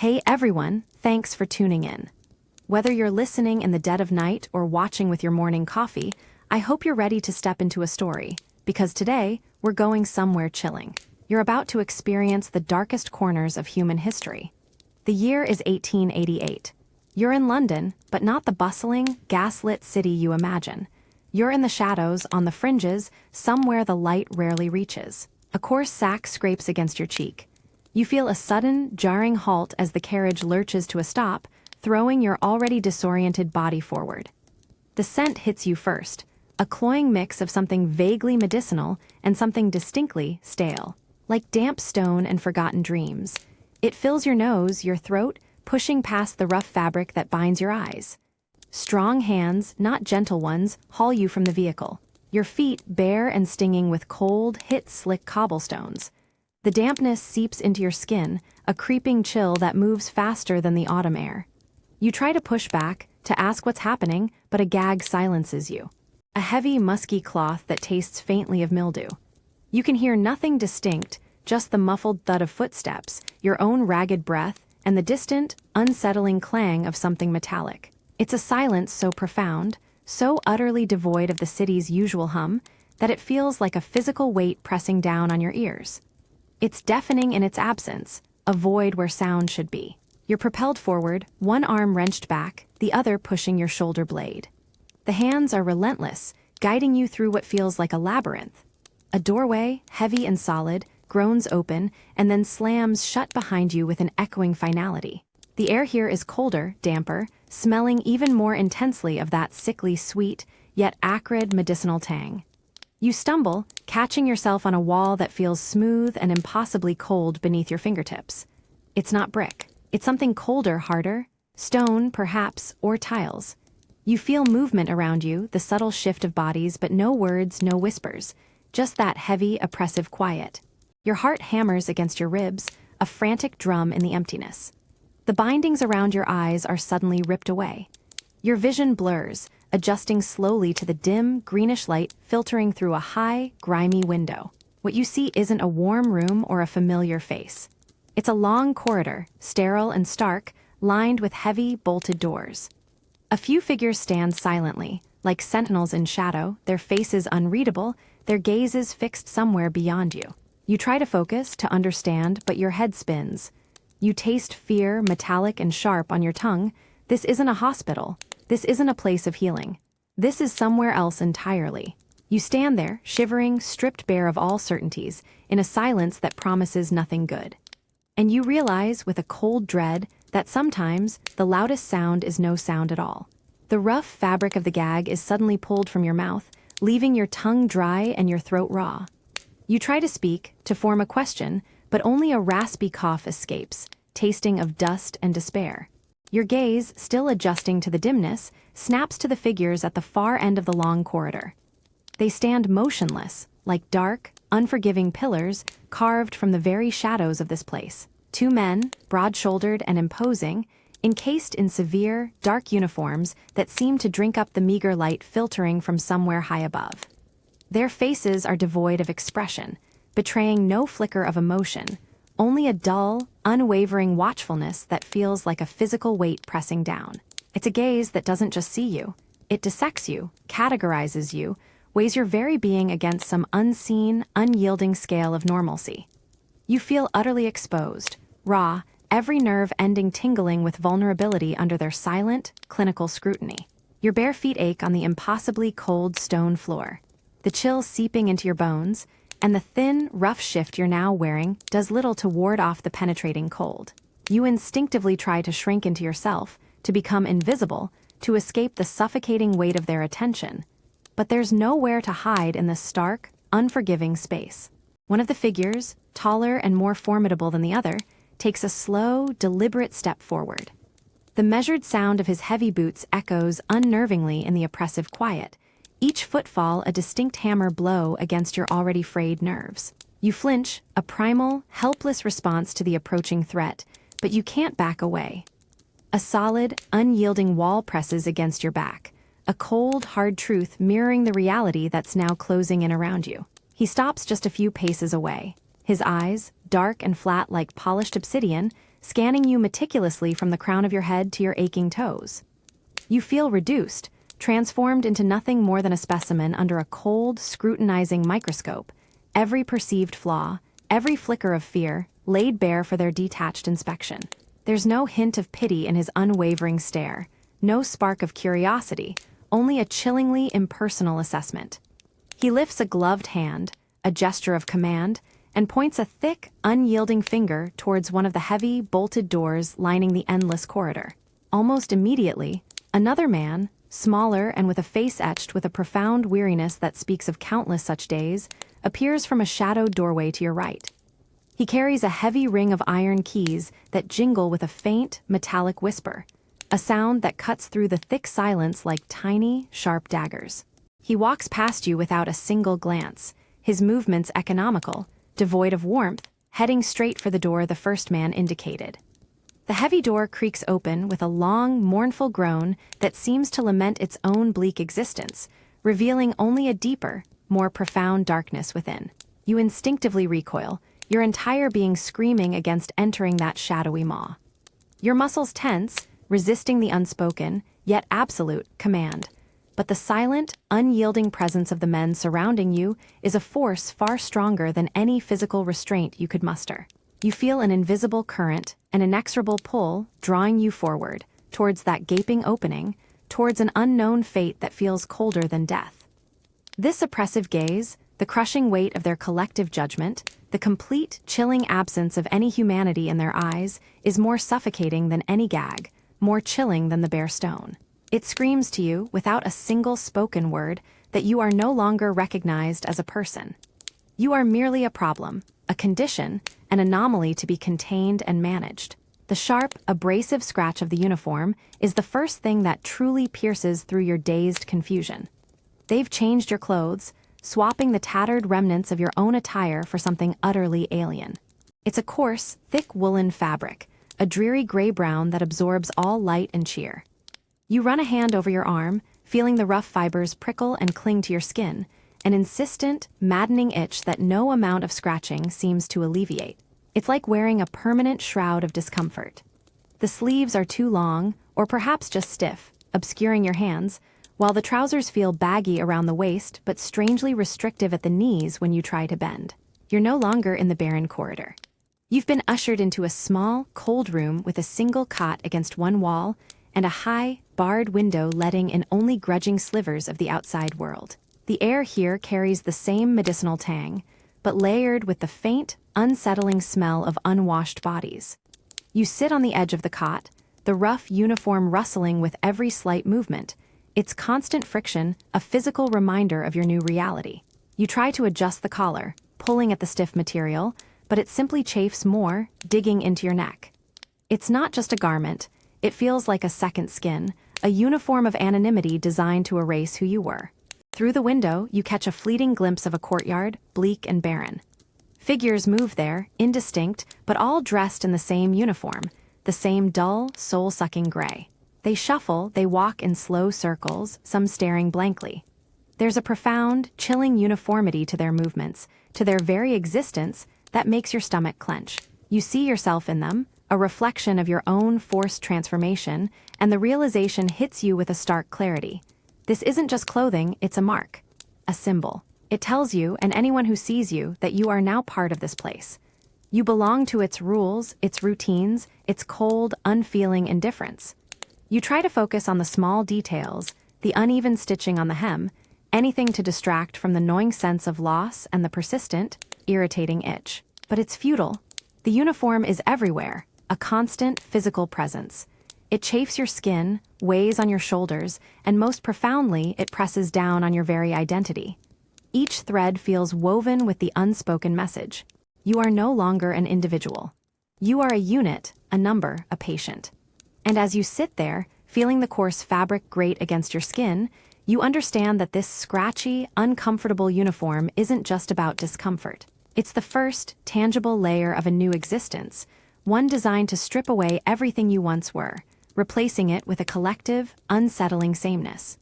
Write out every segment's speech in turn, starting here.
Hey everyone, thanks for tuning in. Whether you're listening in the dead of night or watching with your morning coffee, I hope you're ready to step into a story, because today, we're going somewhere chilling. You're about to experience the darkest corners of human history. The year is 1888. You're in London, but not the bustling, gaslit city you imagine. You're in the shadows, on the fringes, somewhere the light rarely reaches. A coarse sack scrapes against your cheek. You feel a sudden, jarring halt as the carriage lurches to a stop, throwing your already disoriented body forward. The scent hits you first, a cloying mix of something vaguely medicinal and something distinctly stale. Like damp stone and forgotten dreams. It fills your nose, your throat, pushing past the rough fabric that binds your eyes. Strong hands, not gentle ones, haul you from the vehicle. Your feet, bare and stinging with cold, hit slick cobblestones. The dampness seeps into your skin, a creeping chill that moves faster than the autumn air. You try to push back, to ask what's happening, but a gag silences you. A heavy, musky cloth that tastes faintly of mildew. You can hear nothing distinct, just the muffled thud of footsteps, your own ragged breath, and the distant, unsettling clang of something metallic. It's a silence so profound, so utterly devoid of the city's usual hum, that it feels like a physical weight pressing down on your ears. It's deafening in its absence, a void where sound should be. You're propelled forward, one arm wrenched back, the other pushing your shoulder blade. The hands are relentless, guiding you through what feels like a labyrinth. A doorway, heavy and solid, groans open, and then slams shut behind you with an echoing finality. The air here is colder, damper, smelling even more intensely of that sickly sweet, yet acrid medicinal tang. You stumble, catching yourself on a wall that feels smooth and impossibly cold beneath your fingertips. It's not brick. It's something colder, harder. Stone, perhaps, or tiles. You feel movement around you, the subtle shift of bodies, but no words, no whispers. Just that heavy, oppressive quiet. Your heart hammers against your ribs, a frantic drum in the emptiness. The bindings around your eyes are suddenly ripped away. Your vision blurs, adjusting slowly to the dim, greenish light filtering through a high, grimy window. What you see isn't a warm room or a familiar face. It's a long corridor, sterile and stark, lined with heavy, bolted doors. A few figures stand silently, like sentinels in shadow, their faces unreadable, their gazes fixed somewhere beyond you. You try to focus, to understand, but your head spins. You taste fear, metallic and sharp on your tongue. This isn't a hospital. This isn't a place of healing. This is somewhere else entirely. You stand there, shivering, stripped bare of all certainties, in a silence that promises nothing good. And you realize, with a cold dread, that sometimes the loudest sound is no sound at all. The rough fabric of the gag is suddenly pulled from your mouth, leaving your tongue dry and your throat raw. You try to speak, to form a question, but only a raspy cough escapes, tasting of dust and despair. Your gaze, still adjusting to the dimness, snaps to the figures at the far end of the long corridor. They stand motionless, like dark, unforgiving pillars carved from the very shadows of this place. Two men, broad-shouldered and imposing, encased in severe, dark uniforms that seem to drink up the meager light filtering from somewhere high above. Their faces are devoid of expression, betraying no flicker of emotion, only a dull, unwavering watchfulness that feels like a physical weight pressing down. It's a gaze that doesn't just see you. It dissects you, categorizes you, weighs your very being against some unseen, unyielding scale of normalcy. You feel utterly exposed, raw, every nerve ending tingling with vulnerability under their silent, clinical scrutiny. Your bare feet ache on the impossibly cold stone floor, the chill seeping into your bones, and the thin, rough shift you're now wearing does little to ward off the penetrating cold. You instinctively try to shrink into yourself, to become invisible, to escape the suffocating weight of their attention. But there's nowhere to hide in this stark, unforgiving space. One of the figures, taller and more formidable than the other, takes a slow, deliberate step forward. The measured sound of his heavy boots echoes unnervingly in the oppressive quiet, each footfall a distinct hammer blow against your already frayed nerves. You flinch, a primal, helpless response to the approaching threat, but you can't back away. A solid, unyielding wall presses against your back, a cold, hard truth mirroring the reality that's now closing in around you. He stops just a few paces away. His eyes, dark and flat like polished obsidian, scanning you meticulously from the crown of your head to your aching toes. You feel reduced, transformed into nothing more than a specimen under a cold, scrutinizing microscope, every perceived flaw, every flicker of fear, laid bare for their detached inspection. There's no hint of pity in his unwavering stare, no spark of curiosity, only a chillingly impersonal assessment. He lifts a gloved hand, a gesture of command, and points a thick, unyielding finger towards one of the heavy, bolted doors lining the endless corridor. Almost immediately, another man, smaller and with a face etched with a profound weariness that speaks of countless such days, appears from a shadowed doorway to your right. He carries a heavy ring of iron keys that jingle with a faint, metallic whisper, a sound that cuts through the thick silence like tiny, sharp daggers. He walks past you without a single glance, his movements economical, devoid of warmth, heading straight for the door the first man indicated. The heavy door creaks open with a long, mournful groan that seems to lament its own bleak existence, revealing only a deeper, more profound darkness within. You instinctively recoil, your entire being screaming against entering that shadowy maw. Your muscles tense, resisting the unspoken, yet absolute, command. But the silent, unyielding presence of the men surrounding you is a force far stronger than any physical restraint you could muster. You feel an invisible current, an inexorable pull, drawing you forward, towards that gaping opening, towards an unknown fate that feels colder than death. This oppressive gaze, the crushing weight of their collective judgment, the complete, chilling absence of any humanity in their eyes, is more suffocating than any gag, more chilling than the bare stone. It screams to you, without a single spoken word, that you are no longer recognized as a person. You are merely a problem, a condition, an anomaly to be contained and managed. The sharp, abrasive scratch of the uniform is the first thing that truly pierces through your dazed confusion. They've changed your clothes, swapping the tattered remnants of your own attire for something utterly alien. It's a coarse, thick woolen fabric, a dreary gray-brown that absorbs all light and cheer. You run a hand over your arm, feeling the rough fibers prickle and cling to your skin, an insistent, maddening itch that no amount of scratching seems to alleviate. It's like wearing a permanent shroud of discomfort. The sleeves are too long, or perhaps just stiff, obscuring your hands, while the trousers feel baggy around the waist but strangely restrictive at the knees when you try to bend. You're no longer in the barren corridor. You've been ushered into a small, cold room with a single cot against one wall and a high, barred window letting in only grudging slivers of the outside world. The air here carries the same medicinal tang, but layered with the faint, unsettling smell of unwashed bodies. You sit on the edge of the cot, the rough uniform rustling with every slight movement, its constant friction a physical reminder of your new reality. You try to adjust the collar, pulling at the stiff material, but it simply chafes more, digging into your neck. It's not just a garment, it feels like a second skin, a uniform of anonymity designed to erase who you were. Through the window, you catch a fleeting glimpse of a courtyard, bleak and barren. Figures move there, indistinct, but all dressed in the same uniform, the same dull, soul-sucking gray. They shuffle, they walk in slow circles, some staring blankly. There's a profound, chilling uniformity to their movements, to their very existence, that makes your stomach clench. You see yourself in them, a reflection of your own forced transformation, and the realization hits you with a stark clarity. This isn't just clothing, it's a mark, a symbol. It tells you, and anyone who sees you, that you are now part of this place. You belong to its rules, its routines, its cold, unfeeling indifference. You try to focus on the small details, the uneven stitching on the hem, anything to distract from the gnawing sense of loss and the persistent, irritating itch. But it's futile. The uniform is everywhere, a constant physical presence. It chafes your skin, weighs on your shoulders, and most profoundly, it presses down on your very identity. Each thread feels woven with the unspoken message. You are no longer an individual. You are a unit, a number, a patient. And as you sit there, feeling the coarse fabric grate against your skin, you understand that this scratchy, uncomfortable uniform isn't just about discomfort. It's the first, tangible layer of a new existence, one designed to strip away everything you once were, replacing it with a collective, unsettling sameness.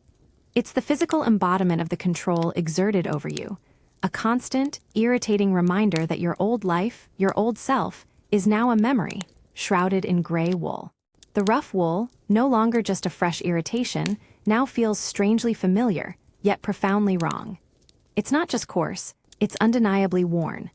It's the physical embodiment of the control exerted over you, a constant, irritating reminder that your old life, your old self, is now a memory, shrouded in gray wool. The rough wool, no longer just a fresh irritation, now feels strangely familiar, yet profoundly wrong. It's not just coarse, it's undeniably worn.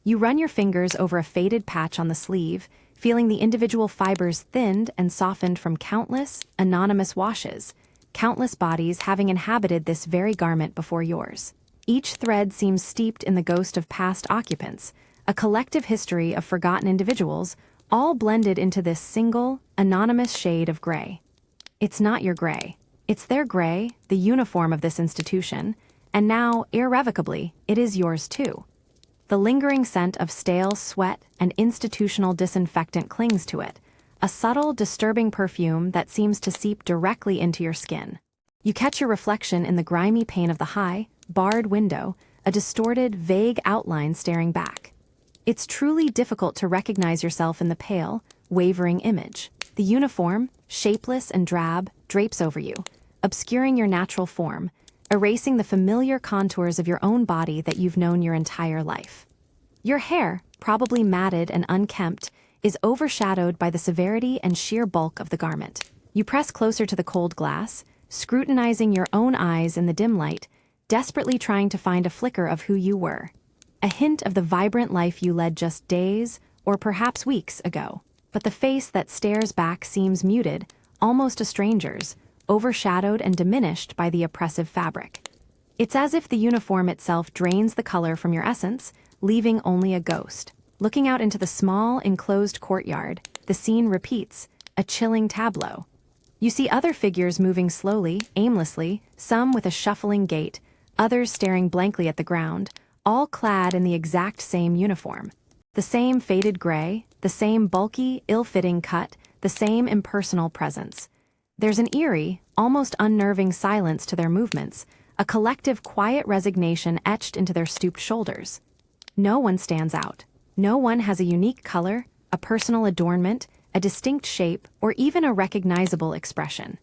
You run your fingers over a faded patch on the sleeve, feeling the individual fibers thinned and softened from countless, anonymous washes, countless bodies having inhabited this very garment before yours. Each thread seems steeped in the ghost of past occupants, a collective history of forgotten individuals, all blended into this single, anonymous shade of gray. It's not your gray. It's their gray, the uniform of this institution, and now, irrevocably, it is yours too. The lingering scent of stale sweat and institutional disinfectant clings to it, a subtle, disturbing perfume that seems to seep directly into your skin. You catch your reflection in the grimy pane of the high, barred window, a distorted, vague outline staring back. It's truly difficult to recognize yourself in the pale, wavering image. The uniform, shapeless and drab, drapes over you, obscuring your natural form, erasing the familiar contours of your own body that you've known your entire life. Your hair, probably matted and unkempt, is overshadowed by the severity and sheer bulk of the garment. You press closer to the cold glass, scrutinizing your own eyes in the dim light, desperately trying to find a flicker of who you were. A hint of the vibrant life you led just days, or perhaps weeks, ago. But the face that stares back seems muted, almost a stranger's, overshadowed and diminished by the oppressive fabric. It's as if the uniform itself drains the color from your essence, leaving only a ghost. Looking out into the small, enclosed courtyard, the scene repeats, a chilling tableau. You see other figures moving slowly, aimlessly, some with a shuffling gait, others staring blankly at the ground, all clad in the exact same uniform. The same faded gray, the same bulky, ill-fitting cut, the same impersonal presence. There's an eerie, almost unnerving silence to their movements, a collective quiet resignation etched into their stooped shoulders. No one stands out. No one has a unique color, a personal adornment, a distinct shape, or even a recognizable expression.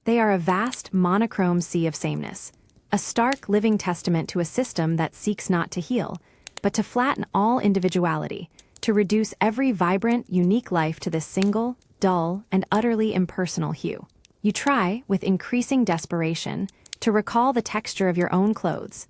They are a vast, monochrome sea of sameness, a stark living testament to a system that seeks not to heal, but to flatten all individuality, to reduce every vibrant, unique life to this single, dull, and utterly impersonal hue. You try, with increasing desperation, to recall the texture of your own clothes,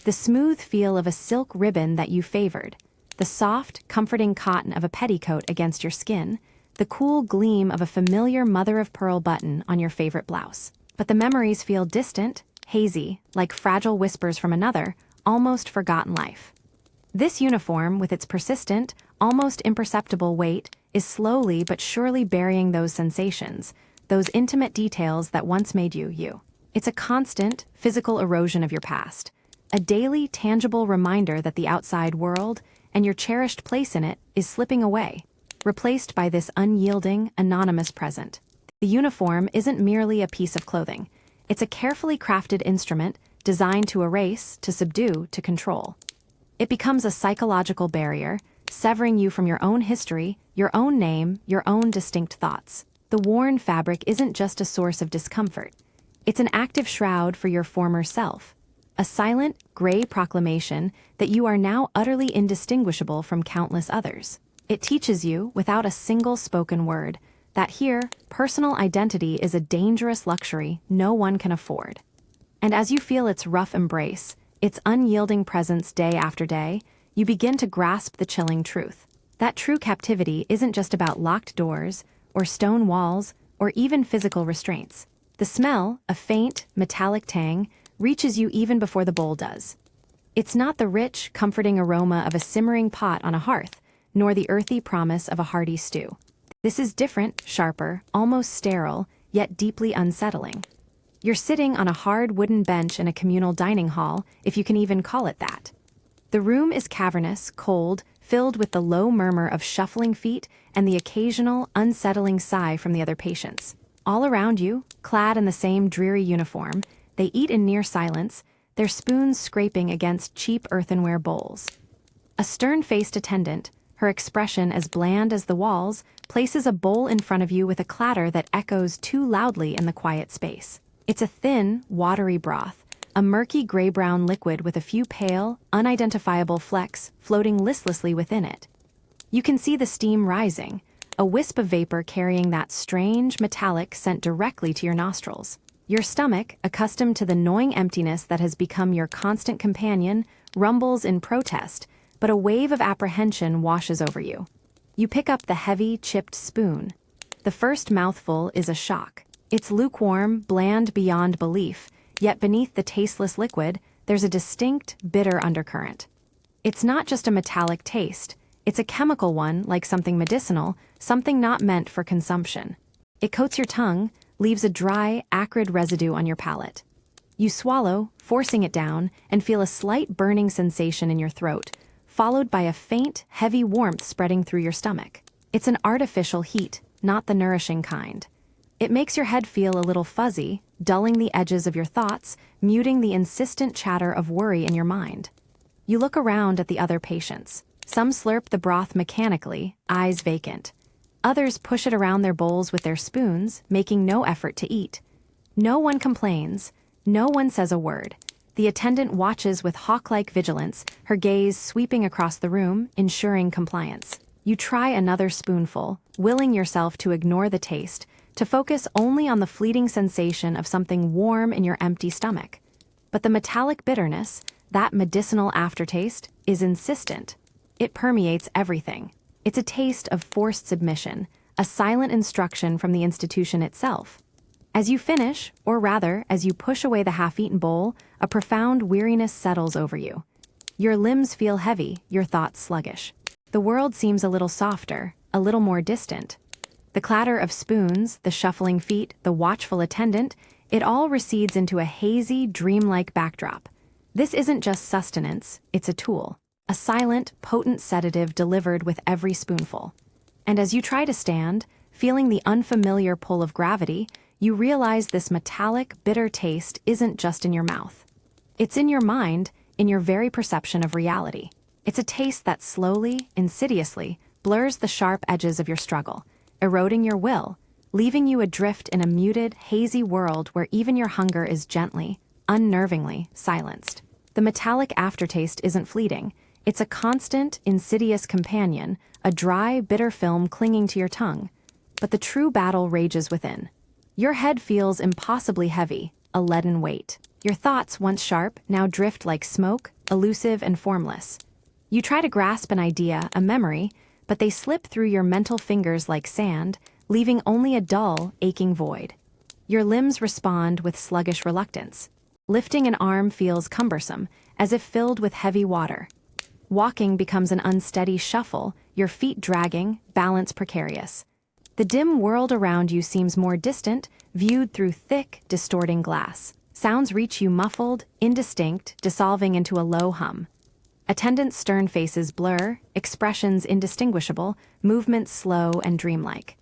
the smooth feel of a silk ribbon that you favored, the soft, comforting cotton of a petticoat against your skin, the cool gleam of a familiar mother-of-pearl button on your favorite blouse. But the memories feel distant, hazy, like fragile whispers from another, almost forgotten life. This uniform, with its persistent, almost imperceptible weight, is slowly but surely burying those sensations, those intimate details that once made you you. It's a constant, physical erosion of your past, a daily, tangible reminder that the outside world, and your cherished place in it, is slipping away, replaced by this unyielding, anonymous present. The uniform isn't merely a piece of clothing. It's a carefully crafted instrument designed to erase, to subdue, to control. It becomes a psychological barrier, severing you from your own history, your own name, your own distinct thoughts. The worn fabric isn't just a source of discomfort. It's an active shroud for your former self, a silent, gray proclamation that you are now utterly indistinguishable from countless others. It teaches you, without a single spoken word, that here, personal identity is a dangerous luxury no one can afford. And as you feel its rough embrace, its unyielding presence day after day, you begin to grasp the chilling truth. That true captivity isn't just about locked doors, or stone walls, or even physical restraints. The smell, a faint, metallic tang, reaches you even before the bowl does. It's not the rich, comforting aroma of a simmering pot on a hearth, nor the earthy promise of a hearty stew. This is different, sharper, almost sterile, yet deeply unsettling. You're sitting on a hard wooden bench in a communal dining hall, if you can even call it that. The room is cavernous, cold, filled with the low murmur of shuffling feet and the occasional, unsettling sigh from the other patients. All around you, clad in the same dreary uniform, they eat in near silence, their spoons scraping against cheap earthenware bowls. A stern-faced attendant, her expression as bland as the walls, places a bowl in front of you with a clatter that echoes too loudly in the quiet space. It's a thin, watery broth, a murky gray-brown liquid with a few pale, unidentifiable flecks floating listlessly within it. You can see the steam rising, a wisp of vapor carrying that strange, metallic scent directly to your nostrils. Your stomach, accustomed to the gnawing emptiness that has become your constant companion, rumbles in protest, but a wave of apprehension washes over you. You pick up the heavy, chipped spoon. The first mouthful is a shock. It's lukewarm, bland beyond belief, yet beneath the tasteless liquid, there's a distinct, bitter undercurrent. It's not just a metallic taste, it's a chemical one, like something medicinal, something not meant for consumption. It coats your tongue, leaves a dry, acrid residue on your palate. You swallow, forcing it down, and feel a slight burning sensation in your throat, followed by a faint, heavy warmth spreading through your stomach. It's an artificial heat, not the nourishing kind. It makes your head feel a little fuzzy, dulling the edges of your thoughts, muting the insistent chatter of worry in your mind. You look around at the other patients. Some slurp the broth mechanically, eyes vacant. Others push it around their bowls with their spoons, making no effort to eat. No one complains. No one says a word. The attendant watches with hawk-like vigilance, her gaze sweeping across the room, ensuring compliance. You try another spoonful, willing yourself to ignore the taste, to focus only on the fleeting sensation of something warm in your empty stomach. But the metallic bitterness, that medicinal aftertaste, is insistent. It permeates everything. It's a taste of forced submission, a silent instruction from the institution itself. As you finish, or rather, as you push away the half-eaten bowl, a profound weariness settles over you. Your limbs feel heavy, your thoughts sluggish. The world seems a little softer, a little more distant. The clatter of spoons, the shuffling feet, the watchful attendant, it all recedes into a hazy, dreamlike backdrop. This isn't just sustenance, it's a tool. A silent, potent sedative delivered with every spoonful. And as you try to stand, feeling the unfamiliar pull of gravity, you realize this metallic, bitter taste isn't just in your mouth. It's in your mind, in your very perception of reality. It's a taste that slowly, insidiously, blurs the sharp edges of your struggle, eroding your will, leaving you adrift in a muted, hazy world where even your hunger is gently, unnervingly, silenced. The metallic aftertaste isn't fleeting. It's a constant, insidious companion, a dry, bitter film clinging to your tongue. But the true battle rages within. Your head feels impossibly heavy, a leaden weight. Your thoughts, once sharp, now drift like smoke, elusive and formless. You try to grasp an idea, a memory, but they slip through your mental fingers like sand, leaving only a dull, aching void. Your limbs respond with sluggish reluctance. Lifting an arm feels cumbersome, as if filled with heavy water. Walking becomes an unsteady shuffle, your feet dragging, balance precarious. The dim world around you seems more distant, viewed through thick, distorting glass. Sounds reach you muffled, indistinct, dissolving into a low hum. Attendants' stern faces blur, expressions indistinguishable, movements slow and dreamlike.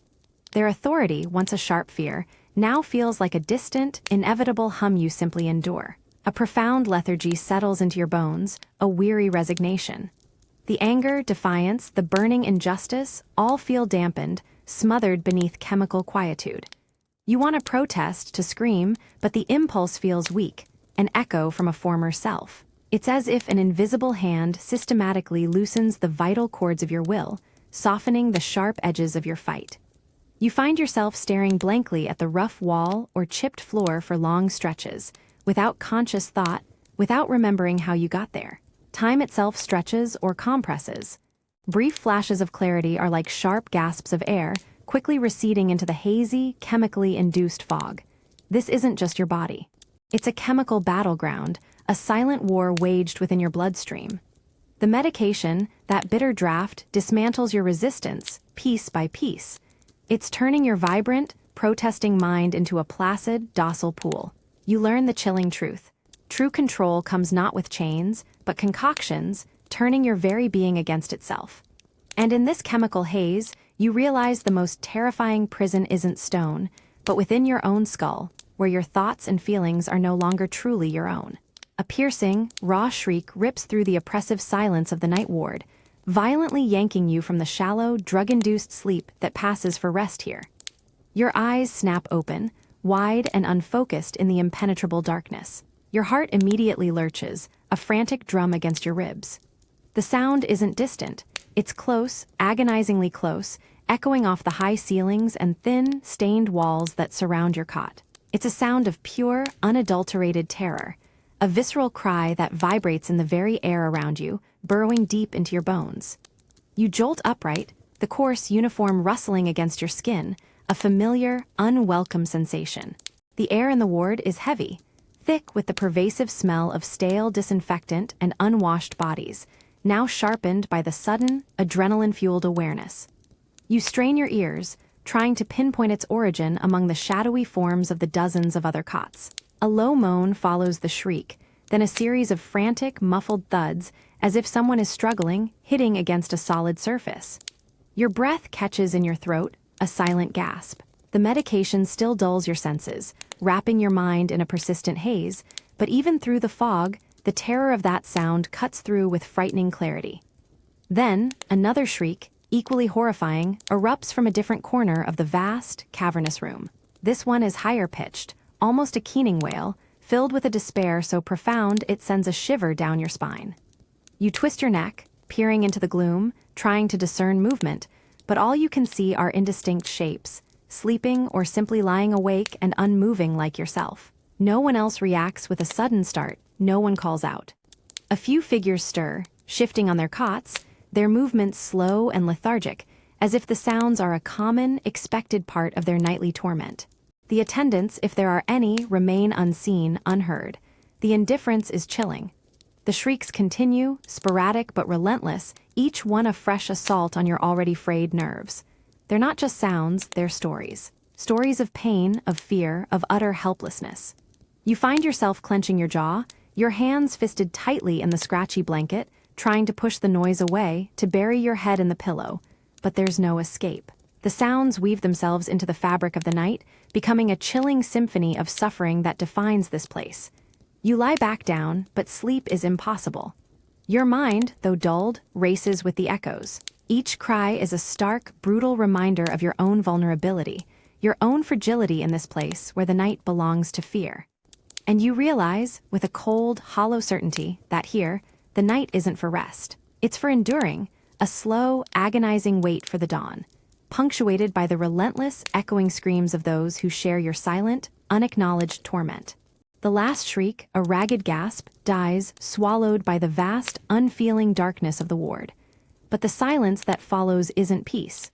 Their authority, once a sharp fear, now feels like a distant, inevitable hum you simply endure. A profound lethargy settles into your bones, a weary resignation. The anger, defiance, the burning injustice all feel dampened, smothered beneath chemical quietude. You want to protest, to scream, but the impulse feels weak, an echo from a former self. It's as if an invisible hand systematically loosens the vital cords of your will, softening the sharp edges of your fight. You find yourself staring blankly at the rough wall or chipped floor for long stretches, without conscious thought, without remembering how you got there. Time itself stretches or compresses. Brief flashes of clarity are like sharp gasps of air, quickly receding into the hazy, chemically induced fog. This isn't just your body. It's a chemical battleground, a silent war waged within your bloodstream. The medication, that bitter draft, dismantles your resistance, piece by piece. It's turning your vibrant, protesting mind into a placid, docile pool. You learn the chilling truth. True control comes not with chains, but concoctions, turning your very being against itself. And in this chemical haze, you realize the most terrifying prison isn't stone, but within your own skull, where your thoughts and feelings are no longer truly your own. A piercing, raw shriek rips through the oppressive silence of the night ward, violently yanking you from the shallow, drug-induced sleep that passes for rest here. Your eyes snap open, wide and unfocused in the impenetrable darkness. Your heart immediately lurches, a frantic drum against your ribs. The sound isn't distant. It's close, agonizingly close, echoing off the high ceilings and thin, stained walls that surround your cot. It's a sound of pure, unadulterated terror, a visceral cry that vibrates in the very air around you, burrowing deep into your bones. You jolt upright, the coarse uniform rustling against your skin, a familiar, unwelcome sensation. The air in the ward is heavy, thick with the pervasive smell of stale disinfectant and unwashed bodies, now sharpened by the sudden, adrenaline-fueled awareness. You strain your ears, trying to pinpoint its origin among the shadowy forms of the dozens of other cots. A low moan follows the shriek, then a series of frantic, muffled thuds, as if someone is struggling, hitting against a solid surface. Your breath catches in your throat, a silent gasp. The medication still dulls your senses, wrapping your mind in a persistent haze, but even through the fog, the terror of that sound cuts through with frightening clarity. Then, another shriek, equally horrifying, erupts from a different corner of the vast, cavernous room. This one is higher-pitched, almost a keening wail, filled with a despair so profound it sends a shiver down your spine. You twist your neck, peering into the gloom, trying to discern movement, but all you can see are indistinct shapes, sleeping or simply lying awake and unmoving like yourself. No one else reacts with a sudden start, no one calls out. A few figures stir, shifting on their cots, their movements slow and lethargic, as if the sounds are a common, expected part of their nightly torment. The attendants, if there are any, remain unseen, unheard. The indifference is chilling. The shrieks continue, sporadic but relentless, each one a fresh assault on your already frayed nerves. They're not just sounds, they're stories. Stories of pain, of fear, of utter helplessness. You find yourself clenching your jaw, your hands fisted tightly in the scratchy blanket, trying to push the noise away, to bury your head in the pillow. But there's no escape. The sounds weave themselves into the fabric of the night, becoming a chilling symphony of suffering that defines this place. You lie back down, but sleep is impossible. Your mind, though dulled, races with the echoes. Each cry is a stark, brutal reminder of your own vulnerability, your own fragility in this place where the night belongs to fear. And you realize, with a cold, hollow certainty, that here, the night isn't for rest. It's for enduring, a slow, agonizing wait for the dawn, punctuated by the relentless, echoing screams of those who share your silent, unacknowledged torment. The last shriek, a ragged gasp, dies, swallowed by the vast, unfeeling darkness of the ward. But the silence that follows isn't peace.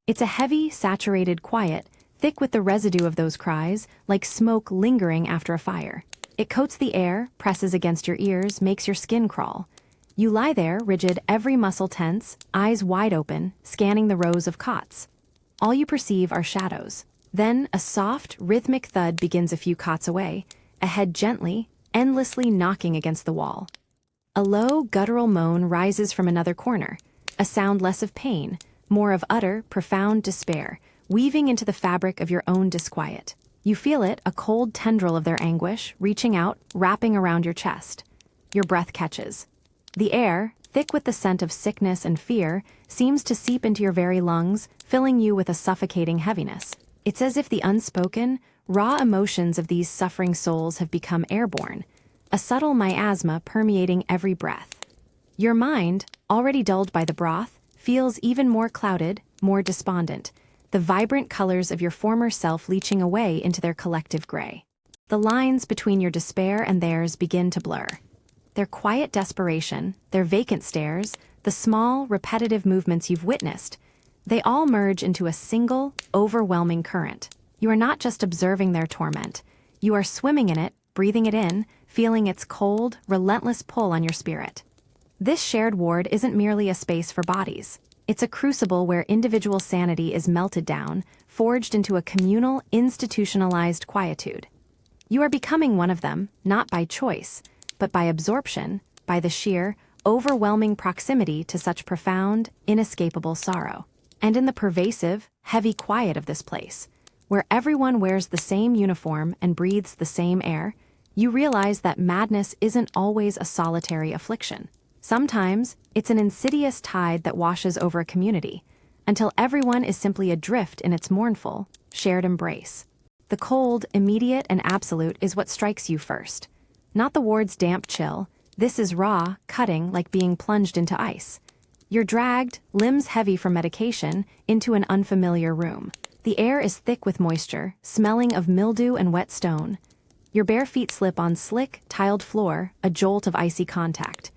It's a heavy, saturated quiet, thick with the residue of those cries, like smoke lingering after a fire. It coats the air, presses against your ears, makes your skin crawl. You lie there, rigid, every muscle tense, eyes wide open, scanning the rows of cots. All you perceive are shadows. Then a soft, rhythmic thud begins a few cots away, a head gently, endlessly knocking against the wall. A low, guttural moan rises from another corner, a sound less of pain, more of utter, profound despair, weaving into the fabric of your own disquiet. You feel it, a cold tendril of their anguish, reaching out, wrapping around your chest. Your breath catches. The air, thick with the scent of sickness and fear, seems to seep into your very lungs, filling you with a suffocating heaviness. It's as if the unspoken, raw emotions of these suffering souls have become airborne, a subtle miasma permeating every breath. Your mind, already dulled by the broth, feels even more clouded, more despondent, the vibrant colors of your former self leaching away into their collective gray. The lines between your despair and theirs begin to blur. Their quiet desperation, their vacant stares, the small, repetitive movements you've witnessed, they all merge into a single, overwhelming current. You are not just observing their torment. You are swimming in it, breathing it in, feeling its cold, relentless pull on your spirit. This shared ward isn't merely a space for bodies. It's a crucible where individual sanity is melted down, forged into a communal, institutionalized quietude. You are becoming one of them, not by choice, but by absorption, by the sheer, overwhelming proximity to such profound, inescapable sorrow. And in the pervasive, heavy quiet of this place, where everyone wears the same uniform and breathes the same air, you realize that madness isn't always a solitary affliction. Sometimes, it's an insidious tide that washes over a community, until everyone is simply adrift in its mournful, shared embrace. The cold, immediate, and absolute is what strikes you first. Not the ward's damp chill. This is raw, cutting, like being plunged into ice. You're dragged, limbs heavy from medication, into an unfamiliar room. The air is thick with moisture, smelling of mildew and wet stone. Your bare feet slip on slick, tiled floor, a jolt of icy contact.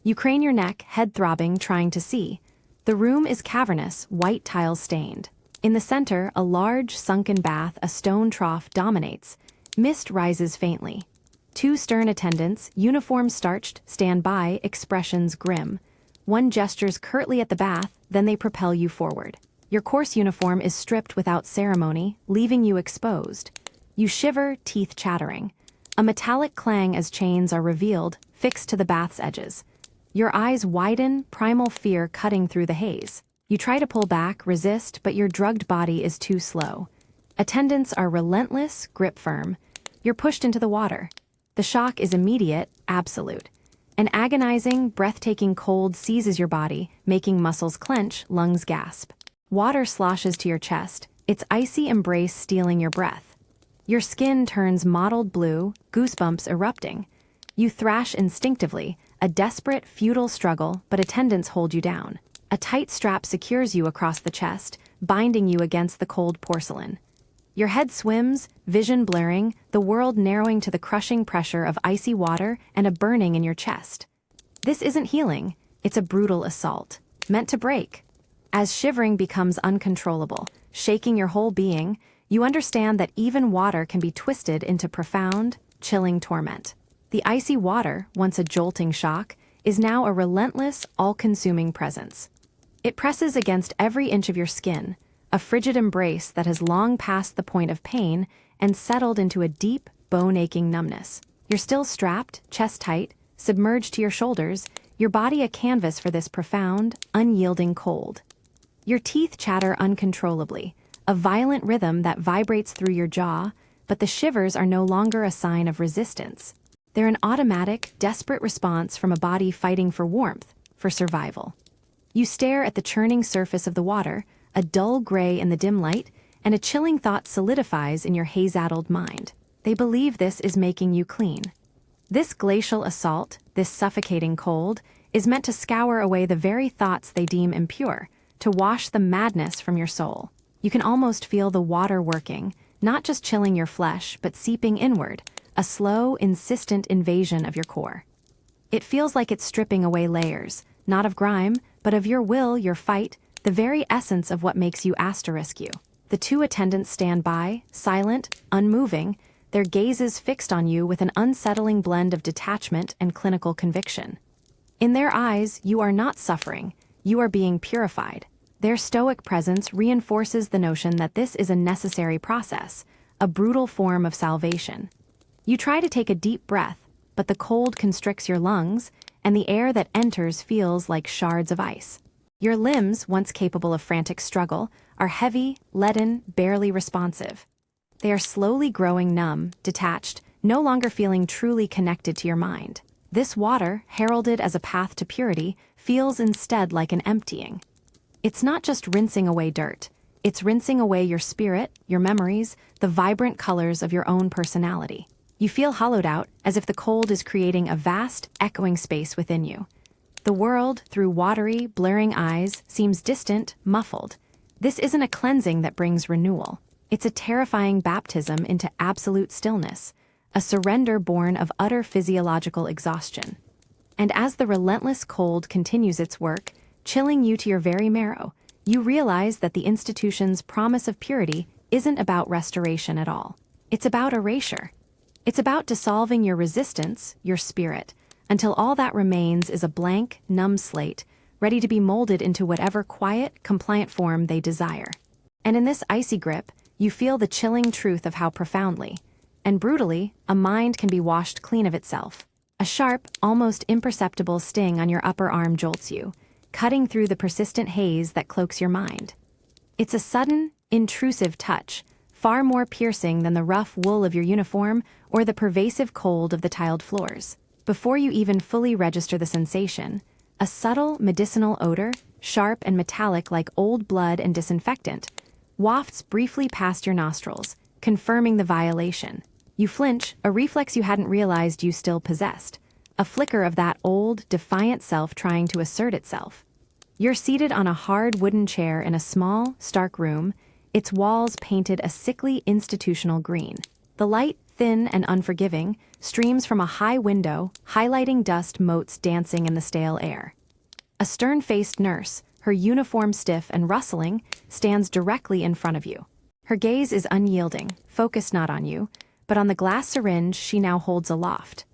You crane your neck, head throbbing, trying to see. The room is cavernous, white tiles stained. In the center, a large, sunken bath, a stone trough, dominates. Mist rises faintly. Two stern attendants, uniforms starched, stand by, expressions grim. One gestures curtly at the bath, then they propel you forward. Your coarse uniform is stripped without ceremony, leaving you exposed. You shiver, teeth chattering. A metallic clang as chains are revealed, fixed to the bath's edges. Your eyes widen, primal fear cutting through the haze. You try to pull back, resist, but your drugged body is too slow. Attendants are relentless, grip firm. You're pushed into the water. The shock is immediate, absolute. An agonizing, breathtaking cold seizes your body, making muscles clench, lungs gasp. Water sloshes to your chest, its icy embrace stealing your breath. Your skin turns mottled blue, goosebumps erupting. You thrash instinctively, a desperate, futile struggle, but attendants hold you down. A tight strap secures you across the chest, binding you against the cold porcelain. Your head swims, vision blurring, the world narrowing to the crushing pressure of icy water and a burning in your chest. This isn't healing, it's a brutal assault, meant to break. As shivering becomes uncontrollable, shaking your whole being, you understand that even water can be twisted into profound, chilling torment. The icy water, once a jolting shock, is now a relentless, all-consuming presence. It presses against every inch of your skin, a frigid embrace that has long passed the point of pain and settled into a deep, bone-aching numbness. You're still strapped, chest tight, submerged to your shoulders, your body a canvas for this profound, unyielding cold. Your teeth chatter uncontrollably, a violent rhythm that vibrates through your jaw, but the shivers are no longer a sign of resistance. They're an automatic, desperate response from a body fighting for warmth, for survival. You stare at the churning surface of the water, a dull gray in the dim light, and a chilling thought solidifies in your haze-addled mind. They believe this is making you clean. This glacial assault, this suffocating cold, is meant to scour away the very thoughts they deem impure, to wash the madness from your soul. You can almost feel the water working, not just chilling your flesh, but seeping inward, a slow, insistent invasion of your core. It feels like it's stripping away layers, not of grime, but of your will, your fight, the very essence of what makes you *you. The two attendants stand by, silent, unmoving, their gazes fixed on you with an unsettling blend of detachment and clinical conviction. In their eyes, you are not suffering, you are being purified. Their stoic presence reinforces the notion that this is a necessary process, a brutal form of salvation. You try to take a deep breath, but the cold constricts your lungs, and the air that enters feels like shards of ice. Your limbs, once capable of frantic struggle, are heavy, leaden, barely responsive. They are slowly growing numb, detached, no longer feeling truly connected to your mind. This water, heralded as a path to purity, feels instead like an emptying. It's not just rinsing away dirt. It's rinsing away your spirit, your memories, the vibrant colors of your own personality. You feel hollowed out, as if the cold is creating a vast, echoing space within you. The world, through watery, blurring eyes, seems distant, muffled. This isn't a cleansing that brings renewal. It's a terrifying baptism into absolute stillness, a surrender born of utter physiological exhaustion. And as the relentless cold continues its work, chilling you to your very marrow, you realize that the institution's promise of purity isn't about restoration at all. It's about erasure. It's about dissolving your resistance, your spirit, until all that remains is a blank, numb slate, ready to be molded into whatever quiet, compliant form they desire. And in this icy grip, you feel the chilling truth of how profoundly, and brutally, a mind can be washed clean of itself. A sharp, almost imperceptible sting on your upper arm jolts you, cutting through the persistent haze that cloaks your mind. It's a sudden, intrusive touch, far more piercing than the rough wool of your uniform or the pervasive cold of the tiled floors. Before you even fully register the sensation, a subtle, medicinal odor, sharp and metallic like old blood and disinfectant, wafts briefly past your nostrils, confirming the violation. You flinch, a reflex you hadn't realized you still possessed, a flicker of that old, defiant self trying to assert itself. You're seated on a hard wooden chair in a small, stark room, its walls painted a sickly institutional green. The light, thin and unforgiving, streams from a high window, highlighting dust motes dancing in the stale air. A stern-faced nurse, her uniform stiff and rustling, stands directly in front of you. Her gaze is unyielding, focused not on you, but on the glass syringe she now holds aloft.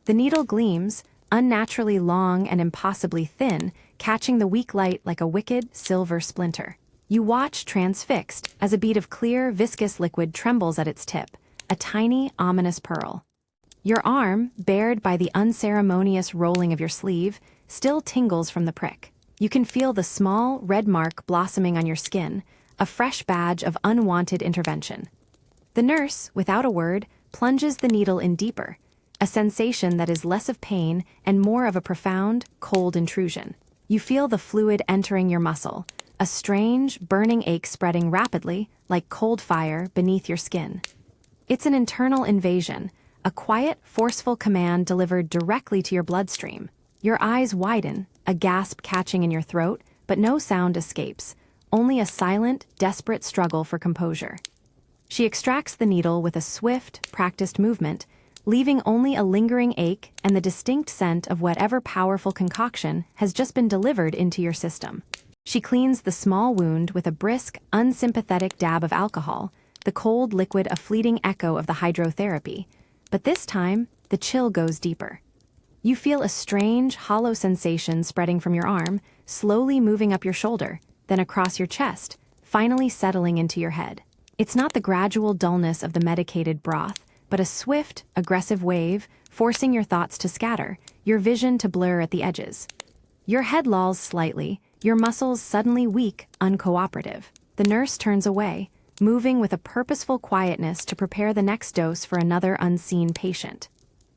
The needle gleams, unnaturally long and impossibly thin, catching the weak light like a wicked, silver splinter. You watch transfixed as a bead of clear, viscous liquid trembles at its tip, a tiny, ominous pearl. Your arm, bared by the unceremonious rolling of your sleeve, still tingles from the prick. You can feel the small, red mark blossoming on your skin, a fresh badge of unwanted intervention. The nurse, without a word, plunges the needle in deeper, a sensation that is less of pain and more of a profound, cold intrusion. You feel the fluid entering your muscle, a strange, burning ache spreading rapidly, like cold fire, beneath your skin. It's an internal invasion, a quiet, forceful command delivered directly to your bloodstream. Your eyes widen, a gasp catching in your throat, but no sound escapes, only a silent, desperate struggle for composure. She extracts the needle with a swift, practiced movement, leaving only a lingering ache and the distinct scent of whatever powerful concoction has just been delivered into your system. She cleans the small wound with a brisk, unsympathetic dab of alcohol, the cold liquid a fleeting echo of the hydrotherapy, but this time, the chill goes deeper. You feel a strange, hollow sensation spreading from your arm, slowly moving up your shoulder, then across your chest, finally settling into your head. It's not the gradual dullness of the medicated broth, but a swift, aggressive wave, forcing your thoughts to scatter, your vision to blur at the edges. Your head lolls slightly, your muscles suddenly weak, uncooperative. The nurse turns away, moving with a purposeful quietness to prepare the next dose for another unseen patient.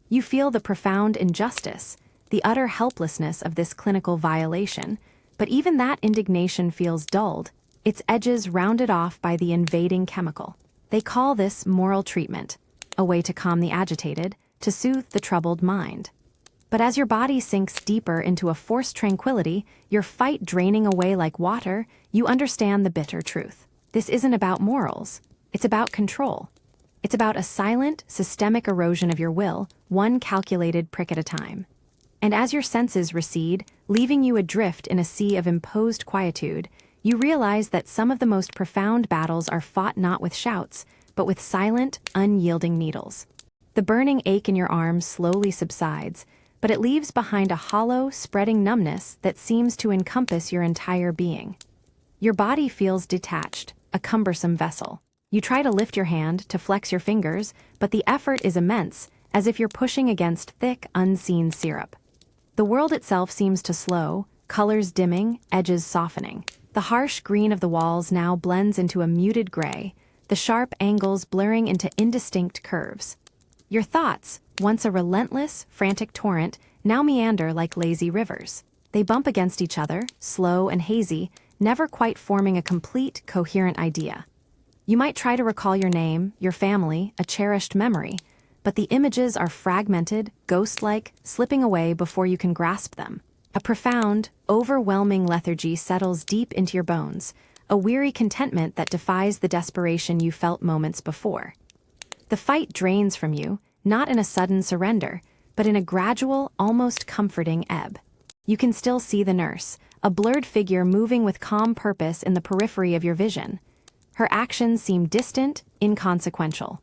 You feel the profound injustice, the utter helplessness of this clinical violation, but even that indignation feels dulled, its edges rounded off by the invading chemical. They call this moral treatment, a way to calm the agitated, to soothe the troubled mind. But as your body sinks deeper into a forced tranquility, your fight draining away like water, you understand the bitter truth. This isn't about morals. It's about control. It's about a silent, systemic erosion of your will, one calculated prick at a time. And as your senses recede, leaving you adrift in a sea of imposed quietude, you realize that some of the most profound battles are fought not with shouts, but with silent, unyielding needles. The burning ache in your arm slowly subsides, but it leaves behind a hollow, spreading numbness that seems to encompass your entire being. Your body feels detached, a cumbersome vessel. You try to lift your hand, to flex your fingers, but the effort is immense, as if you're pushing against thick, unseen syrup. The world itself seems to slow, colors dimming, edges softening. The harsh green of the walls now blends into a muted gray, the sharp angles blurring into indistinct curves. Your thoughts, once a relentless, frantic torrent, now meander like lazy rivers. They bump against each other, slow and hazy, never quite forming a complete, coherent idea. You might try to recall your name, your family, a cherished memory, but the images are fragmented, ghost-like, slipping away before you can grasp them. A profound, overwhelming lethargy settles deep into your bones, a weary contentment that defies the desperation you felt moments before. The fight drains from you, not in a sudden surrender, but in a gradual, almost comforting ebb. You can still see the nurse, a blurred figure moving with calm purpose in the periphery of your vision. Her actions seem distant, inconsequential.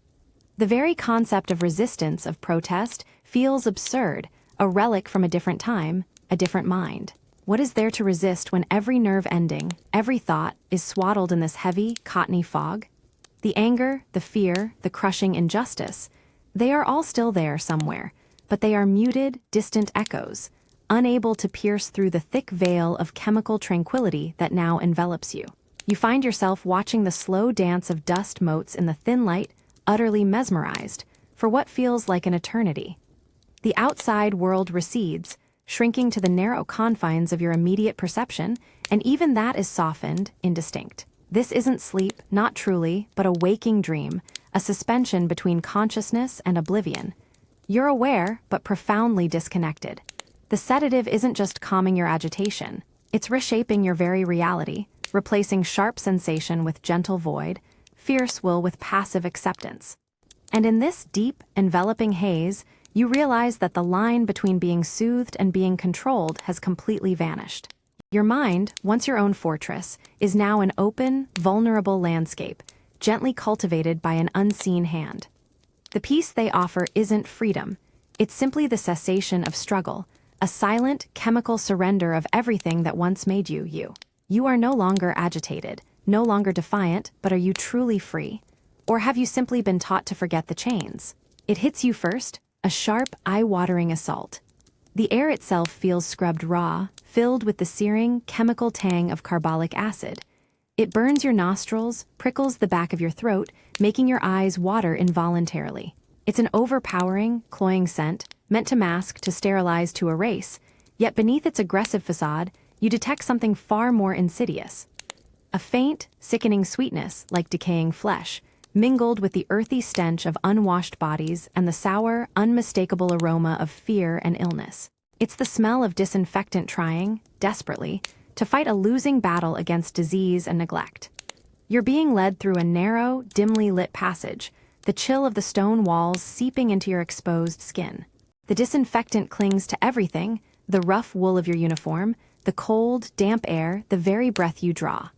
The very concept of resistance, of protest, feels absurd, a relic from a different time, a different mind. What is there to resist when every nerve ending, every thought, is swaddled in this heavy, cottony fog? The anger, the fear, the crushing injustice, they are all still there somewhere, but they are muted, distant echoes, unable to pierce through the thick veil of chemical tranquility that now envelops you. You find yourself watching the slow dance of dust motes in the thin light, utterly mesmerized, for what feels like an eternity. The outside world recedes, shrinking to the narrow confines of your immediate perception, and even that is softened, indistinct. This isn't sleep, not truly, but a waking dream, a suspension between consciousness and oblivion. You're aware, but profoundly disconnected. The sedative isn't just calming your agitation. It's reshaping your very reality, replacing sharp sensation with gentle void, fierce will with passive acceptance. And in this deep, enveloping haze, you realize that the line between being soothed and being controlled has completely vanished. Your mind, once your own fortress, is now an open, vulnerable landscape, gently cultivated by an unseen hand. The peace they offer isn't freedom, it's simply the cessation of struggle, a silent, chemical surrender of everything that once made you, you. You are no longer agitated, no longer defiant, but are you truly free? Or have you simply been taught to forget the chains? It hits you first, a sharp, eye-watering assault. The air itself feels scrubbed raw, filled with the searing, chemical tang of carbolic acid. It burns your nostrils, prickles the back of your throat, making your eyes water involuntarily. It's an overpowering, cloying scent, meant to mask, to sterilize, to erase, yet beneath its aggressive facade, you detect something far more insidious. A faint, sickening sweetness, like decaying flesh, mingled with the earthy stench of unwashed bodies and the sour, unmistakable aroma of fear and illness. It's the smell of disinfectant trying, desperately, to fight a losing battle against disease and neglect. You're being led through a narrow, dimly lit passage, the chill of the stone walls seeping into your exposed skin. The disinfectant clings to everything, the rough wool of your uniform, the cold, damp air, the very breath you draw.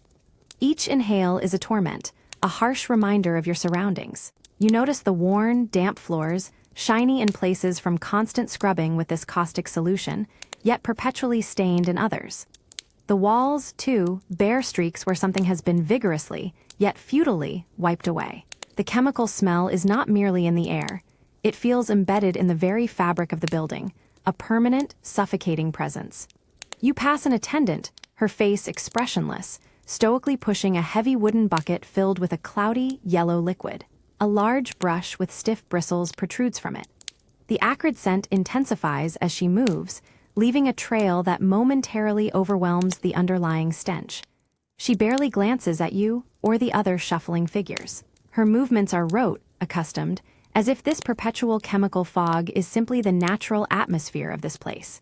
Each inhale is a torment, a harsh reminder of your surroundings. You notice the worn, damp floors, shiny in places from constant scrubbing with this caustic solution, yet perpetually stained in others. The walls, too, bear streaks where something has been vigorously, yet futilely, wiped away. The chemical smell is not merely in the air. It feels embedded in the very fabric of the building, a permanent, suffocating presence. You pass an attendant, her face expressionless, stoically pushing a heavy wooden bucket filled with a cloudy, yellow liquid. A large brush with stiff bristles protrudes from it. The acrid scent intensifies as she moves, leaving a trail that momentarily overwhelms the underlying stench. She barely glances at you or the other shuffling figures. Her movements are rote, accustomed, as if this perpetual chemical fog is simply the natural atmosphere of this place.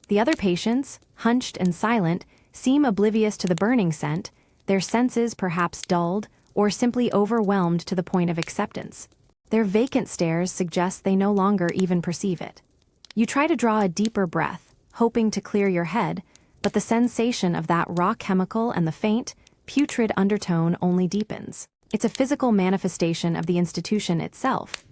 The other patients, hunched and silent, seem oblivious to the burning scent, their senses perhaps dulled or simply overwhelmed to the point of acceptance. Their vacant stares suggest they no longer even perceive it. You try to draw a deeper breath, hoping to clear your head, but the sensation of that raw chemical and the faint, putrid undertone only deepens. It's a physical manifestation of the institution itself,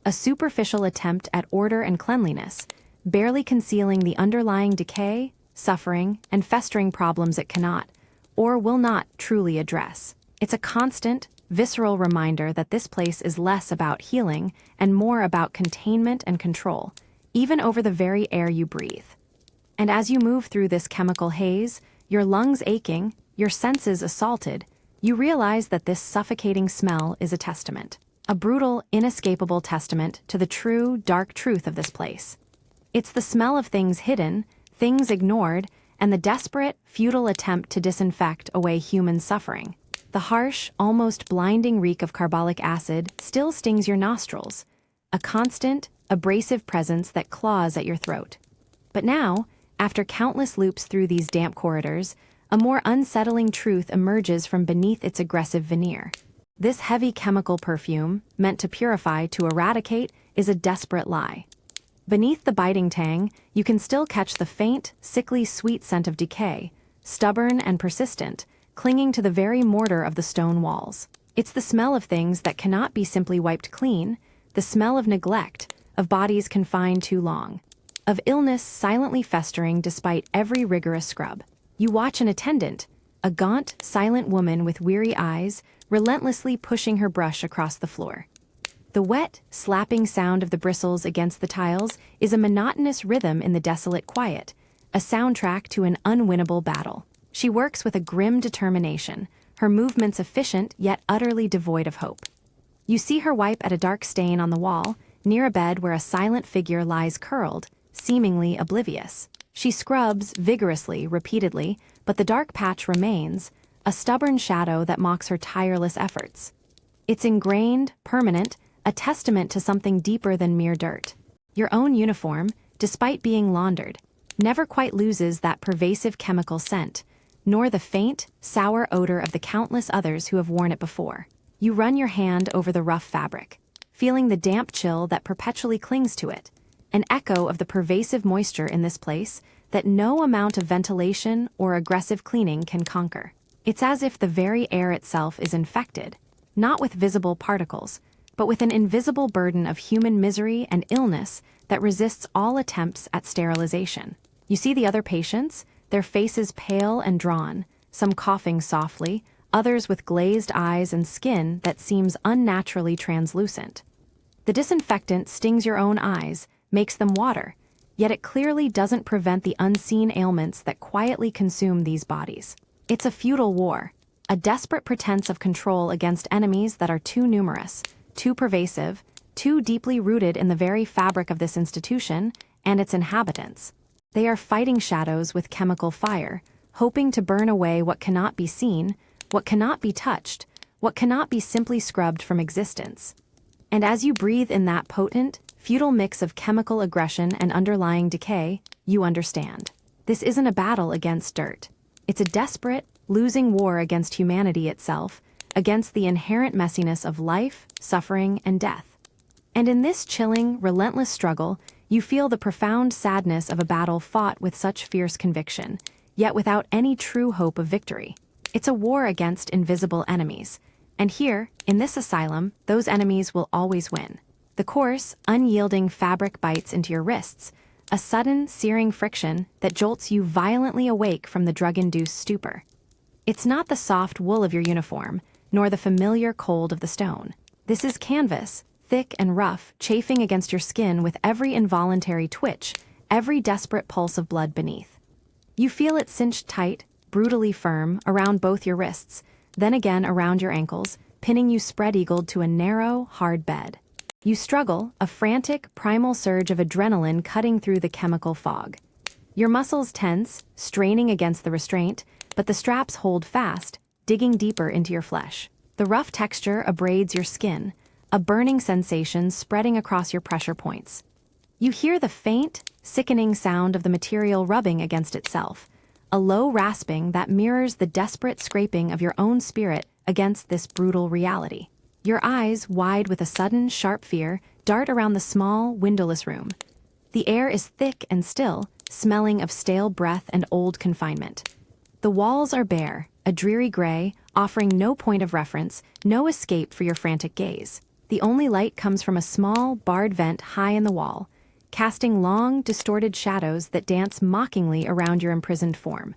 a superficial attempt at order and cleanliness, barely concealing the underlying decay, suffering, and festering problems it cannot, or will not, truly address. It's a constant, visceral reminder that this place is less about healing and more about containment and control, even over the very air you breathe. And as you move through this chemical haze, your lungs aching, your senses assaulted, you realize that this suffocating smell is a testament, a brutal, inescapable testament to the true, dark truth of this place. It's the smell of things hidden, things ignored, and the desperate, futile attempt to disinfect away human suffering. The harsh, almost blinding reek of carbolic acid still stings your nostrils, a constant, abrasive presence that claws at your throat. But now, after countless loops through these damp corridors, a more unsettling truth emerges from beneath its aggressive veneer. This heavy chemical perfume, meant to purify, to eradicate, is a desperate lie. Beneath the biting tang, you can still catch the faint, sickly sweet scent of decay, stubborn and persistent, clinging to the very mortar of the stone walls. It's the smell of things that cannot be simply wiped clean, the smell of neglect, of bodies confined too long, of illness silently festering despite every rigorous scrub. You watch an attendant, a gaunt, silent woman with weary eyes, relentlessly pushing her brush across the floor. The wet, slapping sound of the bristles against the tiles is a monotonous rhythm in the desolate quiet, a soundtrack to an unwinnable battle. She works with a grim determination, her movements efficient yet utterly devoid of hope. You see her wipe at a dark stain on the wall, near a bed where a silent figure lies curled, seemingly oblivious. She scrubs vigorously, repeatedly, but the dark patch remains, a stubborn shadow that mocks her tireless efforts. It's ingrained, permanent, a testament to something deeper than mere dirt. Your own uniform, despite being laundered, never quite loses that pervasive chemical scent, nor the faint, sour odor of the countless others who have worn it before. You run your hand over the rough fabric, feeling the damp chill that perpetually clings to it, an echo of the pervasive moisture in this place that no amount of ventilation or aggressive cleaning can conquer. It's as if the very air itself is infected, not with visible particles, but with an invisible burden of human misery and illness that resists all attempts at sterilization. You see the other patients, their faces pale and drawn, some coughing softly, others with glazed eyes and skin that seems unnaturally translucent. The disinfectant stings your own eyes, makes them water, yet it clearly doesn't prevent the unseen ailments that quietly consume these bodies. It's a futile war, a desperate pretense of control against enemies that are too numerous, too pervasive, too deeply rooted in the very fabric of this institution and its inhabitants. They are fighting shadows with chemical fire, hoping to burn away what cannot be seen, what cannot be touched, what cannot be simply scrubbed from existence. And as you breathe in that potent, futile mix of chemical aggression and underlying decay, you understand. This isn't a battle against dirt. It's a desperate, losing war against humanity itself, against the inherent messiness of life, suffering, and death. And in this chilling, relentless struggle, you feel the profound sadness of a battle fought with such fierce conviction, yet without any true hope of victory. It's a war against invisible enemies. And here, in this asylum, those enemies will always win. The coarse, unyielding fabric bites into your wrists, a sudden, searing friction that jolts you violently awake from the drug-induced stupor. It's not the soft wool of your uniform, nor the familiar cold of the stone. This is canvas, thick and rough, chafing against your skin with every involuntary twitch, every desperate pulse of blood beneath. You feel it cinched tight, brutally firm, around both your wrists, then again around your ankles, pinning you spread-eagled to a narrow, hard bed. You struggle, a frantic, primal surge of adrenaline cutting through the chemical fog. Your muscles tense, straining against the restraint, but the straps hold fast, digging deeper into your flesh. The rough texture abrades your skin, a burning sensation spreading across your pressure points. You hear the faint, sickening sound of the material rubbing against itself, a low rasping that mirrors the desperate scraping of your own spirit against this brutal reality. Your eyes, wide with a sudden, sharp fear, dart around the small, windowless room. The air is thick and still, smelling of stale breath and old confinement. The walls are bare, a dreary gray, offering no point of reference, no escape for your frantic gaze. The only light comes from a small, barred vent high in the wall, casting long, distorted shadows that dance mockingly around your imprisoned form.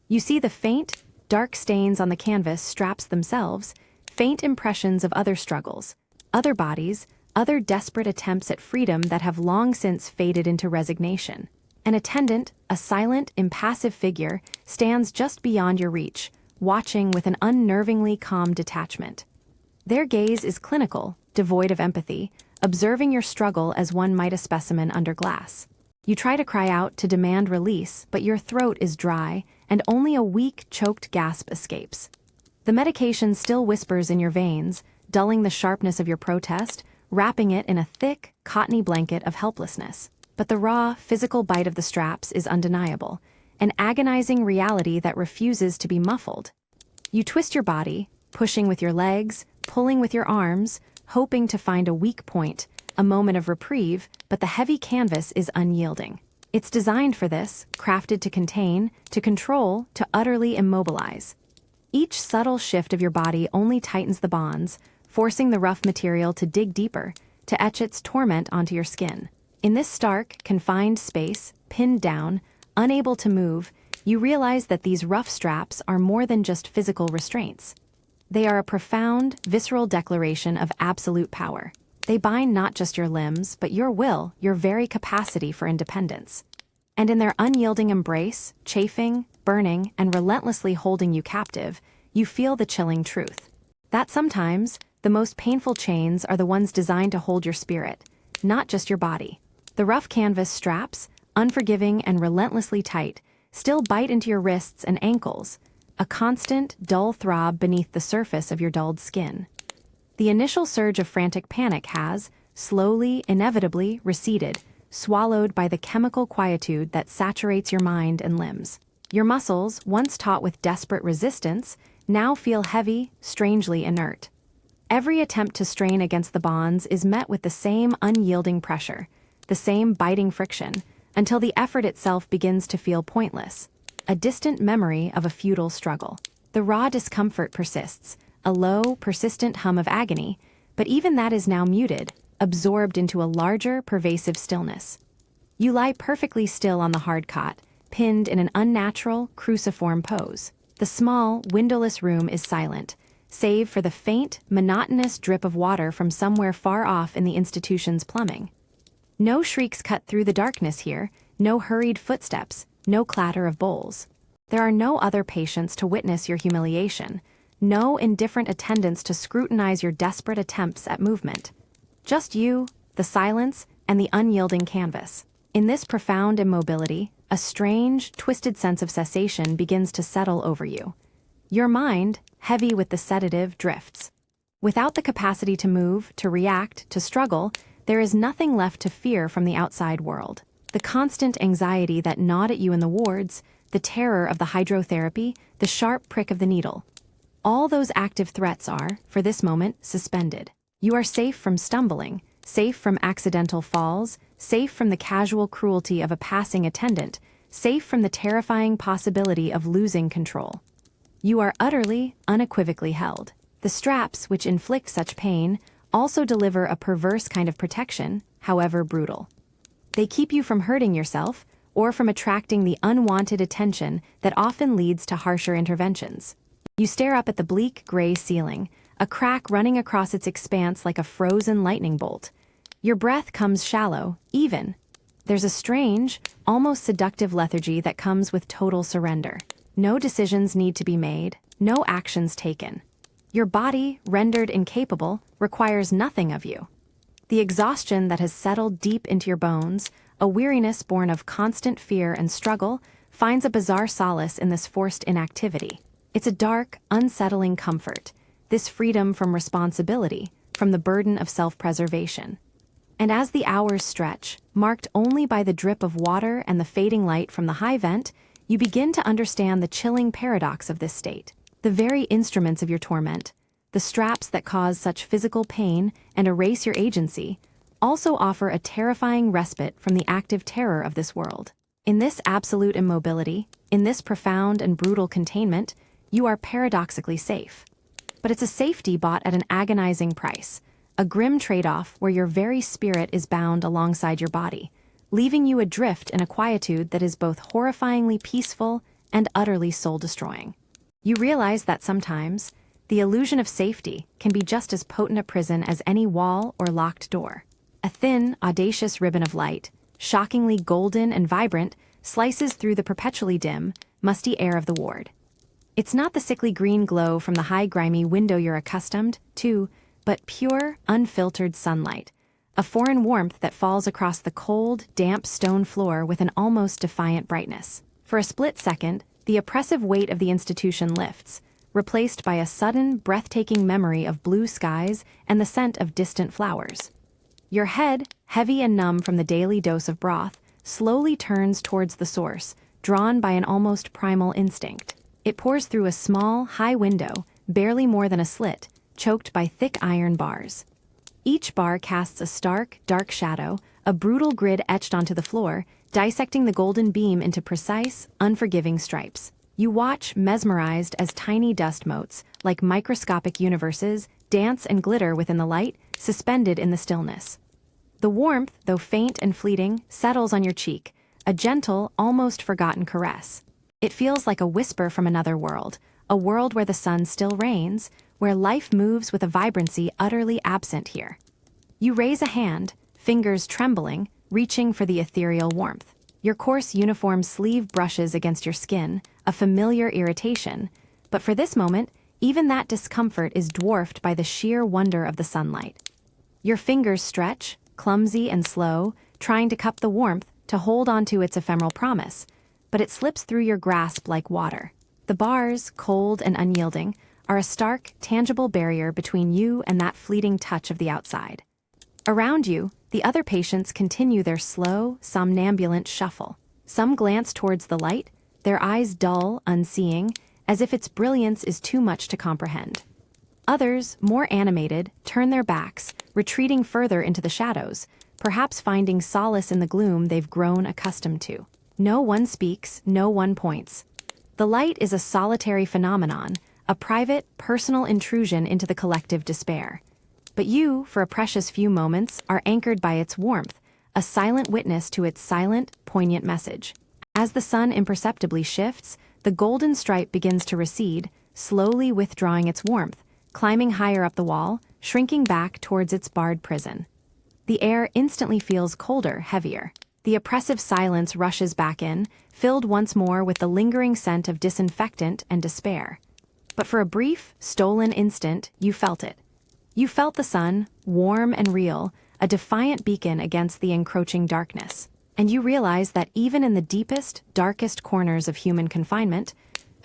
You see the faint, dark stains on the canvas straps themselves, faint impressions of other struggles, other bodies, other desperate attempts at freedom that have long since faded into resignation. An attendant, a silent, impassive figure, stands just beyond your reach, watching with an unnervingly calm detachment. Their gaze is clinical, devoid of empathy, observing your struggle as one might a specimen under glass. You try to cry out to demand release, but your throat is dry, and only a weak, choked gasp escapes. The medication still whispers in your veins, dulling the sharpness of your protest, wrapping it in a thick, cottony blanket of helplessness. But the raw, physical bite of the straps is undeniable, an agonizing reality that refuses to be muffled. You twist your body, pushing with your legs, pulling with your arms, hoping to find a weak point, a moment of reprieve, but the heavy canvas is unyielding. It's designed for this, crafted to contain, to control, to utterly immobilize. Each subtle shift of your body only tightens the bonds, forcing the rough material to dig deeper, to etch its torment onto your skin. In this stark, confined space, pinned down, unable to move, you realize that these rough straps are more than just physical restraints. They are a profound, visceral declaration of absolute power. They bind not just your limbs, but your will, your very capacity for independence. And in their unyielding embrace, chafing, burning, and relentlessly holding you captive, you feel the chilling truth. That sometimes, the most painful chains are the ones designed to hold your spirit, not just your body. The rough canvas straps, unforgiving and relentlessly tight, still bite into your wrists and ankles, a constant, dull throb beneath the surface of your dulled skin. The initial surge of frantic panic has, slowly, inevitably, receded, swallowed by the chemical quietude that saturates your mind and limbs. Your muscles, once taut with desperate resistance, now feel heavy, strangely inert. Every attempt to strain against the bonds is met with the same unyielding pressure, the same biting friction, until the effort itself begins to feel pointless, a distant memory of a futile struggle. The raw discomfort persists, a low, persistent hum of agony, but even that is now muted, absorbed into a larger, pervasive stillness. You lie perfectly still on the hard cot, pinned in an unnatural, cruciform pose. The small, windowless room is silent, save for the faint, monotonous drip of water from somewhere far off in the institution's plumbing. No shrieks cut through the darkness here, no hurried footsteps, no clatter of bowls. There are no other patients to witness your humiliation, no indifferent attendants to scrutinize your desperate attempts at movement. Just you, the silence, and the unyielding canvas. In this profound immobility, a strange, twisted sense of cessation begins to settle over you. Your mind, heavy with the sedative, drifts. Without the capacity to move, to react, to struggle, there is nothing left to fear from the outside world. The constant anxiety that gnawed at you in the wards, the terror of the hydrotherapy, the sharp prick of the needle. All those active threats are, for this moment, suspended. You are safe from stumbling, safe from accidental falls, safe from the casual cruelty of a passing attendant, safe from the terrifying possibility of losing control. You are utterly, unequivocally held. The straps which inflict such pain also deliver a perverse kind of protection, however brutal. They keep you from hurting yourself or from attracting the unwanted attention that often leads to harsher interventions. You stare up at the bleak, gray ceiling, a crack running across its expanse like a frozen lightning bolt. Your breath comes shallow, even. There's a strange, almost seductive lethargy that comes with total surrender. No decisions need to be made, no actions taken. Your body, rendered incapable, requires nothing of you. The exhaustion that has settled deep into your bones, a weariness born of constant fear and struggle, finds a bizarre solace in this forced inactivity. It's a dark, unsettling comfort, this freedom from responsibility, from the burden of self-preservation. And as the hours stretch, marked only by the drip of water and the fading light from the high vent, you begin to understand the chilling paradox of this state. The very instruments of your torment, the straps that cause such physical pain and erase your agency, also offer a terrifying respite from the active terror of this world. In this absolute immobility, in this profound and brutal containment, you are paradoxically safe. But it's a safety bought at an agonizing price, a grim trade-off where your very spirit is bound alongside your body, leaving you adrift in a quietude that is both horrifyingly peaceful and utterly soul-destroying. You realize that sometimes, the illusion of safety can be just as potent a prison as any wall or locked door. A thin, audacious ribbon of light, shockingly golden and vibrant, slices through the perpetually dim, musty air of the ward. It's not the sickly green glow from the high grimy window you're accustomed to, but pure, unfiltered sunlight, a foreign warmth that falls across the cold, damp stone floor with an almost defiant brightness. For a split second, the oppressive weight of the institution lifts, replaced by a sudden, breathtaking memory of blue skies and the scent of distant flowers. Your head, heavy and numb from the daily dose of broth, slowly turns towards the source, drawn by an almost primal instinct. It pours through a small, high window, barely more than a slit, choked by thick iron bars. Each bar casts a stark, dark shadow, a brutal grid etched onto the floor, dissecting the golden beam into precise, unforgiving stripes. You watch, mesmerized, as tiny dust motes, like microscopic universes, dance and glitter within the light, suspended in the stillness. The warmth, though faint and fleeting, settles on your cheek, a gentle, almost forgotten caress. It feels like a whisper from another world, a world where the sun still reigns, where life moves with a vibrancy utterly absent here. You raise a hand, fingers trembling, reaching for the ethereal warmth. Your coarse uniform sleeve brushes against your skin, a familiar irritation, but for this moment, even that discomfort is dwarfed by the sheer wonder of the sunlight. Your fingers stretch, clumsy and slow, trying to cup the warmth, to hold onto its ephemeral promise, but it slips through your grasp like water. The bars, cold and unyielding, are a stark, tangible barrier between you and that fleeting touch of the outside. Around you, the other patients continue their slow, somnambulant shuffle. Some glance towards the light, their eyes dull, unseeing, as if its brilliance is too much to comprehend. Others, more animated, turn their backs, retreating further into the shadows, perhaps finding solace in the gloom they've grown accustomed to. No one speaks, no one points. The light is a solitary phenomenon, a private, personal intrusion into the collective despair. But you, for a precious few moments, are anchored by its warmth, a silent witness to its silent, poignant message. As the sun imperceptibly shifts, the golden stripe begins to recede, slowly withdrawing its warmth, climbing higher up the wall, shrinking back towards its barred prison. The air instantly feels colder, heavier. The oppressive silence rushes back in, filled once more with the lingering scent of disinfectant and despair. But for a brief, stolen instant, you felt it. You felt the sun, warm and real, a defiant beacon against the encroaching darkness. And you realize that even in the deepest, darkest corners of human confinement,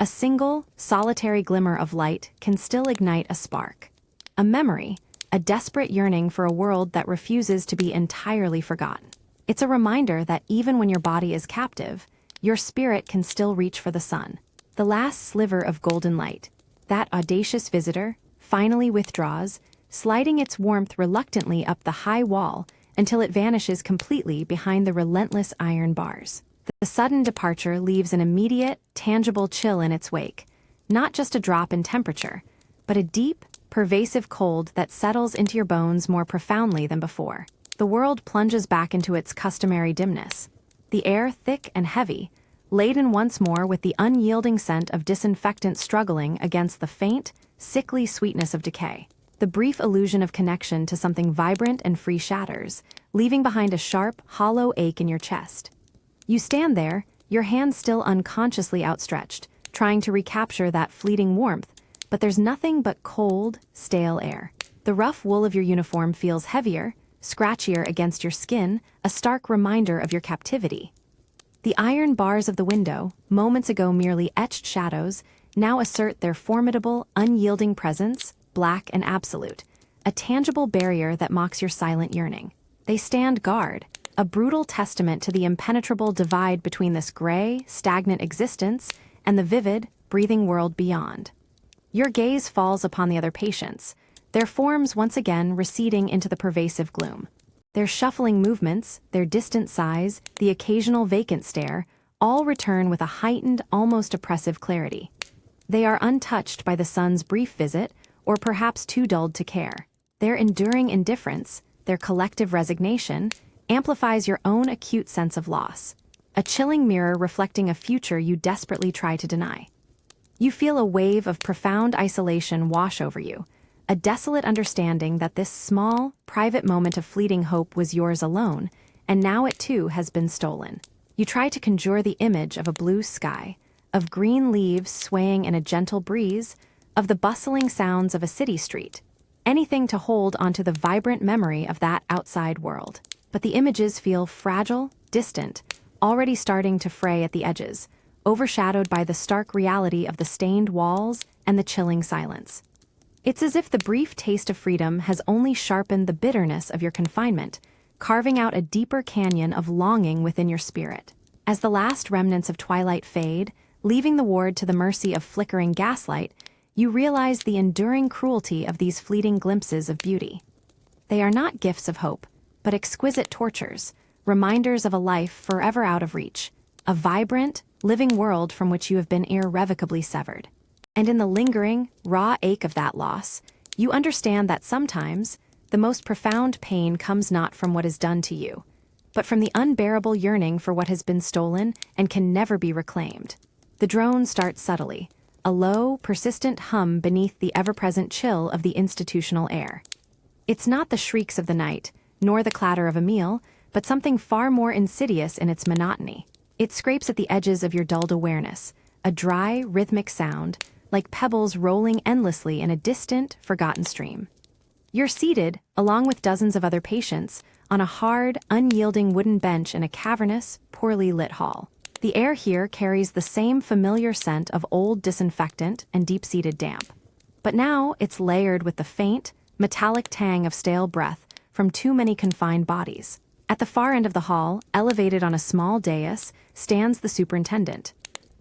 a single, solitary glimmer of light can still ignite a spark. A memory, a desperate yearning for a world that refuses to be entirely forgotten. It's a reminder that even when your body is captive, your spirit can still reach for the sun. The last sliver of golden light, that audacious visitor, finally withdraws, sliding its warmth reluctantly up the high wall until it vanishes completely behind the relentless iron bars. The sudden departure leaves an immediate, tangible chill in its wake, not just a drop in temperature, but a deep, pervasive cold that settles into your bones more profoundly than before. The world plunges back into its customary dimness, the air thick and heavy, laden once more with the unyielding scent of disinfectant struggling against the faint, sickly sweetness of decay. The brief illusion of connection to something vibrant and free shatters, leaving behind a sharp, hollow ache in your chest. You stand there, your hands still unconsciously outstretched, trying to recapture that fleeting warmth, but there's nothing but cold, stale air. The rough wool of your uniform feels heavier, scratchier against your skin, a stark reminder of your captivity. The iron bars of the window, moments ago merely etched shadows, now assert their formidable, unyielding presence, black and absolute, a tangible barrier that mocks your silent yearning. They stand guard, a brutal testament to the impenetrable divide between this gray, stagnant existence and the vivid, breathing world beyond. Your gaze falls upon the other patients, their forms once again receding into the pervasive gloom. Their shuffling movements, their distant sighs, the occasional vacant stare, all return with a heightened, almost oppressive clarity. They are untouched by the sun's brief visit, or perhaps too dulled to care. Their enduring indifference, their collective resignation, amplifies your own acute sense of loss, a chilling mirror reflecting a future you desperately try to deny. You feel a wave of profound isolation wash over you, a desolate understanding that this small, private moment of fleeting hope was yours alone, and now it too has been stolen. You try to conjure the image of a blue sky, of green leaves swaying in a gentle breeze, of the bustling sounds of a city street, anything to hold onto the vibrant memory of that outside world. But the images feel fragile, distant, already starting to fray at the edges, overshadowed by the stark reality of the stained walls and the chilling silence. It's as if the brief taste of freedom has only sharpened the bitterness of your confinement, carving out a deeper canyon of longing within your spirit. As the last remnants of twilight fade, leaving the ward to the mercy of flickering gaslight, you realize the enduring cruelty of these fleeting glimpses of beauty. They are not gifts of hope, but exquisite tortures, reminders of a life forever out of reach, a vibrant, living world from which you have been irrevocably severed. And in the lingering, raw ache of that loss, you understand that sometimes, the most profound pain comes not from what is done to you, but from the unbearable yearning for what has been stolen and can never be reclaimed. The drone starts subtly, a low, persistent hum beneath the ever-present chill of the institutional air. It's not the shrieks of the night, nor the clatter of a meal, but something far more insidious in its monotony. It scrapes at the edges of your dulled awareness, a dry, rhythmic sound, like pebbles rolling endlessly in a distant, forgotten stream. You're seated, along with dozens of other patients, on a hard, unyielding wooden bench in a cavernous, poorly lit hall. The air here carries the same familiar scent of old disinfectant and deep-seated damp. But now it's layered with the faint, metallic tang of stale breath from too many confined bodies. At the far end of the hall, elevated on a small dais, stands the superintendent.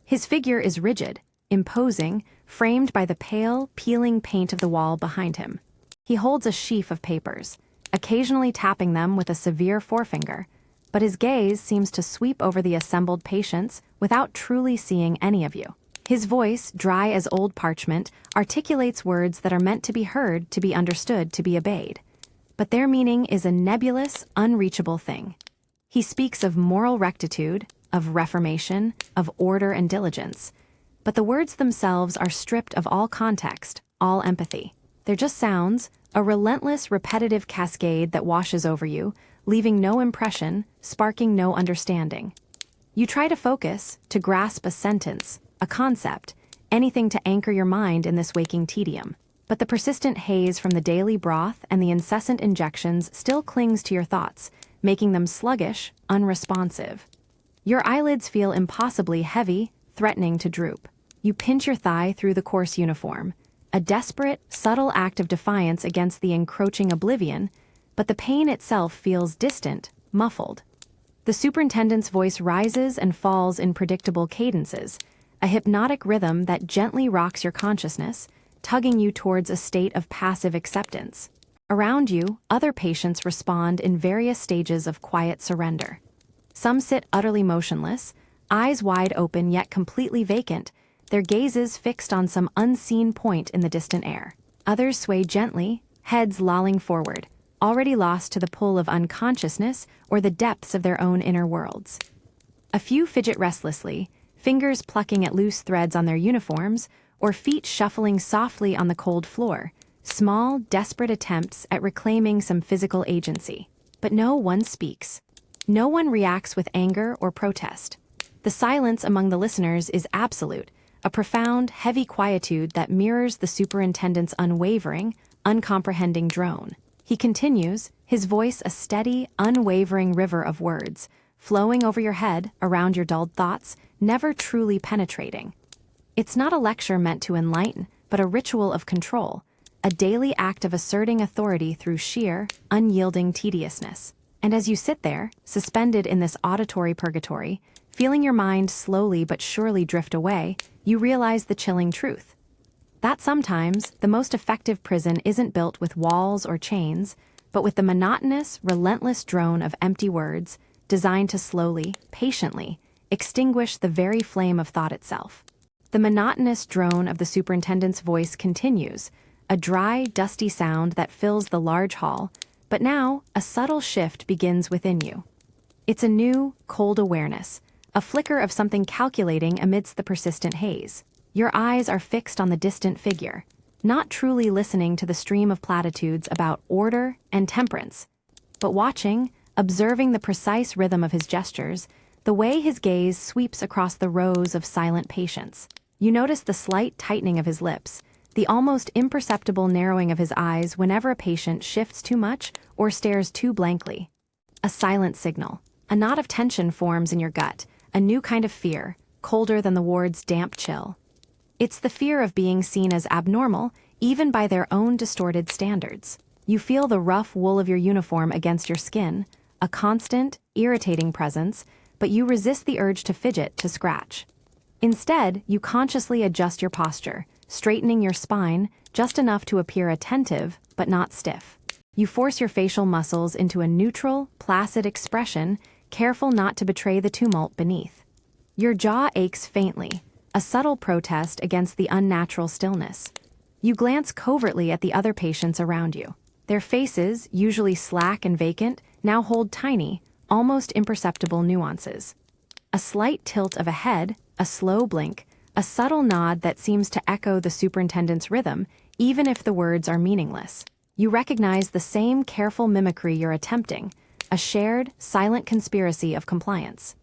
His figure is rigid, imposing, framed by the pale, peeling paint of the wall behind him. He holds a sheaf of papers, occasionally tapping them with a severe forefinger, but his gaze seems to sweep over the assembled patients without truly seeing any of you. His voice, dry as old parchment, articulates words that are meant to be heard, to be understood, to be obeyed. But their meaning is a nebulous, unreachable thing. He speaks of moral rectitude, of reformation, of order and diligence. But the words themselves are stripped of all context, all empathy. They're just sounds, a relentless, repetitive cascade that washes over you, leaving no impression, sparking no understanding. You try to focus, to grasp a sentence, a concept, anything to anchor your mind in this waking tedium. But the persistent haze from the daily broth and the incessant injections still clings to your thoughts, making them sluggish, unresponsive. Your eyelids feel impossibly heavy, threatening to droop. You pinch your thigh through the coarse uniform, a desperate, subtle act of defiance against the encroaching oblivion, but the pain itself feels distant, muffled. The superintendent's voice rises and falls in predictable cadences, a hypnotic rhythm that gently rocks your consciousness, tugging you towards a state of passive acceptance. Around you, other patients respond in various stages of quiet surrender. Some sit utterly motionless, eyes wide open yet completely vacant, their gazes fixed on some unseen point in the distant air. Others sway gently, heads lolling forward, already lost to the pull of unconsciousness or the depths of their own inner worlds. A few fidget restlessly, fingers plucking at loose threads on their uniforms, or feet shuffling softly on the cold floor, small, desperate attempts at reclaiming some physical agency. But no one speaks. No one reacts with anger or protest. The silence among the listeners is absolute, a profound, heavy quietude that mirrors the superintendent's unwavering, uncomprehending drone. He continues, his voice a steady, unwavering river of words, flowing over your head, around your dulled thoughts, never truly penetrating. It's not a lecture meant to enlighten, but a ritual of control, a daily act of asserting authority through sheer, unyielding tediousness. And as you sit there, suspended in this auditory purgatory, feeling your mind slowly but surely drift away, you realize the chilling truth. That sometimes, the most effective prison isn't built with walls or chains, but with the monotonous, relentless drone of empty words, designed to slowly, patiently, extinguish the very flame of thought itself. The monotonous drone of the superintendent's voice continues, a dry, dusty sound that fills the large hall, but now, a subtle shift begins within you. It's a new, cold awareness, a flicker of something calculating amidst the persistent haze. Your eyes are fixed on the distant figure, not truly listening to the stream of platitudes about order and temperance, but watching, observing the precise rhythm of his gestures, the way his gaze sweeps across the rows of silent patients. You notice the slight tightening of his lips, the almost imperceptible narrowing of his eyes whenever a patient shifts too much or stares too blankly. A silent signal. A knot of tension forms in your gut, a new kind of fear, colder than the ward's damp chill. It's the fear of being seen as abnormal, even by their own distorted standards. You feel the rough wool of your uniform against your skin, a constant, irritating presence, but you resist the urge to fidget, to scratch. Instead, you consciously adjust your posture, straightening your spine just enough to appear attentive, but not stiff. You force your facial muscles into a neutral, placid expression, careful not to betray the tumult beneath. Your jaw aches faintly, a subtle protest against the unnatural stillness. You glance covertly at the other patients around you. Their faces, usually slack and vacant, now hold tiny, almost imperceptible nuances. A slight tilt of a head, a slow blink, a subtle nod that seems to echo the superintendent's rhythm, even if the words are meaningless. You recognize the same careful mimicry you're attempting, a shared, silent conspiracy of compliance.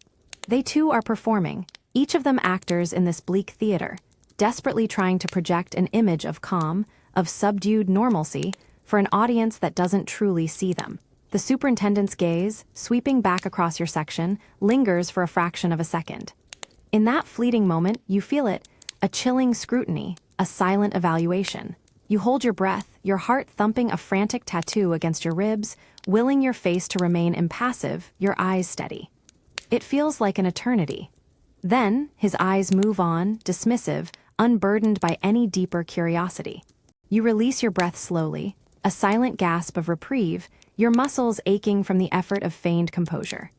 They too are performing, each of them actors in this bleak theater, desperately trying to project an image of calm, of subdued normalcy, for an audience that doesn't truly see them. The superintendent's gaze, sweeping back across your section, lingers for a fraction of a second. In that fleeting moment, you feel it, a chilling scrutiny, a silent evaluation. You hold your breath, your heart thumping a frantic tattoo against your ribs, willing your face to remain impassive, your eyes steady. It feels like an eternity. Then, his eyes move on, dismissive, unburdened by any deeper curiosity. You release your breath slowly, a silent gasp of reprieve, your muscles aching from the effort of feigned composure.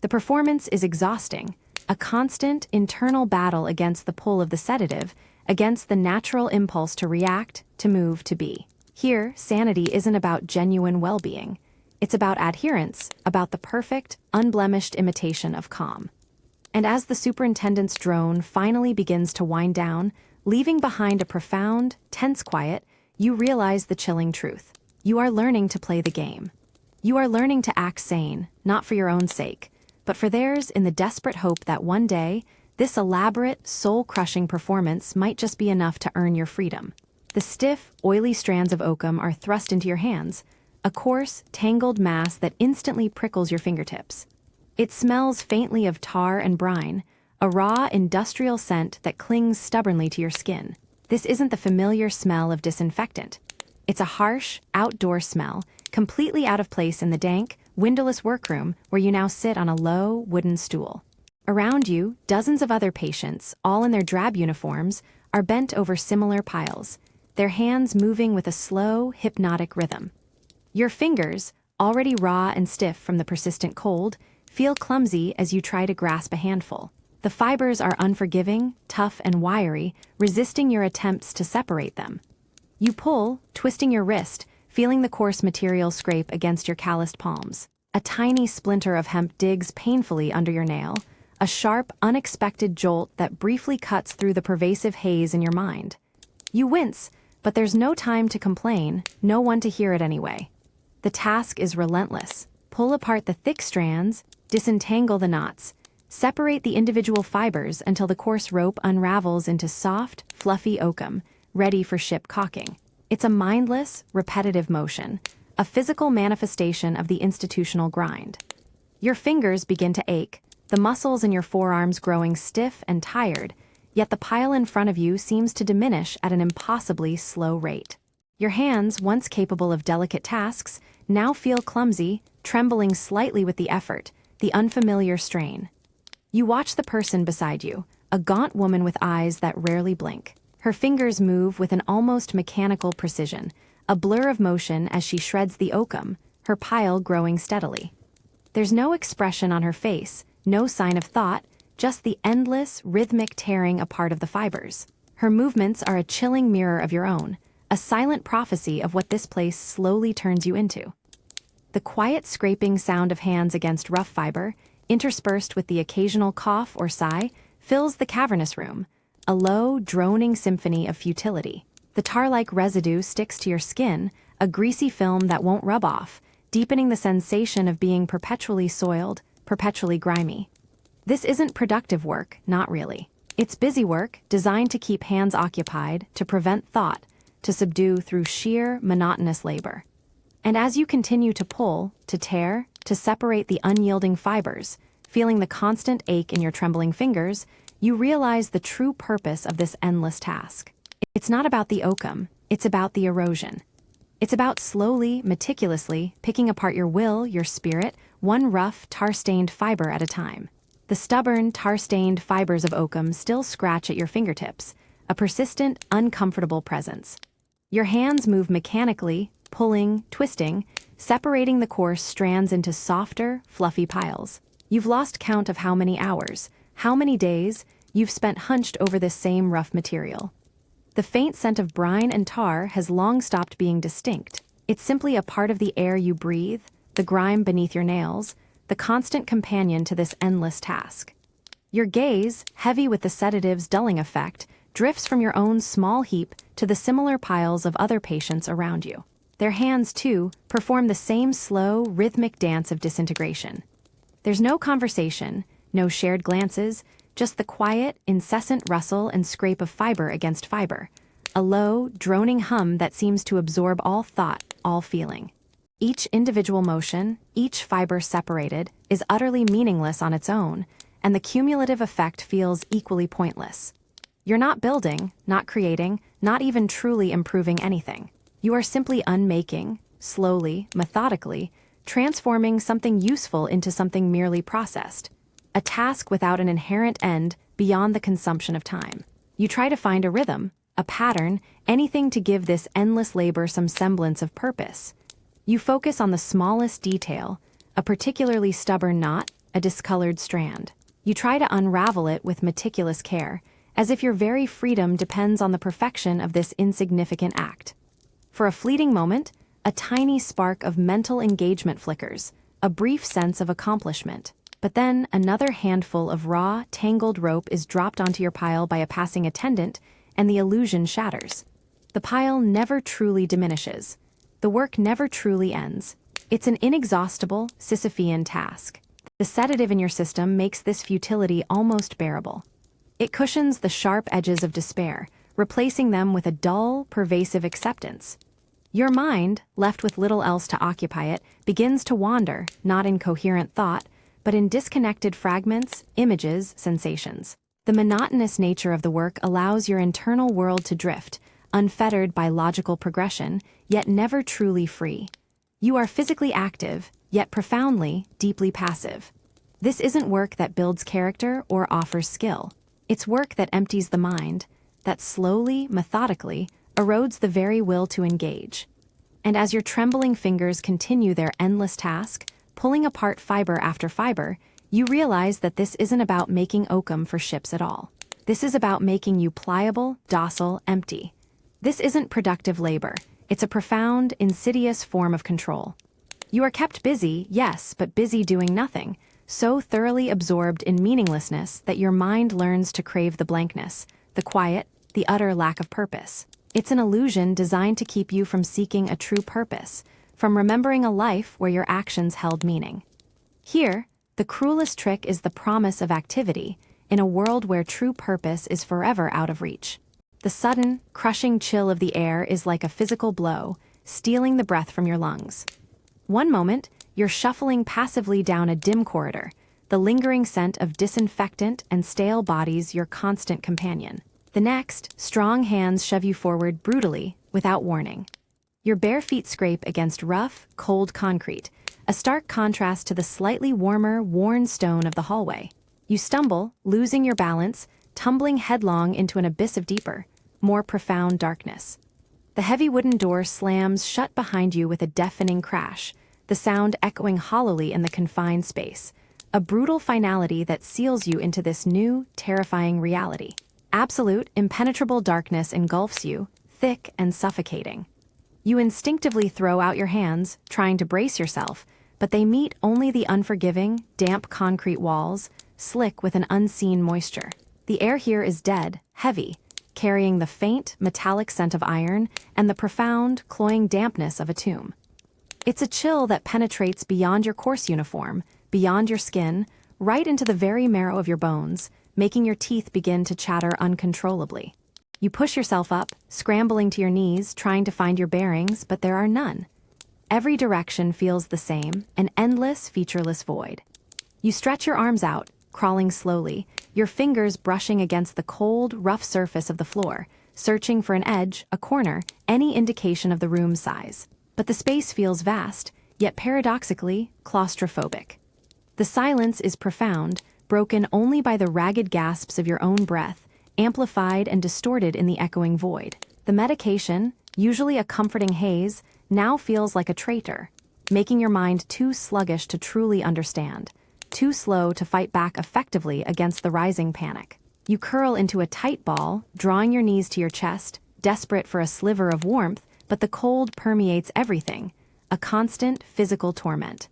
The performance is exhausting, a constant, internal battle against the pull of the sedative, against the natural impulse to react, to move, to be. Here, sanity isn't about genuine well-being. It's about adherence, about the perfect, unblemished imitation of calm. And as the superintendent's drone finally begins to wind down, leaving behind a profound, tense quiet, you realize the chilling truth. You are learning to play the game. You are learning to act sane, not for your own sake, but for theirs, in the desperate hope that one day, this elaborate, soul-crushing performance might just be enough to earn your freedom. The stiff, oily strands of oakum are thrust into your hands, a coarse, tangled mass that instantly prickles your fingertips. It smells faintly of tar and brine, a raw, industrial scent that clings stubbornly to your skin. This isn't the familiar smell of disinfectant. It's a harsh, outdoor smell, completely out of place in the dank, windowless workroom where you now sit on a low, wooden stool. Around you, dozens of other patients, all in their drab uniforms, are bent over similar piles, their hands moving with a slow, hypnotic rhythm. Your fingers, already raw and stiff from the persistent cold, feel clumsy as you try to grasp a handful. The fibers are unforgiving, tough, and wiry, resisting your attempts to separate them. You pull, twisting your wrist, feeling the coarse material scrape against your calloused palms. A tiny splinter of hemp digs painfully under your nail, a sharp, unexpected jolt that briefly cuts through the pervasive haze in your mind. You wince, but there's no time to complain, no one to hear it anyway. The task is relentless. Pull apart the thick strands, disentangle the knots, separate the individual fibers until the coarse rope unravels into soft, fluffy oakum, ready for ship caulking. It's a mindless, repetitive motion, a physical manifestation of the institutional grind. Your fingers begin to ache, the muscles in your forearms growing stiff and tired, yet the pile in front of you seems to diminish at an impossibly slow rate. Your hands, once capable of delicate tasks, now feel clumsy, trembling slightly with the effort, the unfamiliar strain. You watch the person beside you, a gaunt woman with eyes that rarely blink. Her fingers move with an almost mechanical precision, a blur of motion as she shreds the oakum, her pile growing steadily. There's no expression on her face, no sign of thought, just the endless, rhythmic tearing apart of the fibers. Her movements are a chilling mirror of your own, a silent prophecy of what this place slowly turns you into. The quiet scraping sound of hands against rough fiber, interspersed with the occasional cough or sigh, fills the cavernous room, a low, droning symphony of futility. The tar-like residue sticks to your skin, a greasy film that won't rub off, deepening the sensation of being perpetually soiled, perpetually grimy. This isn't productive work, not really. It's busy work, designed to keep hands occupied, to prevent thought, to subdue through sheer, monotonous labor. And as you continue to pull, to tear, to separate the unyielding fibers, feeling the constant ache in your trembling fingers, you realize the true purpose of this endless task. It's not about the oakum, it's about the erosion. It's about slowly, meticulously picking apart your will, your spirit, one rough, tar-stained fiber at a time. The stubborn, tar-stained fibers of oakum still scratch at your fingertips, a persistent, uncomfortable presence. Your hands move mechanically, pulling, twisting, separating the coarse strands into softer, fluffy piles. You've lost count of how many hours, how many days, you've spent hunched over this same rough material. The faint scent of brine and tar has long stopped being distinct. It's simply a part of the air you breathe, the grime beneath your nails, the constant companion to this endless task. Your gaze, heavy with the sedative's dulling effect, drifts from your own small heap to the similar piles of other patients around you. Their hands, too, perform the same slow, rhythmic dance of disintegration. There's no conversation, no shared glances, just the quiet, incessant rustle and scrape of fiber against fiber, a low, droning hum that seems to absorb all thought, all feeling. Each individual motion, each fiber separated, is utterly meaningless on its own, and the cumulative effect feels equally pointless. You're not building, not creating, not even truly improving anything. You are simply unmaking, slowly, methodically, transforming something useful into something merely processed. A task without an inherent end beyond the consumption of time. You try to find a rhythm, a pattern, anything to give this endless labor some semblance of purpose. You focus on the smallest detail, a particularly stubborn knot, a discolored strand. You try to unravel it with meticulous care, as if your very freedom depends on the perfection of this insignificant act. For a fleeting moment, a tiny spark of mental engagement flickers, a brief sense of accomplishment. But then another handful of raw, tangled rope is dropped onto your pile by a passing attendant, and the illusion shatters. The pile never truly diminishes. The work never truly ends. It's an inexhaustible, Sisyphean task. The sedative in your system makes this futility almost bearable. It cushions the sharp edges of despair, replacing them with a dull, pervasive acceptance. Your mind, left with little else to occupy it, begins to wander, not in coherent thought, but in disconnected fragments, images, sensations. The monotonous nature of the work allows your internal world to drift, unfettered by logical progression, yet never truly free. You are physically active, yet profoundly, deeply passive. This isn't work that builds character or offers skill. It's work that empties the mind, that slowly, methodically, erodes the very will to engage. And as your trembling fingers continue their endless task, pulling apart fiber after fiber, you realize that this isn't about making oakum for ships at all. This is about making you pliable, docile, empty. This isn't productive labor. It's a profound, insidious form of control. You are kept busy, yes, but busy doing nothing, so thoroughly absorbed in meaninglessness that your mind learns to crave the blankness, the quiet, the utter lack of purpose. It's an illusion designed to keep you from seeking a true purpose, from remembering a life where your actions held meaning. Here, the cruelest trick is the promise of activity, in a world where true purpose is forever out of reach. The sudden, crushing chill of the air is like a physical blow, stealing the breath from your lungs. One moment, you're shuffling passively down a dim corridor, the lingering scent of disinfectant and stale bodies your constant companion. The next, strong hands shove you forward brutally, without warning. Your bare feet scrape against rough, cold concrete, a stark contrast to the slightly warmer, worn stone of the hallway. You stumble, losing your balance, tumbling headlong into an abyss of deeper, more profound darkness. The heavy wooden door slams shut behind you with a deafening crash, the sound echoing hollowly in the confined space, a brutal finality that seals you into this new, terrifying reality. Absolute, impenetrable darkness engulfs you, thick and suffocating. You instinctively throw out your hands, trying to brace yourself, but they meet only the unforgiving, damp concrete walls, slick with an unseen moisture. The air here is dead, heavy, carrying the faint, metallic scent of iron and the profound, cloying dampness of a tomb. It's a chill that penetrates beyond your coarse uniform, beyond your skin, right into the very marrow of your bones, making your teeth begin to chatter uncontrollably. You push yourself up, scrambling to your knees, trying to find your bearings, but there are none. Every direction feels the same, an endless, featureless void. You stretch your arms out, crawling slowly, your fingers brushing against the cold, rough surface of the floor, searching for an edge, a corner, any indication of the room's size. But the space feels vast, yet paradoxically, claustrophobic. The silence is profound, broken only by the ragged gasps of your own breath, amplified and distorted in the echoing void. The medication, usually a comforting haze, now feels like a traitor, making your mind too sluggish to truly understand, too slow to fight back effectively against the rising panic. You curl into a tight ball, drawing your knees to your chest, desperate for a sliver of warmth, but the cold permeates everything, a constant physical torment.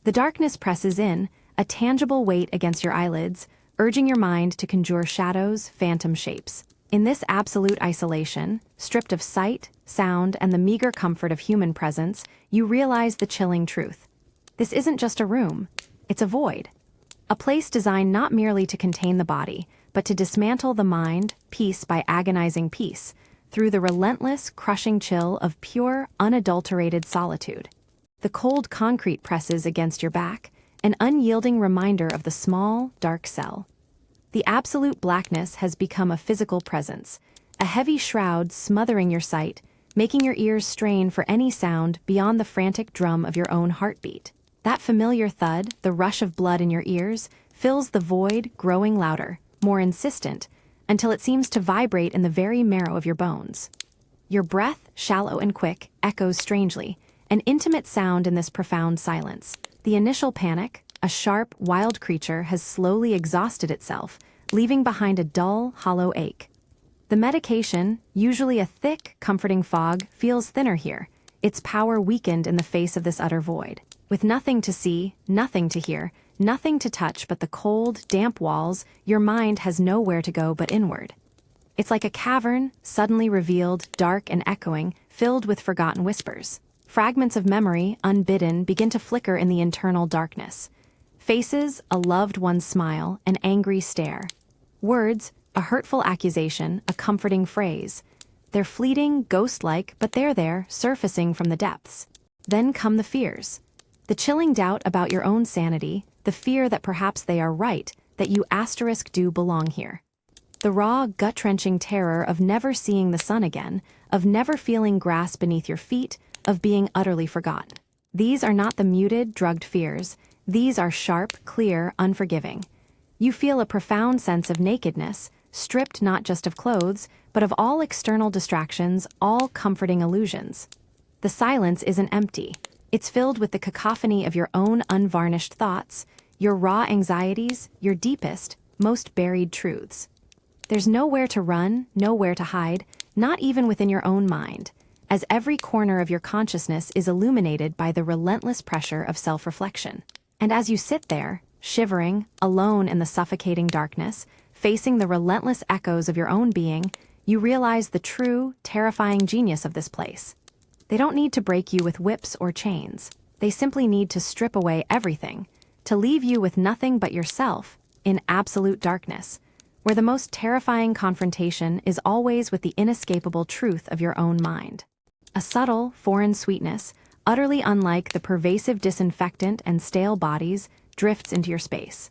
The darkness presses in, a tangible weight against your eyelids, urging your mind to conjure shadows, phantom shapes. In this absolute isolation, stripped of sight, sound, and the meager comfort of human presence, you realize the chilling truth. This isn't just a room, it's a void. A place designed not merely to contain the body, but to dismantle the mind, piece by agonizing piece, through the relentless, crushing chill of pure, unadulterated solitude. The cold concrete presses against your back, an unyielding reminder of the small, dark cell. The absolute blackness has become a physical presence, a heavy shroud smothering your sight, making your ears strain for any sound beyond the frantic drum of your own heartbeat. That familiar thud, the rush of blood in your ears, fills the void, growing louder, more insistent, until it seems to vibrate in the very marrow of your bones. Your breath, shallow and quick, echoes strangely, an intimate sound in this profound silence. The initial panic, a sharp, wild creature has slowly exhausted itself, leaving behind a dull, hollow ache. The medication, usually a thick, comforting fog, feels thinner here, its power weakened in the face of this utter void. With nothing to see, nothing to hear, nothing to touch but the cold, damp walls, your mind has nowhere to go but inward. It's like a cavern, suddenly revealed, dark and echoing, filled with forgotten whispers. Fragments of memory, unbidden, begin to flicker in the internal darkness. Faces, a loved one's smile, an angry stare. Words, a hurtful accusation, a comforting phrase. They're fleeting, ghost-like, but they're there, surfacing from the depths. Then come the fears. The chilling doubt about your own sanity, the fear that perhaps they are right, that you do belong here. The raw, gut-wrenching terror of never seeing the sun again, of never feeling grass beneath your feet, of being utterly forgotten. These are not the muted, drugged fears. These are sharp, clear, unforgiving. You feel a profound sense of nakedness, stripped not just of clothes, but of all external distractions, all comforting illusions. The silence isn't empty. It's filled with the cacophony of your own unvarnished thoughts, your raw anxieties, your deepest, most buried truths. There's nowhere to run, nowhere to hide, not even within your own mind, as every corner of your consciousness is illuminated by the relentless pressure of self-reflection. And as you sit there, shivering, alone in the suffocating darkness, facing the relentless echoes of your own being, you realize the true, terrifying genius of this place. They don't need to break you with whips or chains. They simply need to strip away everything, to leave you with nothing but yourself, in absolute darkness, where the most terrifying confrontation is always with the inescapable truth of your own mind. A subtle, foreign sweetness, utterly unlike the pervasive disinfectant and stale bodies, drifts into your space.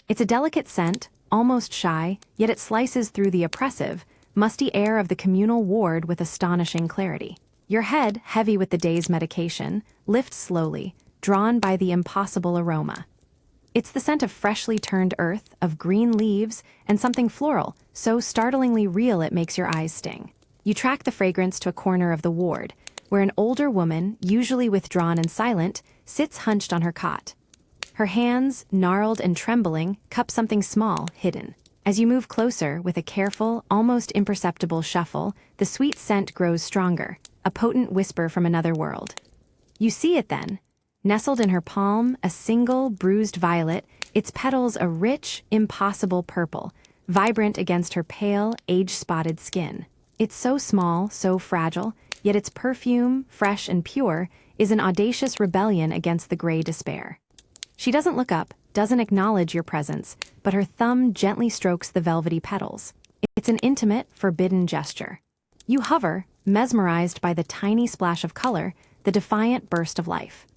It's a delicate scent, almost shy, yet it slices through the oppressive, musty air of the communal ward with astonishing clarity. Your head, heavy with the day's medication, lifts slowly, drawn by the impossible aroma. It's the scent of freshly turned earth, of green leaves, and something floral, so startlingly real it makes your eyes sting. You track the fragrance to a corner of the ward, where an older woman, usually withdrawn and silent, sits hunched on her cot. Her hands, gnarled and trembling, cup something small, hidden. As you move closer, with a careful, almost imperceptible shuffle, the sweet scent grows stronger, a potent whisper from another world. You see it then. Nestled in her palm, a single, bruised violet, its petals a rich, impossible purple, vibrant against her pale, age-spotted skin. It's so small, so fragile, yet its perfume, fresh and pure, is an audacious rebellion against the gray despair. She doesn't look up, doesn't acknowledge your presence, but her thumb gently strokes the velvety petals. It's an intimate, forbidden gesture. You hover, mesmerized by the tiny splash of color, the defiant burst of life.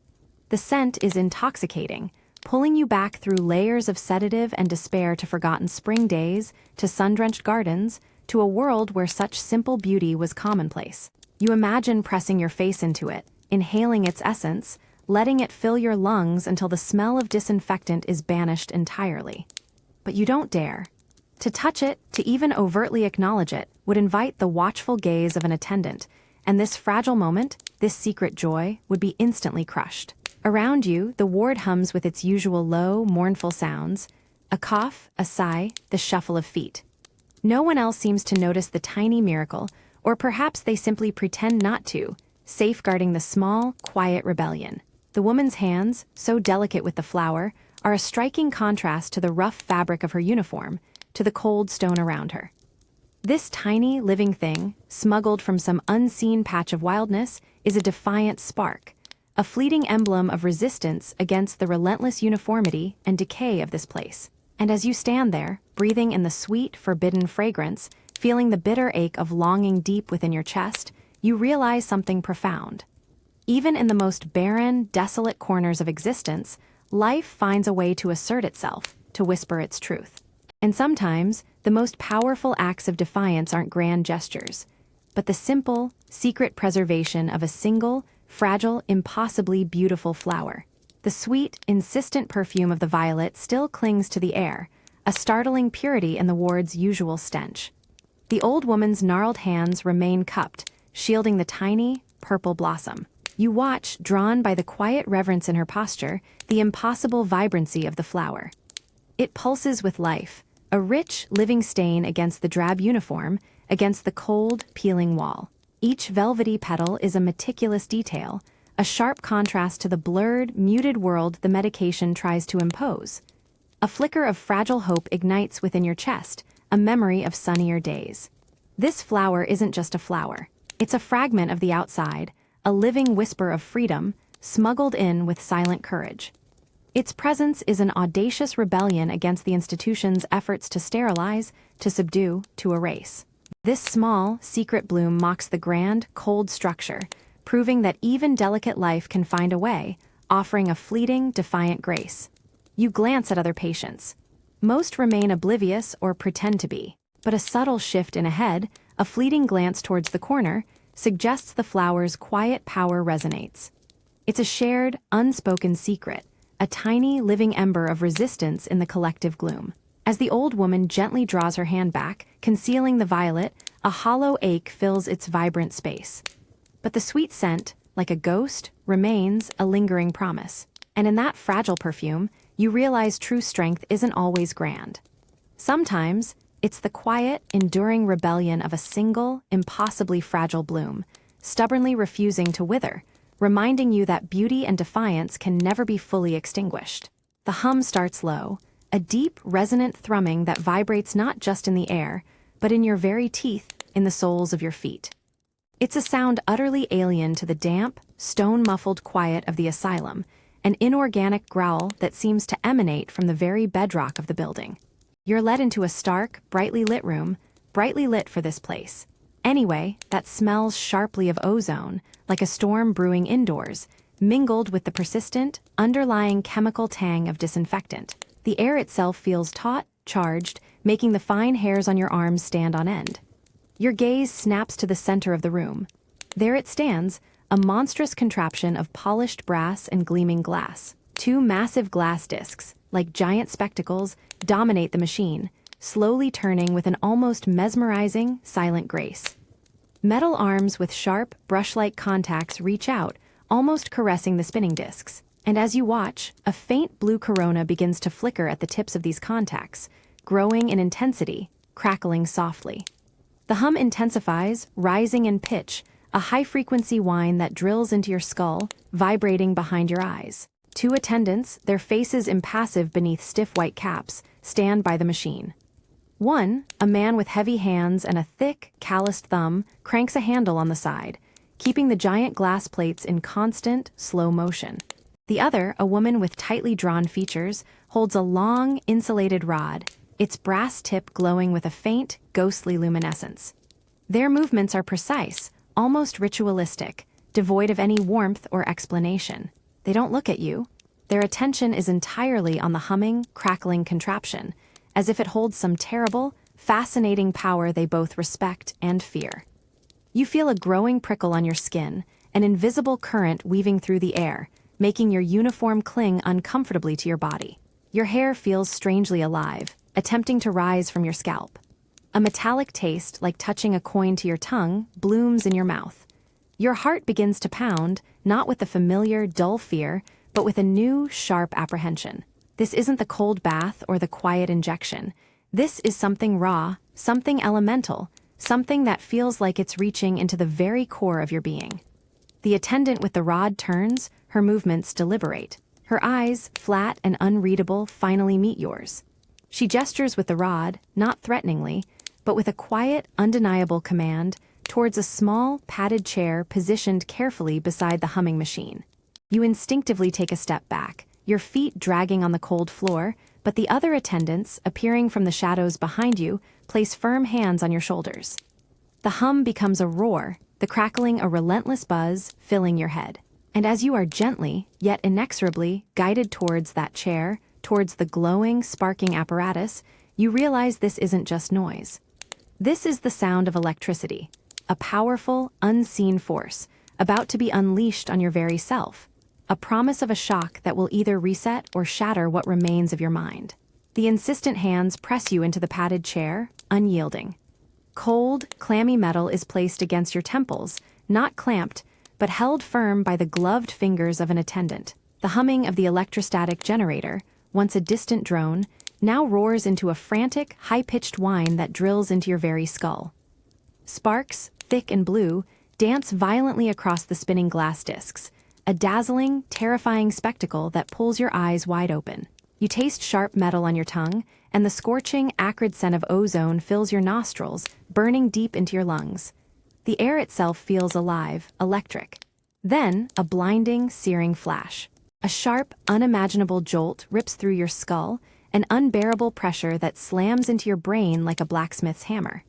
The scent is intoxicating, pulling you back through layers of sedative and despair to forgotten spring days, to sun-drenched gardens, to a world where such simple beauty was commonplace. You imagine pressing your face into it, inhaling its essence, letting it fill your lungs until the smell of disinfectant is banished entirely. But you don't dare. To touch it, to even overtly acknowledge it, would invite the watchful gaze of an attendant, and this fragile moment, this secret joy, would be instantly crushed. Around you, the ward hums with its usual low, mournful sounds, a cough, a sigh, the shuffle of feet. No one else seems to notice the tiny miracle, or perhaps they simply pretend not to, safeguarding the small, quiet rebellion. The woman's hands, so delicate with the flower, are a striking contrast to the rough fabric of her uniform, to the cold stone around her. This tiny, living thing, smuggled from some unseen patch of wildness, is a defiant spark, a fleeting emblem of resistance against the relentless uniformity and decay of this place. And as you stand there, breathing in the sweet, forbidden fragrance, feeling the bitter ache of longing deep within your chest, you realize something profound. Even in the most barren, desolate corners of existence, life finds a way to assert itself, to whisper its truth. And sometimes, the most powerful acts of defiance aren't grand gestures. but the simple, secret preservation of a single, fragile, impossibly beautiful flower. The sweet, insistent perfume of the violet still clings to the air, a startling purity in the ward's usual stench. The old woman's gnarled hands remain cupped, shielding the tiny, purple blossom. You watch, drawn by the quiet reverence in her posture, the impossible vibrancy of the flower. It pulses with life, a rich, living stain against the drab uniform, against the cold, peeling wall. Each velvety petal is a meticulous detail, a sharp contrast to the blurred, muted world the medication tries to impose. A flicker of fragile hope ignites within your chest, a memory of sunnier days. This flower isn't just a flower. It's a fragment of the outside, a living whisper of freedom, smuggled in with silent courage. Its presence is an audacious rebellion against the institution's efforts to sterilize, to subdue, to erase. This small, secret bloom mocks the grand, cold structure, proving that even delicate life can find a way, offering a fleeting, defiant grace. You glance at other patients. Most remain oblivious or pretend to be, but a subtle shift in a head, a fleeting glance towards the corner, suggests the flower's quiet power resonates. It's a shared, unspoken secret, a tiny, living ember of resistance in the collective gloom. As the old woman gently draws her hand back, concealing the violet, a hollow ache fills its vibrant space. But the sweet scent, like a ghost, remains a lingering promise. And in that fragile perfume, you realize true strength isn't always grand. Sometimes, it's the quiet, enduring rebellion of a single, impossibly fragile bloom, stubbornly refusing to wither, reminding you that beauty and defiance can never be fully extinguished. The hum starts low, a deep, resonant thrumming that vibrates not just in the air, but in your very teeth, in the soles of your feet. It's a sound utterly alien to the damp, stone-muffled quiet of the asylum, an inorganic growl that seems to emanate from the very bedrock of the building. You're led into a stark, brightly lit room, brightly lit for this place. Anyway, that smells sharply of ozone, like a storm brewing indoors, mingled with the persistent, underlying chemical tang of disinfectant. The air itself feels taut, charged, making the fine hairs on your arms stand on end. Your gaze snaps to the center of the room. There it stands, a monstrous contraption of polished brass and gleaming glass. Two massive glass discs, like giant spectacles, dominate the machine, slowly turning with an almost mesmerizing, silent grace. Metal arms with sharp, brush-like contacts reach out, almost caressing the spinning discs. And as you watch, a faint blue corona begins to flicker at the tips of these contacts, growing in intensity, crackling softly. The hum intensifies, rising in pitch, a high-frequency whine that drills into your skull, vibrating behind your eyes. Two attendants, their faces impassive beneath stiff white caps, stand by the machine. One, a man with heavy hands and a thick, calloused thumb, cranks a handle on the side, keeping the giant glass plates in constant, slow motion. The other, a woman with tightly drawn features, holds a long, insulated rod, its brass tip glowing with a faint, ghostly luminescence. Their movements are precise, almost ritualistic, devoid of any warmth or explanation. They don't look at you. Their attention is entirely on the humming, crackling contraption, as if it holds some terrible, fascinating power they both respect and fear. You feel a growing prickle on your skin, an invisible current weaving through the air, making your uniform cling uncomfortably to your body. Your hair feels strangely alive, attempting to rise from your scalp. A metallic taste, like touching a coin to your tongue, blooms in your mouth. Your heart begins to pound, not with the familiar, dull fear, but with a new, sharp apprehension. This isn't the cold bath or the quiet injection. This is something raw, something elemental, something that feels like it's reaching into the very core of your being. The attendant with the rod turns, her movements deliberate. Her eyes, flat and unreadable, finally meet yours. She gestures with the rod, not threateningly, but with a quiet, undeniable command, towards a small, padded chair positioned carefully beside the humming machine. You instinctively take a step back, your feet dragging on the cold floor, but the other attendants, appearing from the shadows behind you, place firm hands on your shoulders. The hum becomes a roar, the crackling a relentless buzz, filling your head. And as you are gently, yet inexorably, guided towards that chair, towards the glowing, sparking apparatus, you realize this isn't just noise. This is the sound of electricity. a powerful, unseen force, about to be unleashed on your very self. A promise of a shock that will either reset or shatter what remains of your mind. The insistent hands press you into the padded chair, unyielding. Cold, clammy metal is placed against your temples, not clamped, but held firm by the gloved fingers of an attendant. The humming of the electrostatic generator, once a distant drone, now roars into a frantic, high-pitched whine that drills into your very skull. Sparks, thick and blue, dance violently across the spinning glass discs, a dazzling, terrifying spectacle that pulls your eyes wide open. You taste sharp metal on your tongue, and the scorching, acrid scent of ozone fills your nostrils, burning deep into your lungs. The air itself feels alive, electric. Then, a blinding, searing flash. A sharp, unimaginable jolt rips through your skull, an unbearable pressure that slams into your brain like a blacksmith's hammer.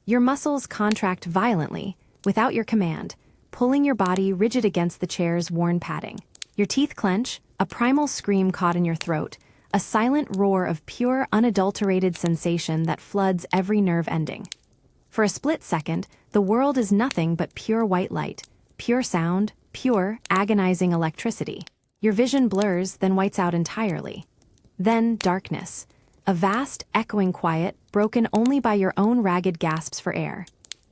Your muscles contract violently, without your command, pulling your body rigid against the chair's worn padding. Your teeth clench, a primal scream caught in your throat, a silent roar of pure, unadulterated sensation that floods every nerve ending. For a split second, the world is nothing but pure white light, pure sound, pure, agonizing electricity. Your vision blurs, then whites out entirely. Then darkness, a vast, echoing quiet broken only by your own ragged gasps for air.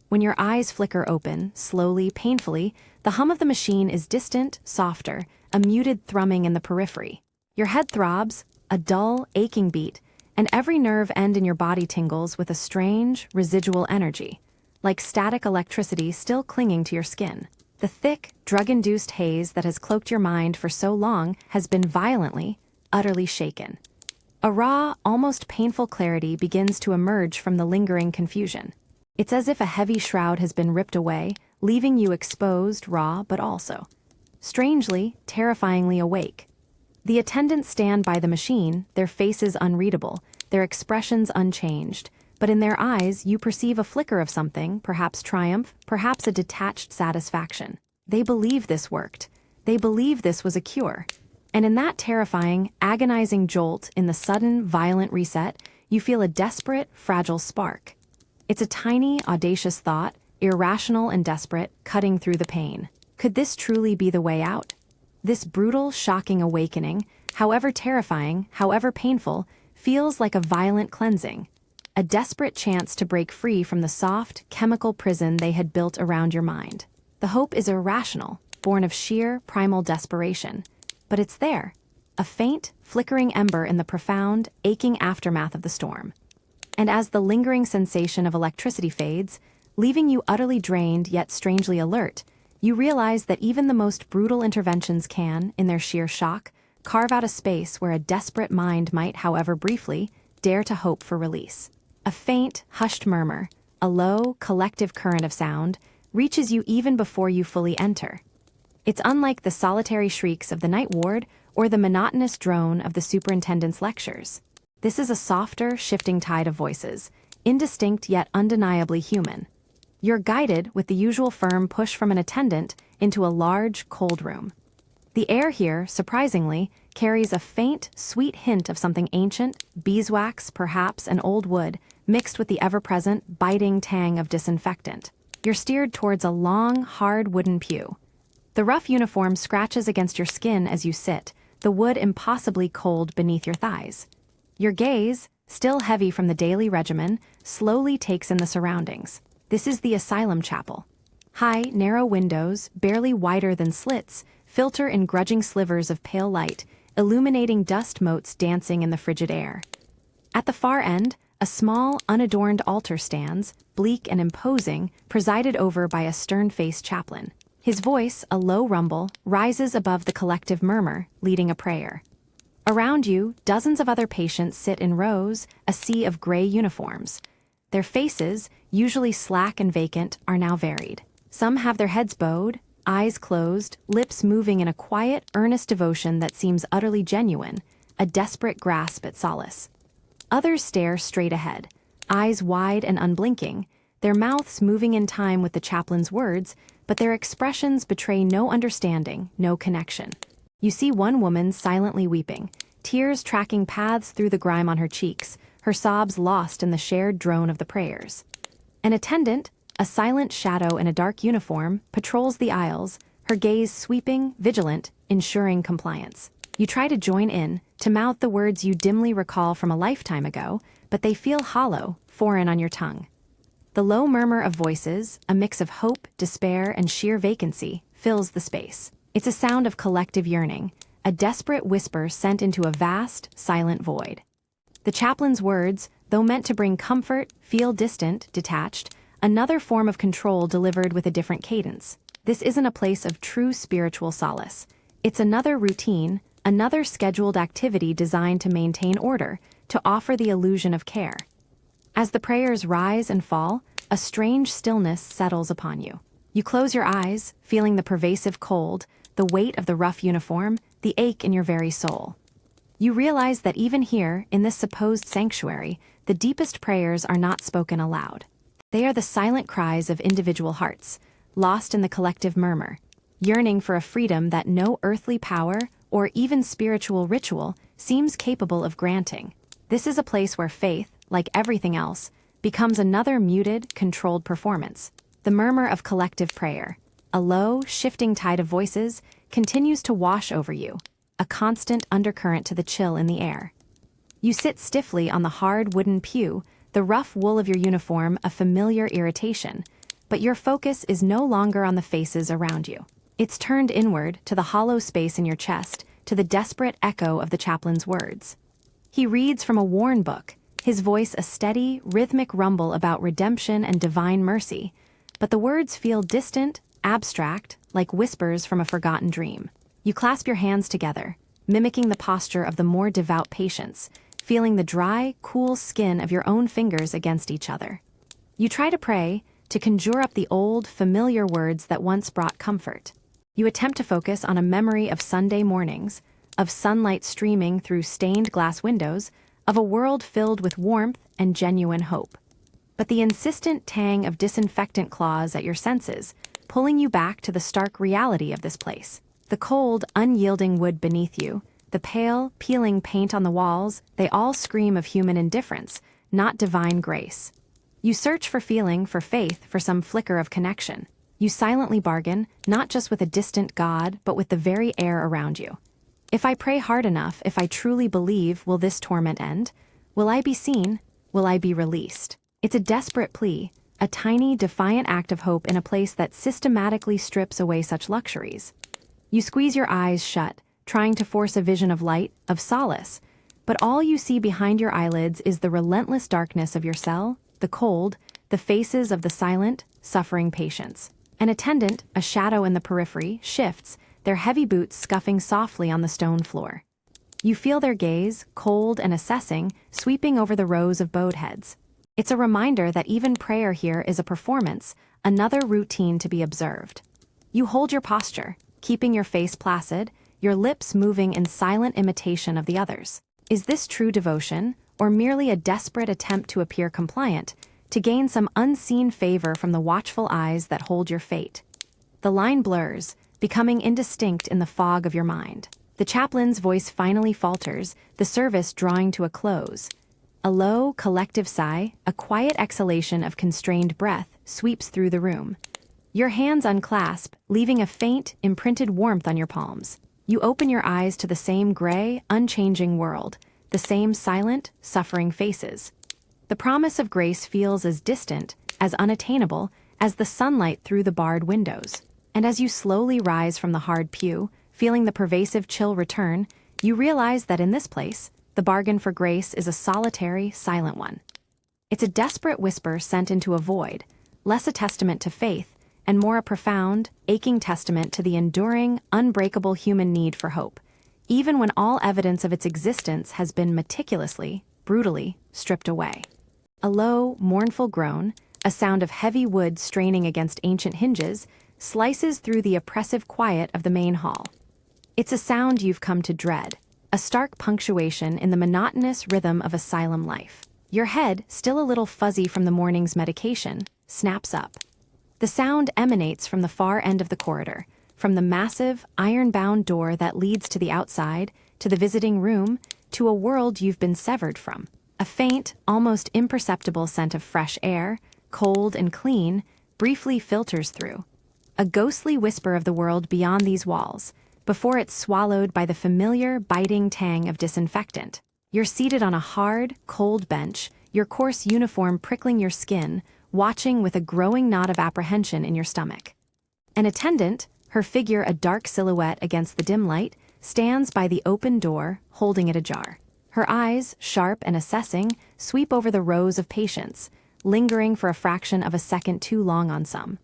When your eyes flicker open, slowly, painfully, the hum of the machine is distant, softer, a muted thrumming in the periphery. Your head throbs, a dull, aching beat, and every nerve end in your body tingles with a strange, residual energy, like static electricity still clinging to your skin. The thick, drug-induced haze that has cloaked your mind for so long has been violently, utterly shaken. A raw, almost painful clarity begins to emerge from the lingering confusion. It's as if a heavy shroud has been ripped away, leaving you exposed, raw, but also, strangely, terrifyingly awake. The attendants stand by the machine, their faces unreadable, their expressions unchanged, but in their eyes you perceive a flicker of something, perhaps triumph, perhaps a detached satisfaction. They believe this worked. They believe this was a cure. And in that terrifying, agonizing jolt, in the sudden, violent reset, you feel a desperate, fragile spark. It's a tiny, audacious thought, irrational and desperate, cutting through the pain. Could this truly be the way out? This brutal, shocking awakening, however terrifying, however painful, feels like a violent cleansing. A desperate chance to break free from the soft, chemical prison they had built around your mind. The hope is irrational, born of sheer, primal desperation. But it's there, a faint, flickering ember in the profound, aching aftermath of the storm. And as the lingering sensation of electricity fades, leaving you utterly drained yet strangely alert, you realize that even the most brutal interventions can, in their sheer shock, carve out a space where a desperate mind might, however briefly, dare to hope for release. A faint, hushed murmur, a low, collective current of sound, reaches you even before you fully enter. It's unlike the solitary shrieks of the night ward or the monotonous drone of the superintendent's lectures. This is a softer, shifting tide of voices, indistinct yet undeniably human. You're guided, with the usual firm push from an attendant, into a large, cold room. The air here, surprisingly, carries a faint, sweet hint of something ancient, beeswax, perhaps an old wood, mixed with the ever-present, biting tang of disinfectant. You're steered towards a long, hard wooden pew. The rough uniform scratches against your skin as you sit, the wood impossibly cold beneath your thighs. Your gaze, still heavy from the daily regimen, slowly takes in the surroundings. This is the Asylum chapel. High, narrow windows, barely wider than slits, filter in grudging slivers of pale light, illuminating dust motes dancing in the frigid air. At the far end, a small, unadorned altar stands, bleak and imposing, presided over by a stern-faced chaplain. His voice, a low rumble, rises above the collective murmur, leading a prayer. Around you, dozens of other patients sit in rows, a sea of gray uniforms. Their faces, usually slack and vacant, are now varied. Some have their heads bowed, eyes closed, lips moving in a quiet, earnest devotion that seems utterly genuine, a desperate grasp at solace. Others stare straight ahead, eyes wide and unblinking, their mouths moving in time with the chaplain's words, but their expressions betray no understanding, no connection. You see one woman silently weeping, tears tracking paths through the grime on her cheeks, her sobs lost in the shared drone of the prayers. An attendant, A silent shadow in a dark uniform patrols the aisles, her gaze sweeping, vigilant, ensuring compliance. You try to join in, to mouth the words you dimly recall from a lifetime ago, but they feel hollow, foreign on your tongue. The low murmur of voices, a mix of hope, despair, and sheer vacancy, fills the space. It's a sound of collective yearning, a desperate whisper sent into a vast, silent void. The chaplain's words, though meant to bring comfort, feel distant, detached, another form of control delivered with a different cadence. This isn't a place of true spiritual solace. It's another routine, another scheduled activity designed to maintain order, to offer the illusion of care. As the prayers rise and fall, a strange stillness settles upon you. You close your eyes, feeling the pervasive cold, the weight of the rough uniform, the ache in your very soul. You realize that even here, in this supposed sanctuary, the deepest prayers are not spoken aloud. They are the silent cries of individual hearts, lost in the collective murmur, yearning for a freedom that no earthly power, or even spiritual ritual, seems capable of granting. This is a place where faith, like everything else, becomes another muted, controlled performance. The murmur of collective prayer, a low, shifting tide of voices, continues to wash over you, a constant undercurrent to the chill in the air. You sit stiffly on the hard wooden pew, the rough wool of your uniform a familiar irritation, but your focus is no longer on the faces around you. It's turned inward, to the hollow space in your chest, to the desperate echo of the chaplain's words. He reads from a worn book, his voice a steady, rhythmic rumble about redemption and divine mercy, but the words feel distant, abstract, like whispers from a forgotten dream. You clasp your hands together, mimicking the posture of the more devout patients, feeling the dry, cool skin of your own fingers against each other. You try to pray, to conjure up the old, familiar words that once brought comfort. You attempt to focus on a memory of Sunday mornings, of sunlight streaming through stained glass windows, of a world filled with warmth and genuine hope. But the insistent tang of disinfectant claws at your senses, pulling you back to the stark reality of this place. The cold, unyielding wood beneath you, the pale, peeling paint on the walls, they all scream of human indifference, not divine grace. You search for feeling, for faith, for some flicker of connection. You silently bargain, not just with a distant God, but with the very air around you. If I pray hard enough, if I truly believe, will this torment end? Will I be seen? Will I be released? It's a desperate plea, a tiny, defiant act of hope in a place that systematically strips away such luxuries. You squeeze your eyes shut, trying to force a vision of light, of solace, but all you see behind your eyelids is the relentless darkness of your cell, the cold, the faces of the silent, suffering patients. An attendant, a shadow in the periphery, shifts, their heavy boots scuffing softly on the stone floor. You feel their gaze, cold and assessing, sweeping over the rows of bowed heads. It's a reminder that even prayer here is a performance, another routine to be observed. You hold your posture, keeping your face placid, your lips moving in silent imitation of the others. Is this true devotion, or merely a desperate attempt to appear compliant, to gain some unseen favor from the watchful eyes that hold your fate? The line blurs, becoming indistinct in the fog of your mind. The chaplain's voice finally falters, the service drawing to a close. A low, collective sigh, a quiet exhalation of constrained breath, sweeps through the room. Your hands unclasp, leaving a faint, imprinted warmth on your palms. You open your eyes to the same gray, unchanging world, the same silent, suffering faces. The promise of grace feels as distant, as unattainable, as the sunlight through the barred windows. And as you slowly rise from the hard pew, feeling the pervasive chill return, you realize that in this place, the bargain for grace is a solitary, silent one. It's a desperate whisper sent into a void, less a testament to faith, and more a profound, aching testament to the enduring, unbreakable human need for hope, even when all evidence of its existence has been meticulously, brutally, stripped away. A low, mournful groan, a sound of heavy wood straining against ancient hinges, slices through the oppressive quiet of the main hall. It's a sound you've come to dread, a stark punctuation in the monotonous rhythm of asylum life. Your head, still a little fuzzy from the morning's medication, snaps up. The sound emanates from the far end of the corridor, from the massive, iron-bound door that leads to the outside, to the visiting room, to a world you've been severed from. A faint, almost imperceptible scent of fresh air, cold and clean, briefly filters through. A ghostly whisper of the world beyond these walls, before it's swallowed by the familiar, biting tang of disinfectant. You're seated on a hard, cold bench, your coarse uniform prickling your skin, watching with a growing knot of apprehension in your stomach. An attendant, her figure a dark silhouette against the dim light, stands by the open door, holding it ajar. Her eyes, sharp and assessing, sweep over the rows of patients, lingering for a fraction of a second too long on some.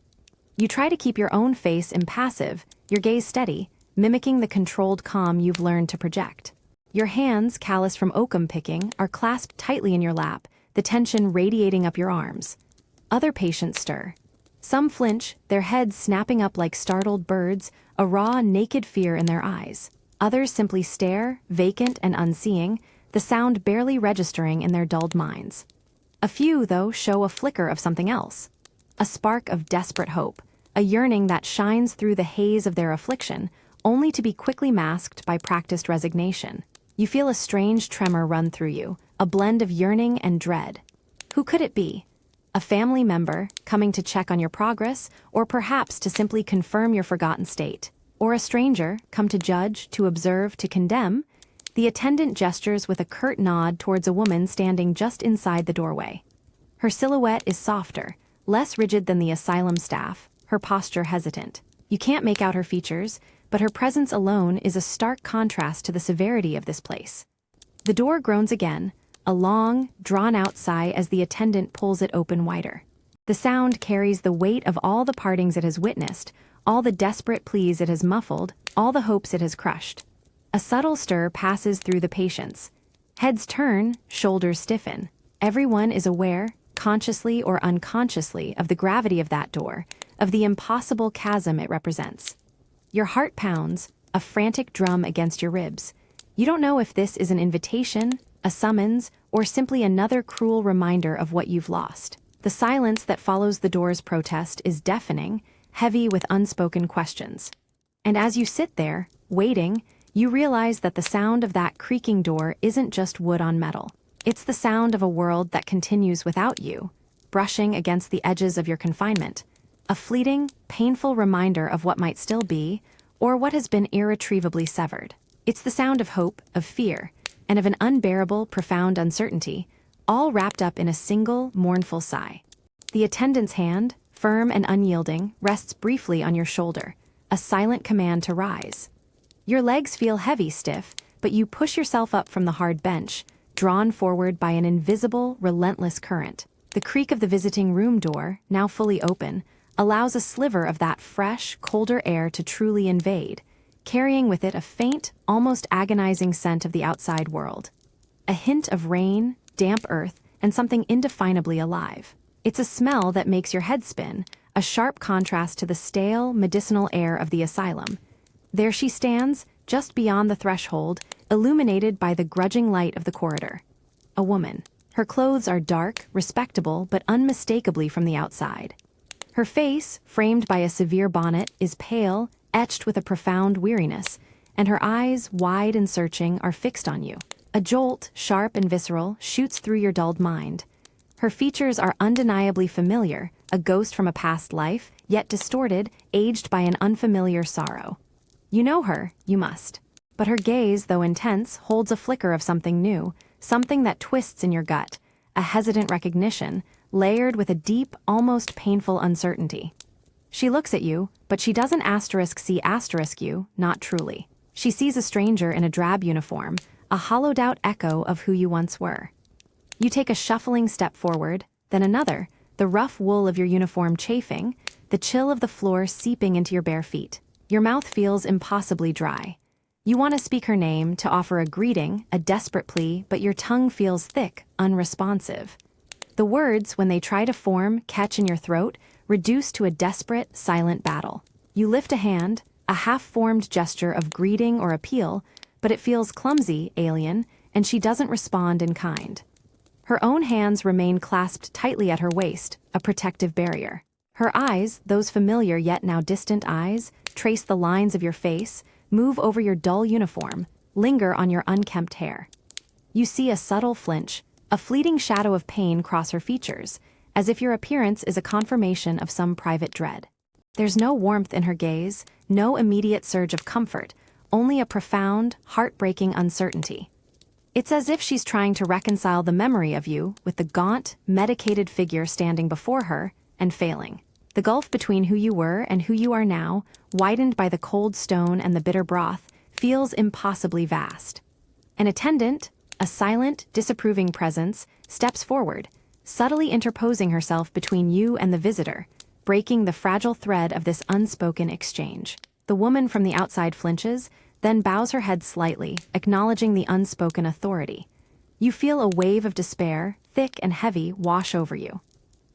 You try to keep your own face impassive, your gaze steady, mimicking the controlled calm you've learned to project. Your hands, calloused from oakum picking, are clasped tightly in your lap, the tension radiating up your arms. Other patients stir. Some flinch, their heads snapping up like startled birds, a raw, naked fear in their eyes. Others simply stare, vacant and unseeing, the sound barely registering in their dulled minds. A few, though, show a flicker of something else. A spark of desperate hope, a yearning that shines through the haze of their affliction, only to be quickly masked by practiced resignation. You feel a strange tremor run through you, a blend of yearning and dread. Who could it be? A family member, coming to check on your progress, or perhaps to simply confirm your forgotten state? Or a stranger, come to judge, to observe, to condemn? The attendant gestures with a curt nod towards a woman standing just inside the doorway. Her silhouette is softer, less rigid than the asylum staff, her posture hesitant. You can't make out her features, but her presence alone is a stark contrast to the severity of this place. The door groans again, a long, drawn-out sigh as the attendant pulls it open wider. The sound carries the weight of all the partings it has witnessed, all the desperate pleas it has muffled, all the hopes it has crushed. A subtle stir passes through the patients. Heads turn, shoulders stiffen. Everyone is aware, consciously or unconsciously, of the gravity of that door, of the impossible chasm it represents. Your heart pounds, a frantic drum against your ribs. You don't know if this is an invitation, a summons, or simply another cruel reminder of what you've lost. The silence that follows the door's protest is deafening, heavy with unspoken questions. And as you sit there, waiting, you realize that the sound of that creaking door isn't just wood on metal. It's the sound of a world that continues without you, brushing against the edges of your confinement. A fleeting, painful reminder of what might still be, or what has been irretrievably severed. It's the sound of hope, of fear, and of an unbearable, profound uncertainty, all wrapped up in a single, mournful sigh. The attendant's hand, firm and unyielding, rests briefly on your shoulder, a silent command to rise. Your legs feel heavy, stiff, but you push yourself up from the hard bench, drawn forward by an invisible, relentless current. The creak of the visiting room door, now fully open, allows a sliver of that fresh, colder air to truly invade, carrying with it a faint, almost agonizing scent of the outside world. A hint of rain, damp earth, and something indefinably alive. It's a smell that makes your head spin, a sharp contrast to the stale, medicinal air of the asylum. There she stands, just beyond the threshold, illuminated by the grudging light of the corridor. A woman. Her clothes are dark, respectable, but unmistakably from the outside. Her face, framed by a severe bonnet, is pale, etched with a profound weariness, and her eyes, wide and searching, are fixed on you. A jolt, sharp and visceral, shoots through your dulled mind. Her features are undeniably familiar, a ghost from a past life, yet distorted, aged by an unfamiliar sorrow. You know her, you must. But her gaze, though intense, holds a flicker of something new, something that twists in your gut, a hesitant recognition, layered with a deep, almost painful uncertainty. She looks at you, but she doesn't see you, not truly. She sees a stranger in a drab uniform, a hollowed-out echo of who you once were. You take a shuffling step forward, then another, the rough wool of your uniform chafing, the chill of the floor seeping into your bare feet. Your mouth feels impossibly dry. You want to speak her name, to offer a greeting, a desperate plea, but your tongue feels thick, unresponsive. The words, when they try to form, catch in your throat, reduce to a desperate, silent battle. You lift a hand, a half-formed gesture of greeting or appeal, but it feels clumsy, alien, and she doesn't respond in kind. Her own hands remain clasped tightly at her waist, a protective barrier. Her eyes, those familiar yet now distant eyes, trace the lines of your face, move over your dull uniform, linger on your unkempt hair. You see a subtle flinch, a fleeting shadow of pain cross her features, as if your appearance is a confirmation of some private dread. There's no warmth in her gaze, no immediate surge of comfort, only a profound, heartbreaking uncertainty. It's as if she's trying to reconcile the memory of you with the gaunt, medicated figure standing before her, and failing. The gulf between who you were and who you are now, widened by the cold stone and the bitter broth, feels impossibly vast. An attendant, a silent, disapproving presence, steps forward, subtly interposing herself between you and the visitor, breaking the fragile thread of this unspoken exchange. The woman from the outside flinches, then bows her head slightly, acknowledging the unspoken authority. You feel a wave of despair, thick and heavy, wash over you.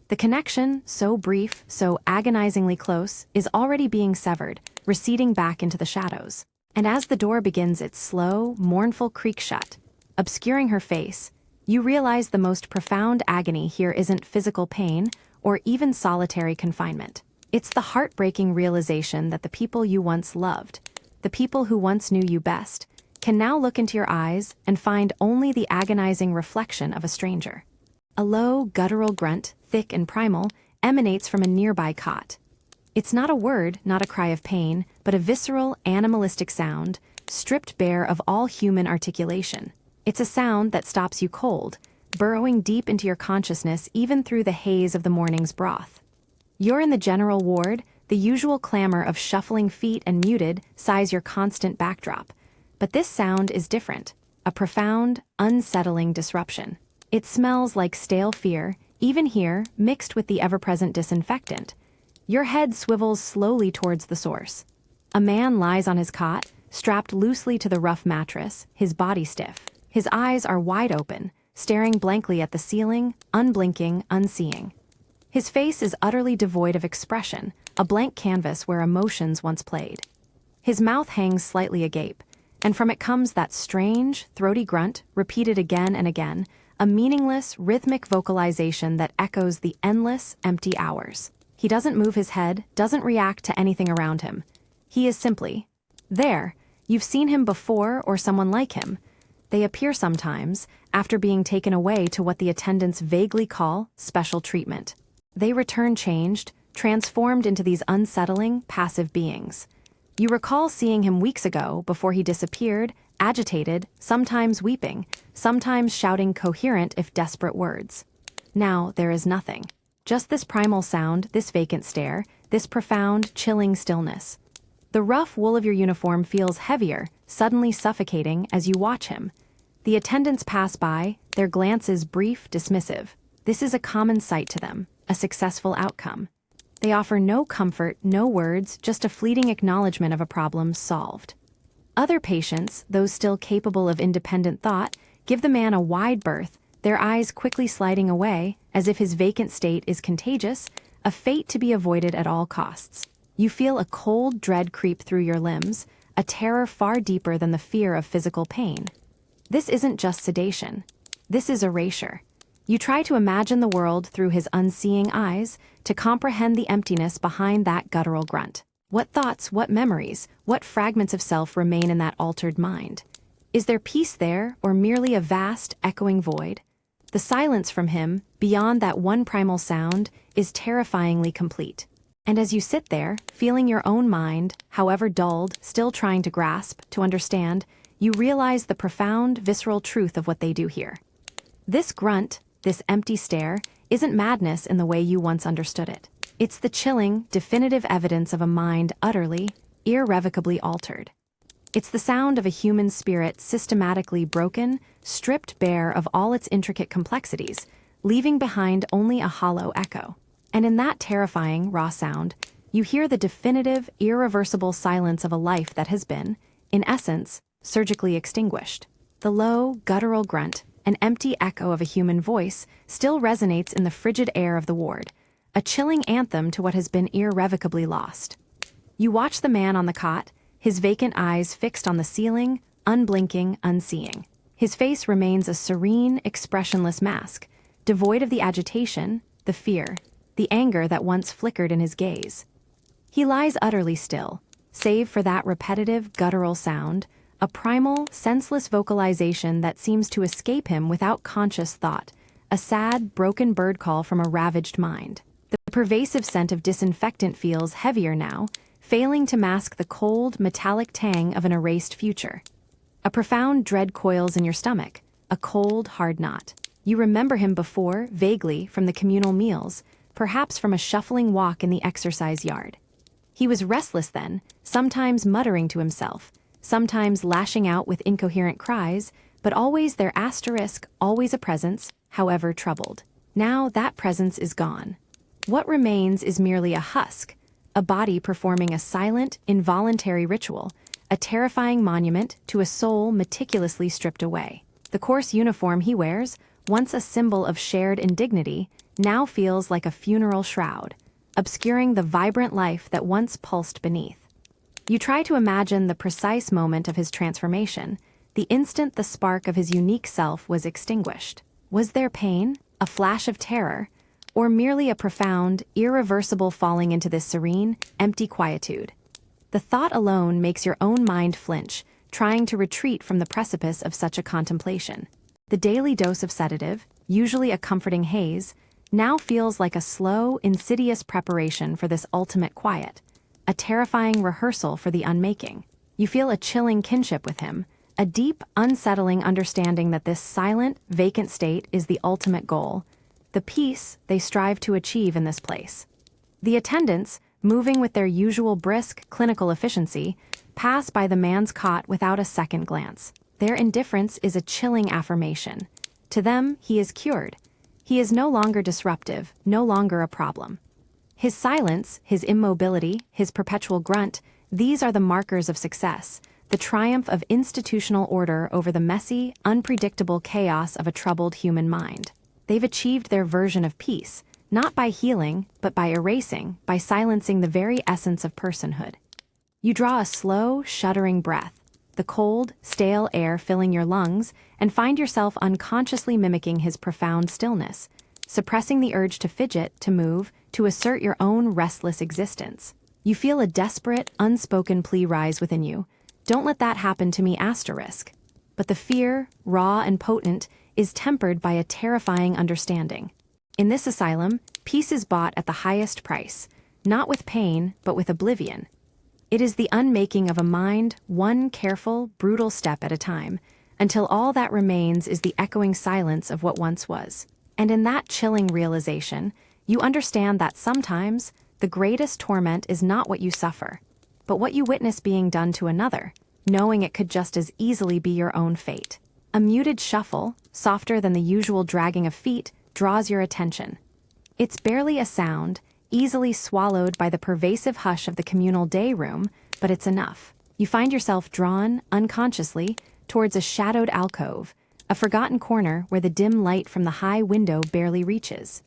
The connection, so brief, so agonizingly close, is already being severed, receding back into the shadows. And as the door begins its slow, mournful creak shut, obscuring her face, you realize the most profound agony here isn't physical pain or even solitary confinement. It's the heartbreaking realization that the people you once loved, the people who once knew you best, can now look into your eyes and find only the agonizing reflection of a stranger. A low, guttural grunt, thick and primal, emanates from a nearby cot. It's not a word, not a cry of pain, but a visceral, animalistic sound, stripped bare of all human articulation. It's a sound that stops you cold, burrowing deep into your consciousness even through the haze of the morning's broth. You're in the general ward, the usual clamor of shuffling feet and muted sighs your constant backdrop. But this sound is different, a profound, unsettling disruption. It smells like stale fear, even here, mixed with the ever-present disinfectant. Your head swivels slowly towards the source. A man lies on his cot, strapped loosely to the rough mattress, his body stiff. His eyes are wide open, staring blankly at the ceiling, unblinking, unseeing. His face is utterly devoid of expression, a blank canvas where emotions once played. His mouth hangs slightly agape, and from it comes that strange, throaty grunt, repeated again and again, a meaningless, rhythmic vocalization that echoes the endless, empty hours. He doesn't move his head, doesn't react to anything around him. He is simply there. You've seen him before or someone like him. They appear sometimes, after being taken away to what the attendants vaguely call special treatment. They return changed, transformed into these unsettling, passive beings. You recall seeing him weeks ago before he disappeared, agitated, sometimes weeping, sometimes shouting coherent if desperate words. Now there is nothing. Just this primal sound, this vacant stare, this profound, chilling stillness. The rough wool of your uniform feels heavier, suddenly suffocating as you watch him. The attendants pass by, their glances brief, dismissive. This is a common sight to them, a successful outcome. They offer no comfort, no words, just a fleeting acknowledgement of a problem solved. Other patients, those still capable of independent thought, give the man a wide berth, their eyes quickly sliding away, as if his vacant state is contagious, a fate to be avoided at all costs. You feel a cold dread creep through your limbs, a terror far deeper than the fear of physical pain. This isn't just sedation. This is erasure. You try to imagine the world through his unseeing eyes, to comprehend the emptiness behind that guttural grunt. What thoughts, what memories, what fragments of self remain in that altered mind? Is there peace there, or merely a vast, echoing void? The silence from him, beyond that one primal sound, is terrifyingly complete. And as you sit there, feeling your own mind, however dulled, still trying to grasp, to understand, you realize the profound, visceral truth of what they do here. This grunt, this empty stare, isn't madness in the way you once understood it. It's the chilling, definitive evidence of a mind utterly, irrevocably altered. It's the sound of a human spirit systematically broken, stripped bare of all its intricate complexities, leaving behind only a hollow echo. And in that terrifying, raw sound, you hear the definitive, irreversible silence of a life that has been, in essence, surgically extinguished. The low, guttural grunt, an empty echo of a human voice, still resonates in the frigid air of the ward, a chilling anthem to what has been irrevocably lost. You watch the man on the cot, his vacant eyes fixed on the ceiling, unblinking, unseeing. His face remains a serene, expressionless mask, devoid of the agitation, the fear, the anger that once flickered in his gaze. He lies utterly still, save for that repetitive, guttural sound, a primal, senseless vocalization that seems to escape him without conscious thought, a sad, broken bird call from a ravaged mind. The pervasive scent of disinfectant feels heavier now, failing to mask the cold, metallic tang of an erased future. A profound dread coils in your stomach, a cold, hard knot. You remember him before, vaguely, from the communal meals, perhaps from a shuffling walk in the exercise yard. He was restless then, sometimes muttering to himself, sometimes lashing out with incoherent cries, but always their asterisk, always a presence, however troubled. Now that presence is gone. What remains is merely a husk, a body performing a silent, involuntary ritual, a terrifying monument to a soul meticulously stripped away. The coarse uniform he wears, once a symbol of shared indignity, now feels like a funeral shroud, obscuring the vibrant life that once pulsed beneath. You try to imagine the precise moment of his transformation, the instant the spark of his unique self was extinguished. Was there pain, a flash of terror, or merely a profound, irreversible falling into this serene, empty quietude? The thought alone makes your own mind flinch, trying to retreat from the precipice of such a contemplation. The daily dose of sedative, usually a comforting haze, now feels like a slow, insidious preparation for this ultimate quiet, a terrifying rehearsal for the unmaking. You feel a chilling kinship with him, a deep, unsettling understanding that this silent, vacant state is the ultimate goal, the peace they strive to achieve in this place. The attendants, moving with their usual brisk, clinical efficiency, pass by the man's cot without a second glance. Their indifference is a chilling affirmation. To them, he is cured. He is no longer disruptive, no longer a problem. His silence, his immobility, his perpetual grunt, these are the markers of success, the triumph of institutional order over the messy, unpredictable chaos of a troubled human mind. They've achieved their version of peace, not by healing, but by erasing, by silencing the very essence of personhood. You draw a slow, shuddering breath, the cold, stale air filling your lungs, and find yourself unconsciously mimicking his profound stillness, suppressing the urge to fidget, to move, to assert your own restless existence. You feel a desperate, unspoken plea rise within you. Don't let that happen to me, asterisk. But the fear, raw and potent, is tempered by a terrifying understanding. In this asylum, peace is bought at the highest price, not with pain, but with oblivion. It is the unmaking of a mind, one careful, brutal step at a time, until all that remains is the echoing silence of what once was. And in that chilling realization, you understand that sometimes the greatest torment is not what you suffer, but what you witness being done to another, knowing it could just as easily be your own fate. A muted shuffle, softer than the usual dragging of feet, draws your attention. It's barely a sound, easily swallowed by the pervasive hush of the communal day room, but it's enough. You find yourself drawn, unconsciously, towards a shadowed alcove, a forgotten corner where the dim light from the high window barely reaches.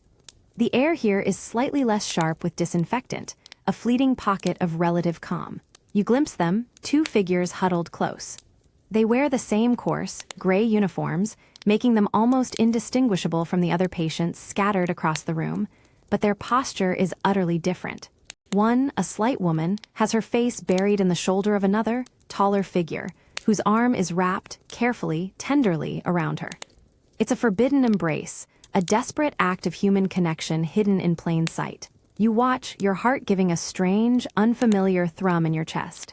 The air here is slightly less sharp with disinfectant, a fleeting pocket of relative calm. You glimpse them, two figures huddled close. They wear the same coarse, gray uniforms, making them almost indistinguishable from the other patients scattered across the room, but their posture is utterly different. One, a slight woman, has her face buried in the shoulder of another, taller figure, whose arm is wrapped, carefully, tenderly, around her. It's a forbidden embrace, a desperate act of human connection hidden in plain sight. You watch, your heart giving a strange, unfamiliar thrum in your chest.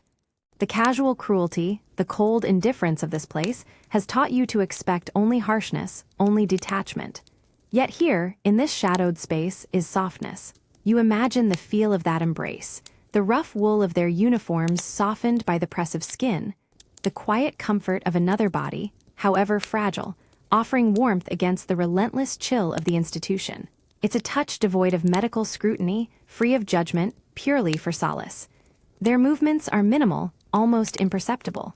The casual cruelty, the cold indifference of this place has taught you to expect only harshness, only detachment. Yet here, in this shadowed space, is softness. You imagine the feel of that embrace, the rough wool of their uniforms softened by the press of skin, the quiet comfort of another body, however fragile, offering warmth against the relentless chill of the institution. It's a touch devoid of medical scrutiny, free of judgment, purely for solace. Their movements are minimal, almost imperceptible.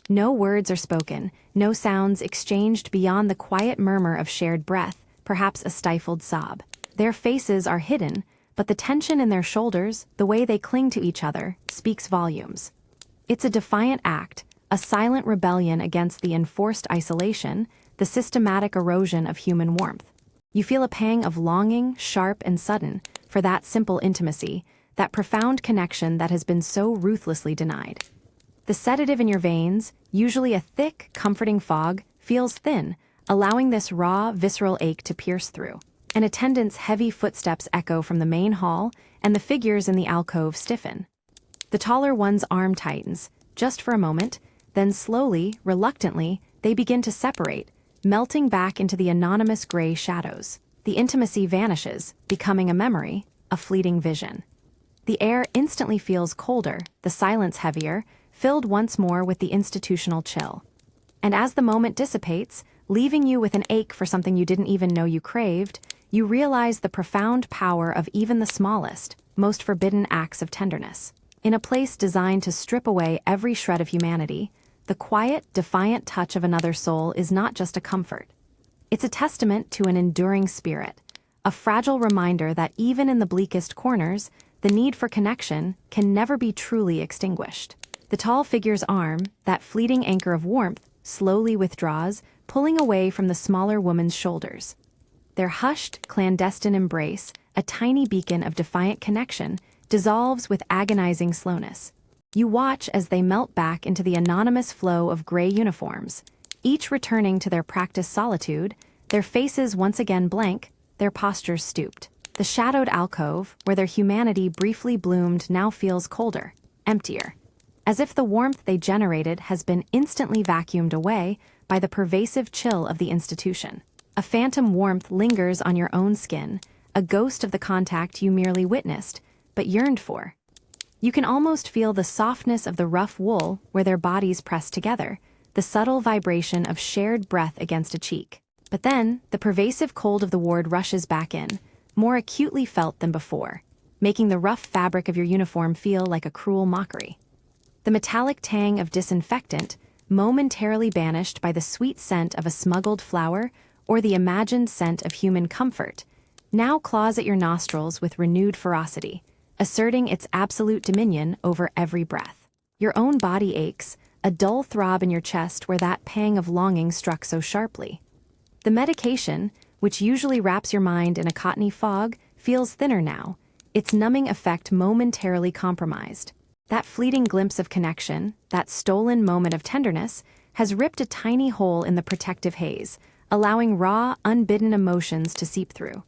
No words are spoken, no sounds exchanged beyond the quiet murmur of shared breath, perhaps a stifled sob. Their faces are hidden, but the tension in their shoulders, the way they cling to each other, speaks volumes. It's a defiant act, a silent rebellion against the enforced isolation, the systematic erosion of human warmth. You feel a pang of longing, sharp and sudden, for that simple intimacy, that profound connection that has been so ruthlessly denied. The sedative in your veins, usually a thick, comforting fog, feels thin, allowing this raw, visceral ache to pierce through. An attendant's heavy footsteps echo from the main hall, and the figures in the alcove stiffen. The taller one's arm tightens, just for a moment, then slowly, reluctantly, they begin to separate, melting back into the anonymous gray shadows. The intimacy vanishes, becoming a memory, a fleeting vision. The air instantly feels colder, the silence heavier, filled once more with the institutional chill. And as the moment dissipates, leaving you with an ache for something you didn't even know you craved, you realize the profound power of even the smallest, most forbidden acts of tenderness. In a place designed to strip away every shred of humanity, the quiet, defiant touch of another soul is not just a comfort. It's a testament to an enduring spirit, a fragile reminder that even in the bleakest corners, the need for connection can never be truly extinguished. The tall figure's arm, that fleeting anchor of warmth, slowly withdraws, pulling away from the smaller woman's shoulders. Their hushed, clandestine embrace, a tiny beacon of defiant connection, dissolves with agonizing slowness. You watch as they melt back into the anonymous flow of gray uniforms, each returning to their practiced solitude, their faces once again blank, their postures stooped. The shadowed alcove, where their humanity briefly bloomed, now feels colder, emptier, as if the warmth they generated has been instantly vacuumed away by the pervasive chill of the institution. A phantom warmth lingers on your own skin, a ghost of the contact you merely witnessed, but yearned for. You can almost feel the softness of the rough wool where their bodies press together, the subtle vibration of shared breath against a cheek. But then, the pervasive cold of the ward rushes back in, more acutely felt than before, making the rough fabric of your uniform feel like a cruel mockery. The metallic tang of disinfectant, momentarily banished by the sweet scent of a smuggled flower or the imagined scent of human comfort, now claws at your nostrils with renewed ferocity, asserting its absolute dominion over every breath. Your own body aches, a dull throb in your chest where that pang of longing struck so sharply. The medication, which usually wraps your mind in a cottony fog, feels thinner now, its numbing effect momentarily compromised. That fleeting glimpse of connection, that stolen moment of tenderness, has ripped a tiny hole in the protective haze, allowing raw, unbidden emotions to seep through.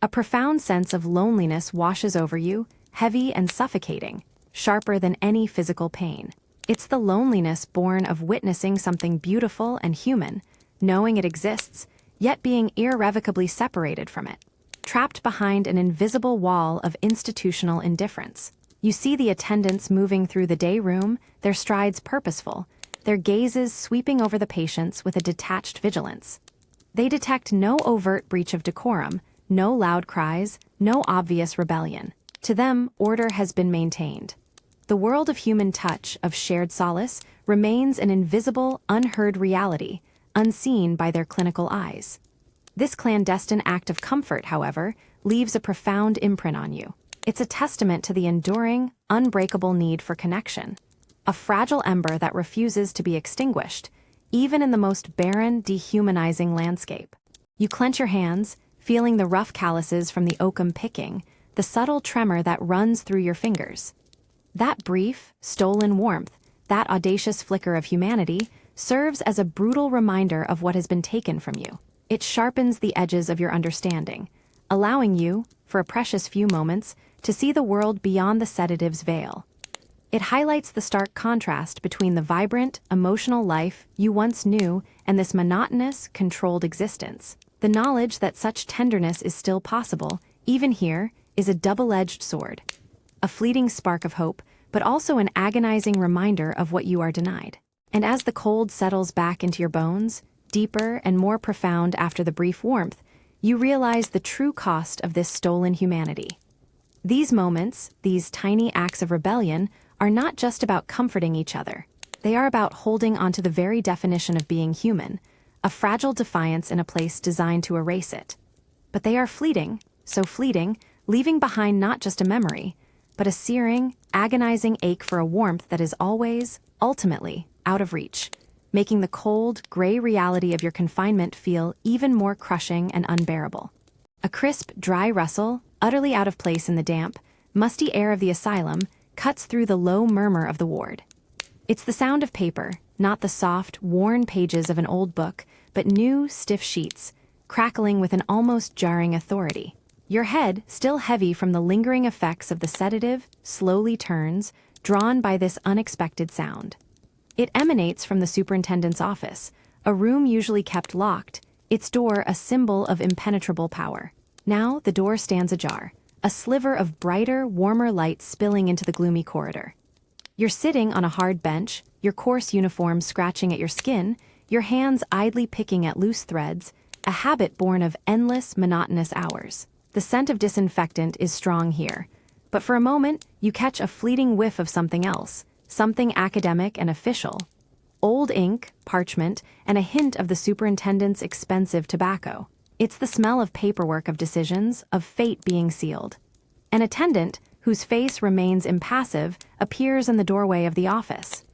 A profound sense of loneliness washes over you, heavy and suffocating, sharper than any physical pain. It's the loneliness born of witnessing something beautiful and human, knowing it exists, yet being irrevocably separated from it, trapped behind an invisible wall of institutional indifference. You see the attendants moving through the day room, their strides purposeful, their gazes sweeping over the patients with a detached vigilance. They detect no overt breach of decorum, no loud cries, no obvious rebellion. To them, order has been maintained. The world of human touch, of shared solace, remains an invisible, unheard reality, unseen by their clinical eyes. This clandestine act of comfort, however, leaves a profound imprint on you. It's a testament to the enduring, unbreakable need for connection, a fragile ember that refuses to be extinguished, even in the most barren, dehumanizing landscape. You clench your hands, feeling the rough calluses from the oakum picking, the subtle tremor that runs through your fingers. That brief, stolen warmth, that audacious flicker of humanity, serves as a brutal reminder of what has been taken from you. It sharpens the edges of your understanding, allowing you, for a precious few moments, to see the world beyond the sedative's veil. It highlights the stark contrast between the vibrant, emotional life you once knew and this monotonous, controlled existence. The knowledge that such tenderness is still possible, even here, is a double-edged sword. A fleeting spark of hope, but also an agonizing reminder of what you are denied. And as the cold settles back into your bones, deeper and more profound after the brief warmth, you realize the true cost of this stolen humanity. These moments, these tiny acts of rebellion, are not just about comforting each other. They are about holding onto the very definition of being human, a fragile defiance in a place designed to erase it. But they are fleeting, so fleeting, leaving behind not just a memory, but a searing, agonizing ache for a warmth that is always, ultimately, out of reach, making the cold, gray reality of your confinement feel even more crushing and unbearable. A crisp, dry rustle, utterly out of place in the damp, musty air of the asylum, cuts through the low murmur of the ward. It's the sound of paper, not the soft, worn pages of an old book, but new, stiff sheets, crackling with an almost jarring authority. Your head, still heavy from the lingering effects of the sedative, slowly turns, drawn by this unexpected sound. It emanates from the superintendent's office, a room usually kept locked, its door a symbol of impenetrable power. Now the door stands ajar, a sliver of brighter, warmer light spilling into the gloomy corridor. You're sitting on a hard bench, your coarse uniform scratching at your skin, your hands idly picking at loose threads, a habit born of endless, monotonous hours. The scent of disinfectant is strong here, but for a moment, you catch a fleeting whiff of something else, something academic and official. Old ink, parchment, and a hint of the superintendent's expensive tobacco. It's the smell of paperwork, of decisions, of fate being sealed. An attendant, whose face remains impassive, appears in the doorway of the office.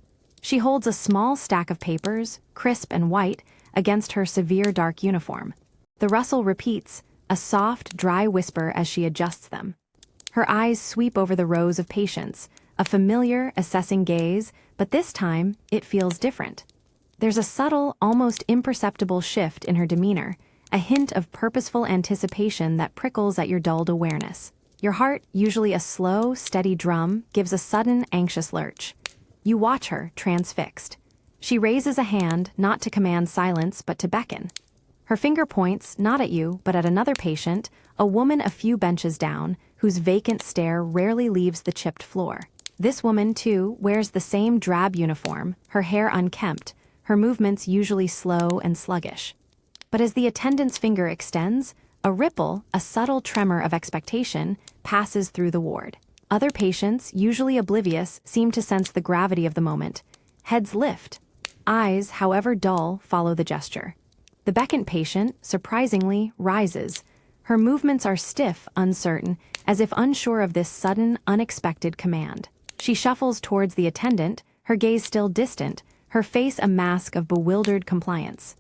She holds a small stack of papers, crisp and white, against her severe dark uniform. The rustle repeats, a soft, dry whisper as she adjusts them. Her eyes sweep over the rows of patients, a familiar, assessing gaze, but this time, it feels different. There's a subtle, almost imperceptible shift in her demeanor, a hint of purposeful anticipation that prickles at your dulled awareness. Your heart, usually a slow, steady drum, gives a sudden, anxious lurch. You watch her, transfixed. She raises a hand, not to command silence, but to beckon. Her finger points, not at you, but at another patient, a woman a few benches down, whose vacant stare rarely leaves the chipped floor. This woman, too, wears the same drab uniform, her hair unkempt, her movements usually slow and sluggish. But as the attendant's finger extends, a ripple, a subtle tremor of expectation, passes through the ward. Other patients, usually oblivious, seem to sense the gravity of the moment. Heads lift. Eyes, however dull, follow the gesture. The beckoned patient, surprisingly, rises. Her movements are stiff, uncertain, as if unsure of this sudden, unexpected command. She shuffles towards the attendant, her gaze still distant, her face a mask of bewildered compliance.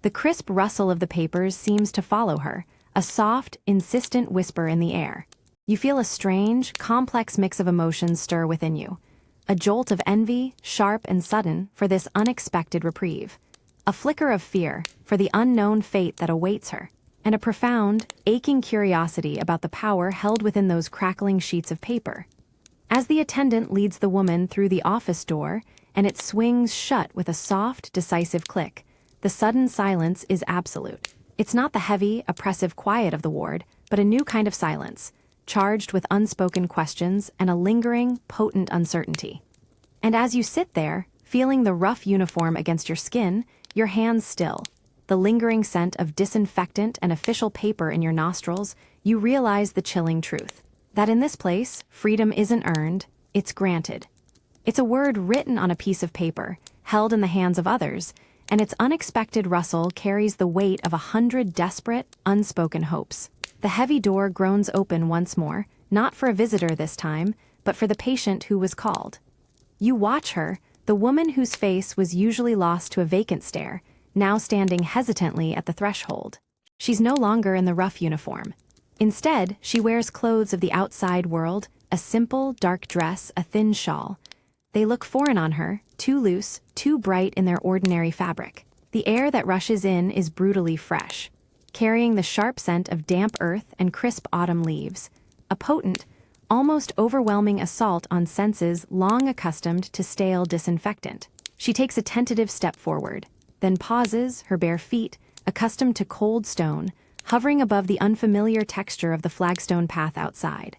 The crisp rustle of the papers seems to follow her, a soft, insistent whisper in the air. You feel a strange, complex mix of emotions stir within you. A jolt of envy, sharp and sudden, for this unexpected reprieve. A flicker of fear, for the unknown fate that awaits her. And a profound, aching curiosity about the power held within those crackling sheets of paper. As the attendant leads the woman through the office door, and it swings shut with a soft, decisive click, the sudden silence is absolute. It's not the heavy, oppressive quiet of the ward, but a new kind of silence, charged with unspoken questions and a lingering, potent uncertainty. And as you sit there, feeling the rough uniform against your skin, your hands still, the lingering scent of disinfectant and official paper in your nostrils, you realize the chilling truth. That in this place, freedom isn't earned, it's granted. It's a word written on a piece of paper, held in the hands of others, and its unexpected rustle carries the weight of 100 desperate, unspoken hopes. The heavy door groans open once more, not for a visitor this time, but for the patient who was called. You watch her, the woman whose face was usually lost to a vacant stare, now standing hesitantly at the threshold. She's no longer in the rough uniform. Instead, she wears clothes of the outside world, a simple, dark dress, a thin shawl. They look foreign on her, too loose, too bright in their ordinary fabric. The air that rushes in is brutally fresh, carrying the sharp scent of damp earth and crisp autumn leaves, a potent, almost overwhelming assault on senses long accustomed to stale disinfectant. She takes a tentative step forward, then pauses, her bare feet, accustomed to cold stone, hovering above the unfamiliar texture of the flagstone path outside.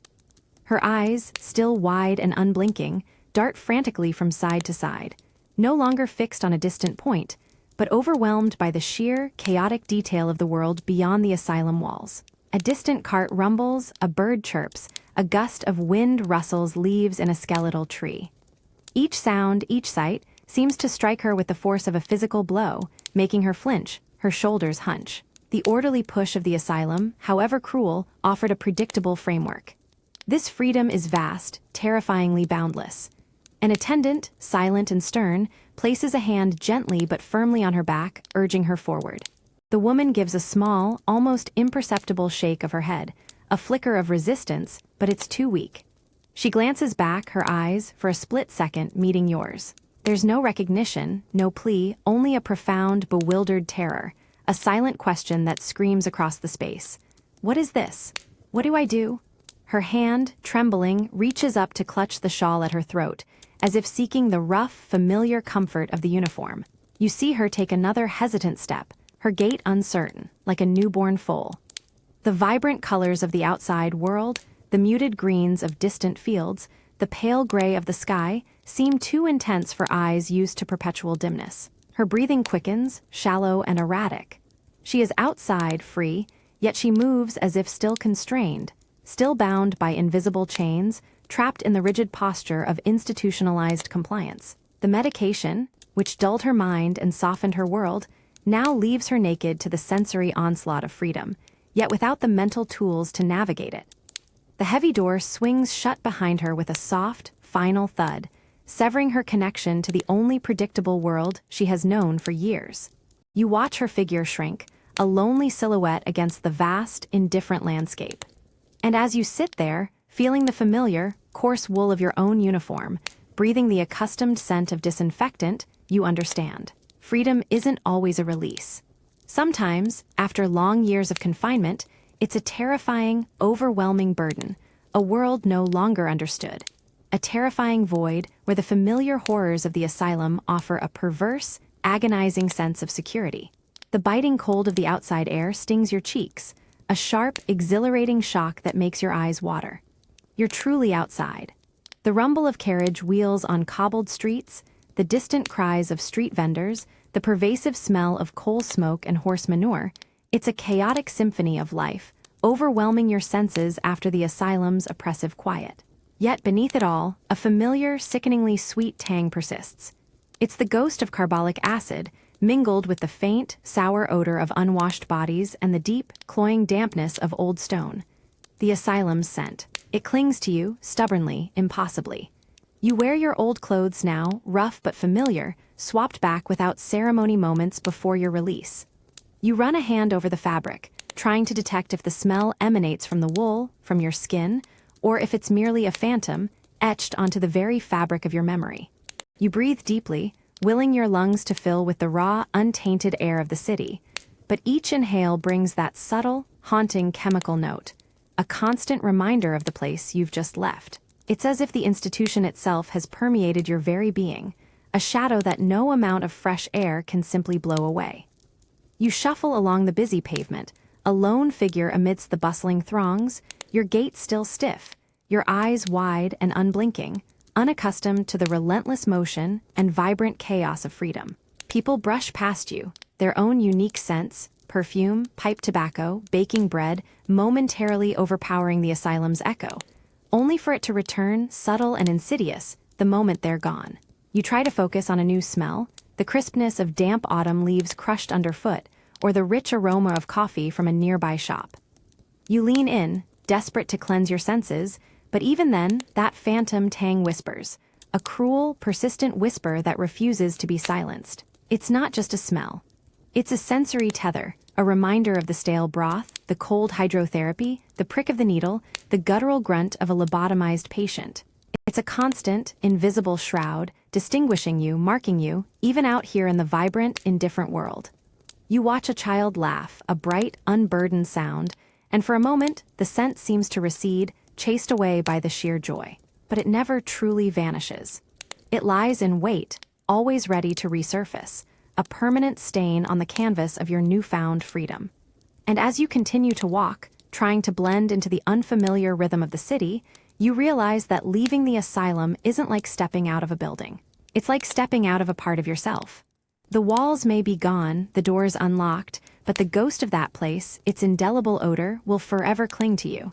Her eyes, still wide and unblinking, dart frantically from side to side, no longer fixed on a distant point, but overwhelmed by the sheer, chaotic detail of the world beyond the asylum walls. A distant cart rumbles, a bird chirps, a gust of wind rustles leaves in a skeletal tree. Each sound, each sight, seems to strike her with the force of a physical blow, making her flinch, her shoulders hunch. The orderly push of the asylum, however cruel, offered a predictable framework. This freedom is vast, terrifyingly boundless. An attendant, silent and stern, places a hand gently but firmly on her back, urging her forward. The woman gives a small, almost imperceptible shake of her head, a flicker of resistance, but it's too weak. She glances back, her eyes, for a split second, meeting yours. There's no recognition, no plea, only a profound, bewildered terror, a silent question that screams across the space. What is this? What do I do? Her hand, trembling, reaches up to clutch the shawl at her throat, as if seeking the rough, familiar comfort of the uniform. You see her take another hesitant step, her gait uncertain, like a newborn foal. The vibrant colors of the outside world, the muted greens of distant fields, the pale gray of the sky, seem too intense for eyes used to perpetual dimness. Her breathing quickens, shallow and erratic. She is outside, free, yet she moves as if still constrained, still bound by invisible chains, trapped in the rigid posture of institutionalized compliance. The medication, which dulled her mind and softened her world, now leaves her naked to the sensory onslaught of freedom, yet without the mental tools to navigate it. The heavy door swings shut behind her with a soft, final thud, severing her connection to the only predictable world she has known for years. You watch her figure shrink, a lonely silhouette against the vast, indifferent landscape. And as you sit there, feeling the familiar, coarse wool of your own uniform, breathing the accustomed scent of disinfectant, you understand. Freedom isn't always a release. Sometimes, after long years of confinement, it's a terrifying, overwhelming burden, a world no longer understood. A terrifying void where the familiar horrors of the asylum offer a perverse, agonizing sense of security. The biting cold of the outside air stings your cheeks, a sharp, exhilarating shock that makes your eyes water. You're truly outside. The rumble of carriage wheels on cobbled streets, the distant cries of street vendors, the pervasive smell of coal smoke and horse manure, it's a chaotic symphony of life, overwhelming your senses after the asylum's oppressive quiet. Yet beneath it all, a familiar, sickeningly sweet tang persists. It's the ghost of carbolic acid, mingled with the faint, sour odor of unwashed bodies and the deep, cloying dampness of old stone. The asylum's scent. It clings to you, stubbornly, impossibly. You wear your old clothes now, rough but familiar, swapped back without ceremony moments before your release. You run a hand over the fabric, trying to detect if the smell emanates from the wool, from your skin, or if it's merely a phantom, etched onto the very fabric of your memory. You breathe deeply, willing your lungs to fill with the raw, untainted air of the city, but each inhale brings that subtle, haunting chemical note, a constant reminder of the place you've just left. It's as if the institution itself has permeated your very being, a shadow that no amount of fresh air can simply blow away. You shuffle along the busy pavement, a lone figure amidst the bustling throngs, your gait still stiff, your eyes wide and unblinking, unaccustomed to the relentless motion and vibrant chaos of freedom. People brush past you, their own unique scents, perfume, pipe tobacco, baking bread, momentarily overpowering the asylum's echo, only for it to return, subtle and insidious, the moment they're gone. You try to focus on a new smell, the crispness of damp autumn leaves crushed underfoot, or the rich aroma of coffee from a nearby shop. You lean in, desperate to cleanse your senses, but even then, that phantom tang whispers, a cruel, persistent whisper that refuses to be silenced. It's not just a smell. It's a sensory tether, a reminder of the stale broth, the cold hydrotherapy, the prick of the needle, the guttural grunt of a lobotomized patient. It's a constant, invisible shroud, distinguishing you, marking you, even out here in the vibrant, indifferent world. You watch a child laugh, a bright, unburdened sound, and for a moment, the scent seems to recede, chased away by the sheer joy. But it never truly vanishes. It lies in wait, always ready to resurface, a permanent stain on the canvas of your newfound freedom. And as you continue to walk, trying to blend into the unfamiliar rhythm of the city, you realize that leaving the asylum isn't like stepping out of a building. It's like stepping out of a part of yourself. The walls may be gone, the doors unlocked, but the ghost of that place, its indelible odor, will forever cling to you.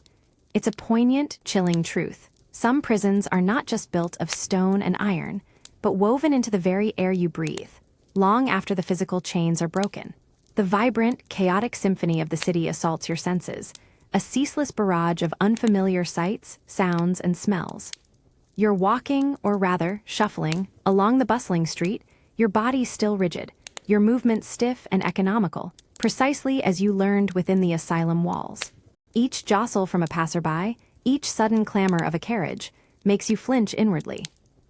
It's a poignant, chilling truth. Some prisons are not just built of stone and iron, but woven into the very air you breathe, long after the physical chains are broken. The vibrant, chaotic symphony of the city assaults your senses, a ceaseless barrage of unfamiliar sights, sounds, and smells. You're walking, or rather, shuffling, along the bustling street, your body still rigid, your movements stiff and economical, precisely as you learned within the asylum walls. Each jostle from a passerby, each sudden clamor of a carriage, makes you flinch inwardly,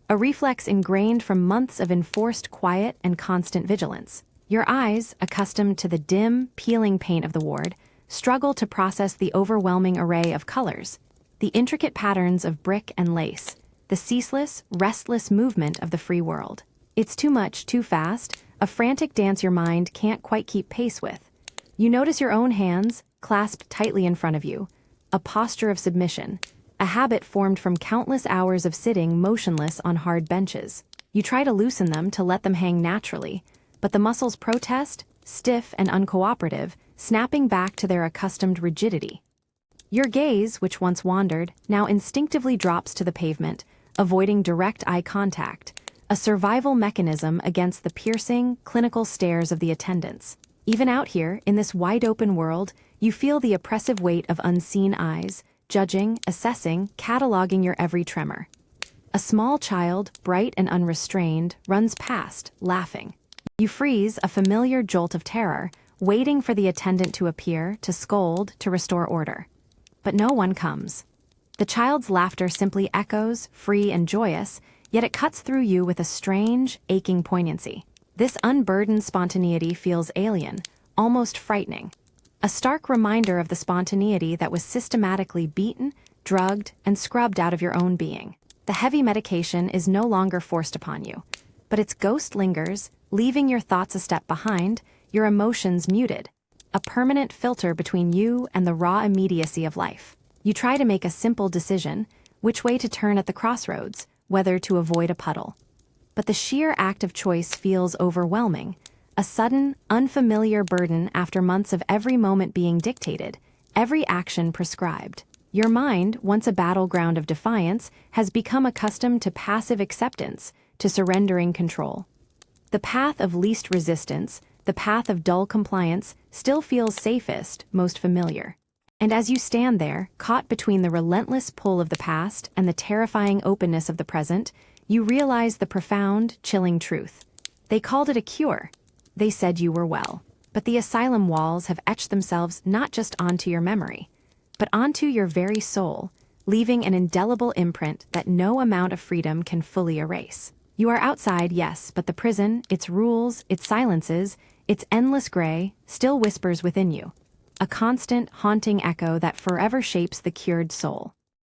a reflex ingrained from months of enforced quiet and constant vigilance. Your eyes, accustomed to the dim, peeling paint of the ward, struggle to process the overwhelming array of colors, the intricate patterns of brick and lace, the ceaseless, restless movement of the free world. It's too much, too fast, a frantic dance your mind can't quite keep pace with. You notice your own hands, clasped tightly in front of you, a posture of submission, a habit formed from countless hours of sitting motionless on hard benches. You try to loosen them to let them hang naturally, but the muscles protest, stiff and uncooperative, snapping back to their accustomed rigidity. Your gaze, which once wandered, now instinctively drops to the pavement, avoiding direct eye contact, a survival mechanism against the piercing, clinical stares of the attendants. Even out here, in this wide-open world, you feel the oppressive weight of unseen eyes, judging, assessing, cataloging your every tremor. A small child, bright and unrestrained, runs past, laughing. You freeze, a familiar jolt of terror, waiting for the attendant to appear, to scold, to restore order. But no one comes. The child's laughter simply echoes, free and joyous, yet it cuts through you with a strange, aching poignancy. This unburdened spontaneity feels alien, almost frightening. A stark reminder of the spontaneity that was systematically beaten, drugged, and scrubbed out of your own being. The heavy medication is no longer forced upon you, but its ghost lingers, leaving your thoughts a step behind, your emotions muted, a permanent filter between you and the raw immediacy of life. You try to make a simple decision, which way to turn at the crossroads, whether to avoid a puddle. But the sheer act of choice feels overwhelming, a sudden, unfamiliar burden after months of every moment being dictated, every action prescribed. Your mind, once a battleground of defiance, has become accustomed to passive acceptance, to surrendering control. The path of least resistance, the path of dull compliance, still feels safest, most familiar. And as you stand there, caught between the relentless pull of the past and the terrifying openness of the present, you realize the profound, chilling truth. They called it a cure. They said you were well. But the asylum walls have etched themselves not just onto your memory, but onto your very soul, leaving an indelible imprint that no amount of freedom can fully erase. You are outside, yes, but the prison, its rules, its silences, its endless gray, still whispers within you, a constant, haunting echo that forever shapes the cured soul.